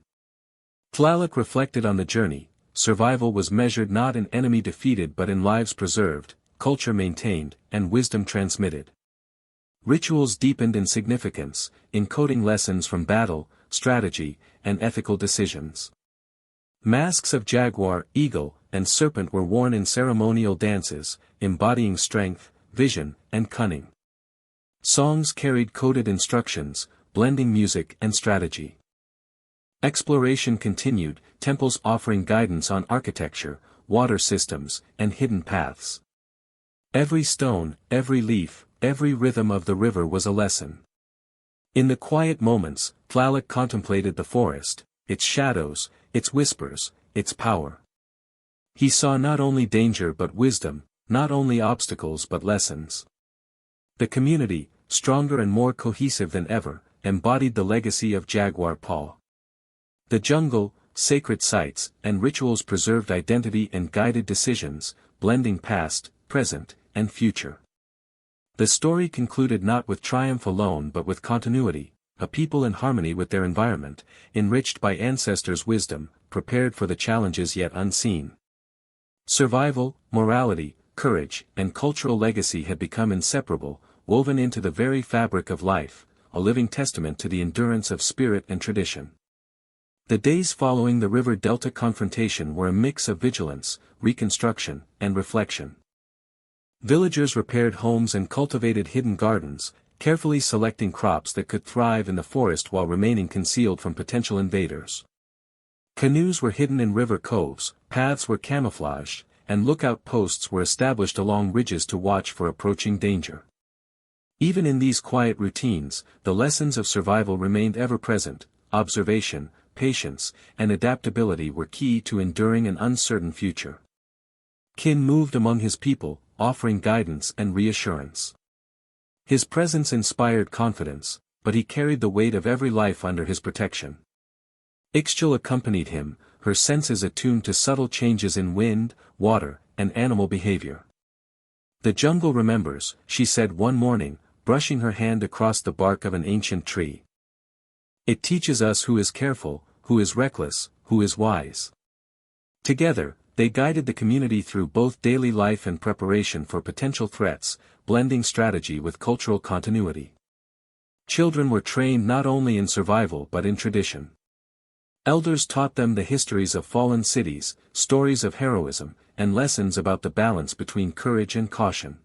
Tlaloc reflected on the journey. Survival was measured not in enemy defeated but in lives preserved, culture maintained, and wisdom transmitted. Rituals deepened in significance, encoding lessons from battle, strategy, and ethical decisions. Masks of jaguar, eagle, and serpent were worn in ceremonial dances, embodying strength, vision, and cunning. Songs carried coded instructions, blending music and strategy. Exploration continued, temples offering guidance on architecture, water systems, and hidden paths. Every stone, every leaf, every rhythm of the river was a lesson. In the quiet moments, Tlaloc contemplated the forest, its shadows, its whispers, its power. He saw not only danger but wisdom, not only obstacles but lessons. The community, stronger and more cohesive than ever, embodied the legacy of Jaguar Paw. The jungle, sacred sites, and rituals preserved identity and guided decisions, blending past, present, and future. The story concluded not with triumph alone but with continuity, a people in harmony with their environment, enriched by ancestors' wisdom, prepared for the challenges yet unseen. Survival, morality, courage, and cultural legacy had become inseparable, woven into the very fabric of life, a living testament to the endurance of spirit and tradition. The days following the River Delta confrontation were a mix of vigilance, reconstruction, and reflection. Villagers repaired homes and cultivated hidden gardens, carefully selecting crops that could thrive in the forest while remaining concealed from potential invaders. Canoes were hidden in river coves, paths were camouflaged, and lookout posts were established along ridges to watch for approaching danger. Even in these quiet routines, the lessons of survival remained ever present. Observation, patience, and adaptability were key to enduring an uncertain future. Kin moved among his people, offering guidance and reassurance. His presence inspired confidence, but he carried the weight of every life under his protection. Ixchel accompanied him, her senses attuned to subtle changes in wind, water, and animal behavior. "The jungle remembers," she said one morning, brushing her hand across the bark of an ancient tree. "It teaches us who is careful, who is reckless, who is wise." Together, they guided the community through both daily life and preparation for potential threats, blending strategy with cultural continuity. Children were trained not only in survival but in tradition. Elders taught them the histories of fallen cities, stories of heroism, and lessons about the balance between courage and caution.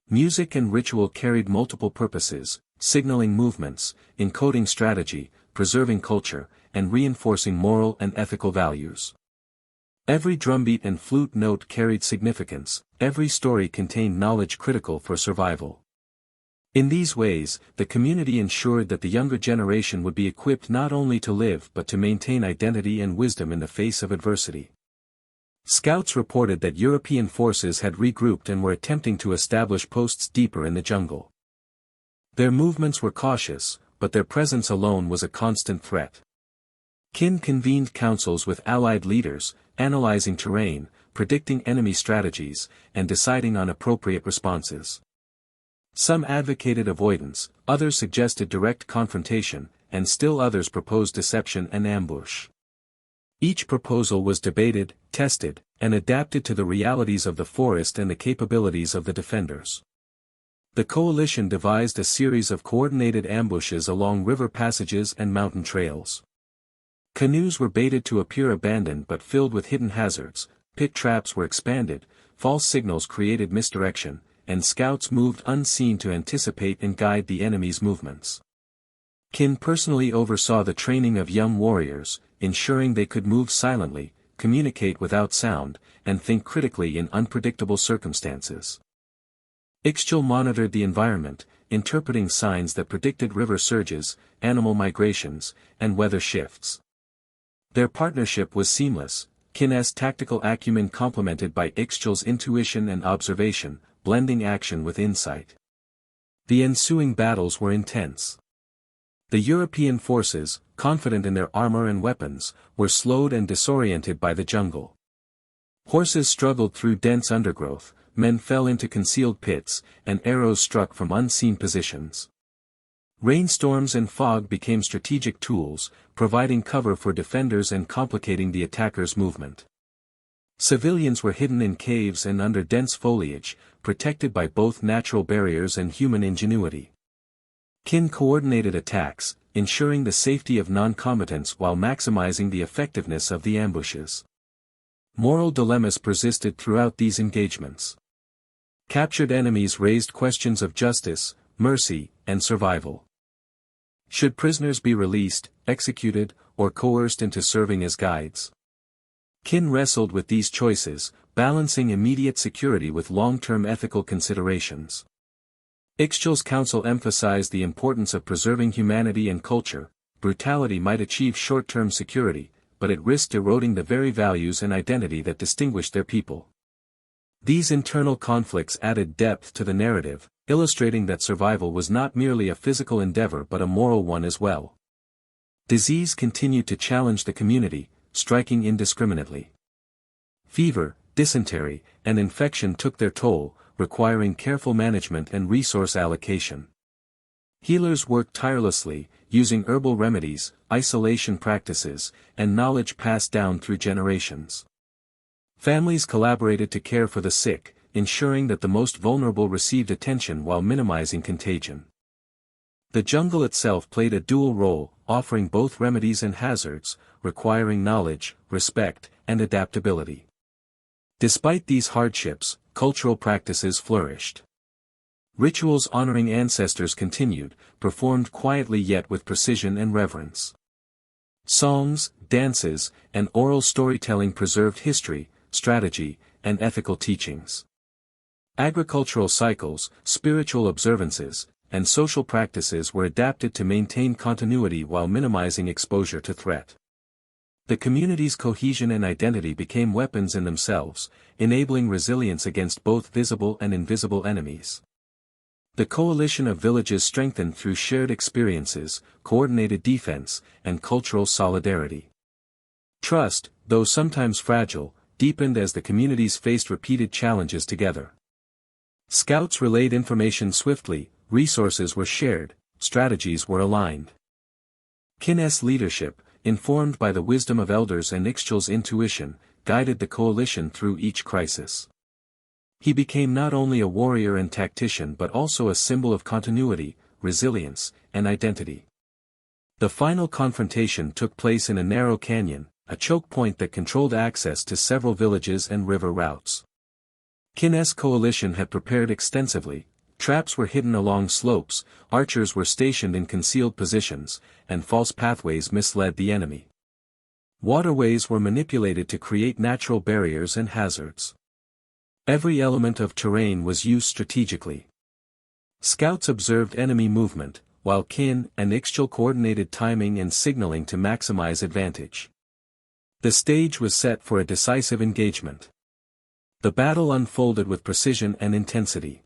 Music and ritual carried multiple purposes, signaling movements, encoding strategy, preserving culture, and reinforcing moral and ethical values. Every drumbeat and flute note carried significance, every story contained knowledge critical for survival. In these ways, the community ensured that the younger generation would be equipped not only to live but to maintain identity and wisdom in the face of adversity. Scouts reported that European forces had regrouped and were attempting to establish posts deeper in the jungle. Their movements were cautious, but their presence alone was a constant threat. Kin convened councils with allied leaders, analyzing terrain, predicting enemy strategies, and deciding on appropriate responses. Some advocated avoidance, others suggested direct confrontation, and still others proposed deception and ambush. Each proposal was debated, tested, and adapted to the realities of the forest and the capabilities of the defenders. The coalition devised a series of coordinated ambushes along river passages and mountain trails. Canoes were baited to appear abandoned but filled with hidden hazards, pit traps were expanded, false signals created misdirection, and scouts moved unseen to anticipate and guide the enemy's movements. Kin personally oversaw the training of young warriors, ensuring they could move silently, communicate without sound, and think critically in unpredictable circumstances. Ixchel monitored the environment, interpreting signs that predicted river surges, animal migrations, and weather shifts. Their partnership was seamless, Kin's tactical acumen complemented by Ixchel's intuition and observation, blending action with insight. The ensuing battles were intense. The European forces, confident in their armor and weapons, were slowed and disoriented by the jungle. Horses struggled through dense undergrowth, men fell into concealed pits, and arrows struck from unseen positions. Rainstorms and fog became strategic tools, providing cover for defenders and complicating the attackers' movement. Civilians were hidden in caves and under dense foliage, protected by both natural barriers and human ingenuity. Kin coordinated attacks, ensuring the safety of non-combatants while maximizing the effectiveness of the ambushes. Moral dilemmas persisted throughout these engagements. Captured enemies raised questions of justice, mercy, and survival. Should prisoners be released, executed, or coerced into serving as guides? Kin wrestled with these choices, balancing immediate security with long-term ethical considerations. Ixchel's council emphasized the importance of preserving humanity and culture. Brutality might achieve short-term security, but it risked eroding the very values and identity that distinguished their people. These internal conflicts added depth to the narrative, illustrating that survival was not merely a physical endeavor but a moral one as well. Disease continued to challenge the community, striking indiscriminately. Fever, dysentery, and infection took their toll, requiring careful management and resource allocation. Healers worked tirelessly, using herbal remedies, isolation practices, and knowledge passed down through generations. Families collaborated to care for the sick, ensuring that the most vulnerable received attention while minimizing contagion. The jungle itself played a dual role, offering both remedies and hazards, requiring knowledge, respect, and adaptability. Despite these hardships, cultural practices flourished. Rituals honoring ancestors continued, performed quietly yet with precision and reverence. Songs, dances, and oral storytelling preserved history, strategy, and ethical teachings. Agricultural cycles, spiritual observances, and social practices were adapted to maintain continuity while minimizing exposure to threat. The community's cohesion and identity became weapons in themselves, enabling resilience against both visible and invisible enemies. The coalition of villages strengthened through shared experiences, coordinated defense, and cultural solidarity. Trust, though sometimes fragile, deepened as the communities faced repeated challenges together. Scouts relayed information swiftly, resources were shared, strategies were aligned. Kin's leadership, informed by the wisdom of elders and Ixchel's intuition, guided the coalition through each crisis. He became not only a warrior and tactician but also a symbol of continuity, resilience, and identity. The final confrontation took place in a narrow canyon, a choke point that controlled access to several villages and river routes. Kin's coalition had prepared extensively, traps were hidden along slopes, archers were stationed in concealed positions, and false pathways misled the enemy. Waterways were manipulated to create natural barriers and hazards. Every element of terrain was used strategically. Scouts observed enemy movement, while Kin and Ixchel coordinated timing and signaling to maximize advantage. The stage was set for a decisive engagement. The battle unfolded with precision and intensity.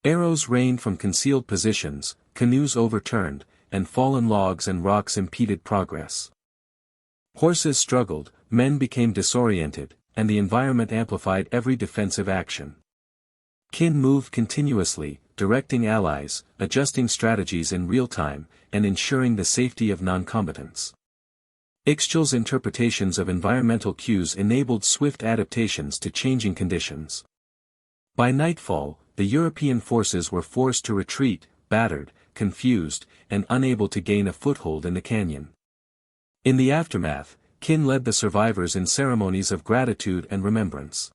Arrows rained from concealed positions, canoes overturned, and fallen logs and rocks impeded progress. Horses struggled, men became disoriented, and the environment amplified every defensive action. Kin moved continuously, directing allies, adjusting strategies in real time, and ensuring the safety of non-combatants. Ixchel's interpretations of environmental cues enabled swift adaptations to changing conditions. By nightfall, the European forces were forced to retreat, battered, confused, and unable to gain a foothold in the canyon. In the aftermath, Kin led the survivors in ceremonies of gratitude and remembrance.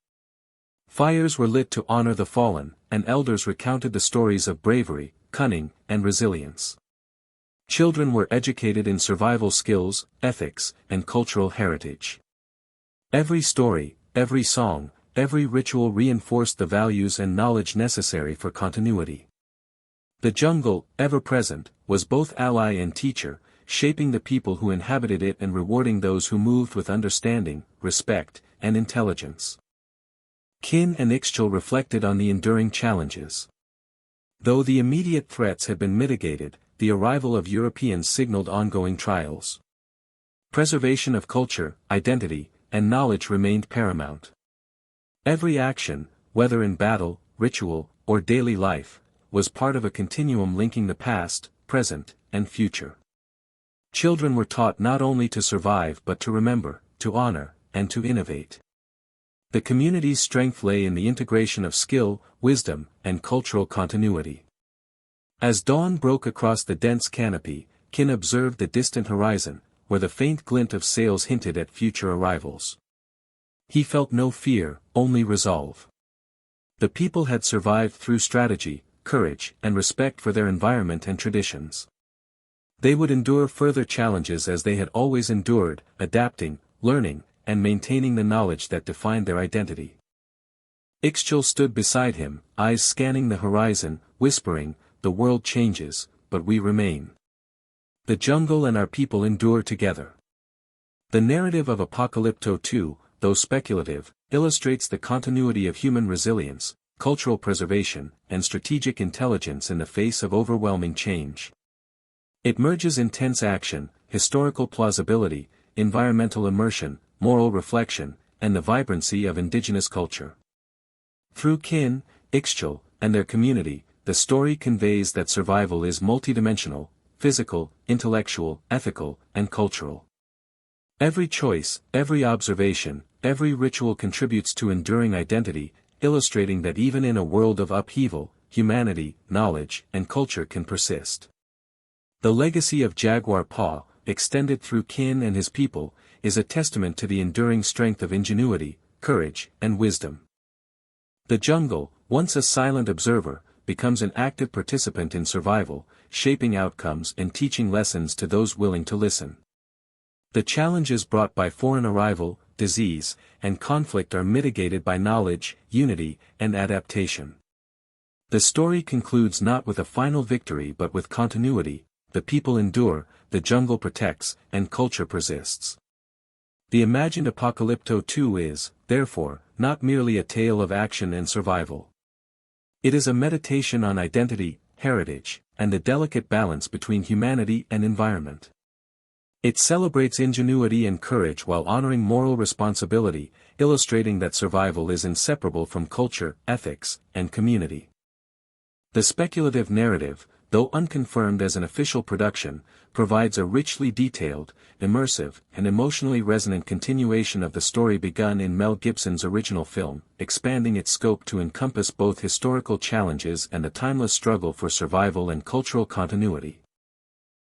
Fires were lit to honor the fallen, and elders recounted the stories of bravery, cunning, and resilience. Children were educated in survival skills, ethics, and cultural heritage. Every story, every song, every ritual reinforced the values and knowledge necessary for continuity. The jungle, ever present, was both ally and teacher, shaping the people who inhabited it and rewarding those who moved with understanding, respect, and intelligence. Kin and Ixchel reflected on the enduring challenges. Though the immediate threats had been mitigated, the arrival of Europeans signaled ongoing trials. Preservation of culture, identity, and knowledge remained paramount. Every action, whether in battle, ritual, or daily life, was part of a continuum linking the past, present, and future. Children were taught not only to survive but to remember, to honor, and to innovate. The community's strength lay in the integration of skill, wisdom, and cultural continuity. As dawn broke across the dense canopy, Kin observed the distant horizon, where the faint glint of sails hinted at future arrivals. He felt no fear, only resolve. The people had survived through strategy, courage, and respect for their environment and traditions. They would endure further challenges as they had always endured, adapting, learning, and maintaining the knowledge that defined their identity. Ixchel stood beside him, eyes scanning the horizon, whispering, "The world changes, but we remain. The jungle and our people endure together." The narrative of Apocalypto 2, though speculative, illustrates the continuity of human resilience, cultural preservation, and strategic intelligence in the face of overwhelming change. It merges intense action, historical plausibility, environmental immersion, moral reflection, and the vibrancy of indigenous culture. Through Kin, Ixchel, and their community, the story conveys that survival is multidimensional, physical, intellectual, ethical, and cultural. Every choice, every observation, every ritual contributes to enduring identity, illustrating that even in a world of upheaval, humanity, knowledge, and culture can persist. The legacy of Jaguar Paw, extended through Kin and his people, is a testament to the enduring strength of ingenuity, courage, and wisdom. The jungle, once a silent observer, becomes an active participant in survival, shaping outcomes and teaching lessons to those willing to listen. The challenges brought by foreign arrival, disease, and conflict are mitigated by knowledge, unity, and adaptation. The story concludes not with a final victory but with continuity. The people endure, the jungle protects, and culture persists. The imagined Apocalypto 2 is, therefore, not merely a tale of action and survival. It is a meditation on identity, heritage, and the delicate balance between humanity and environment. It celebrates ingenuity and courage while honoring moral responsibility, illustrating that survival is inseparable from culture, ethics, and community. The speculative narrative, though unconfirmed as an official production, provides a richly detailed, immersive, and emotionally resonant continuation of the story begun in Mel Gibson's original film, expanding its scope to encompass both historical challenges and the timeless struggle for survival and cultural continuity.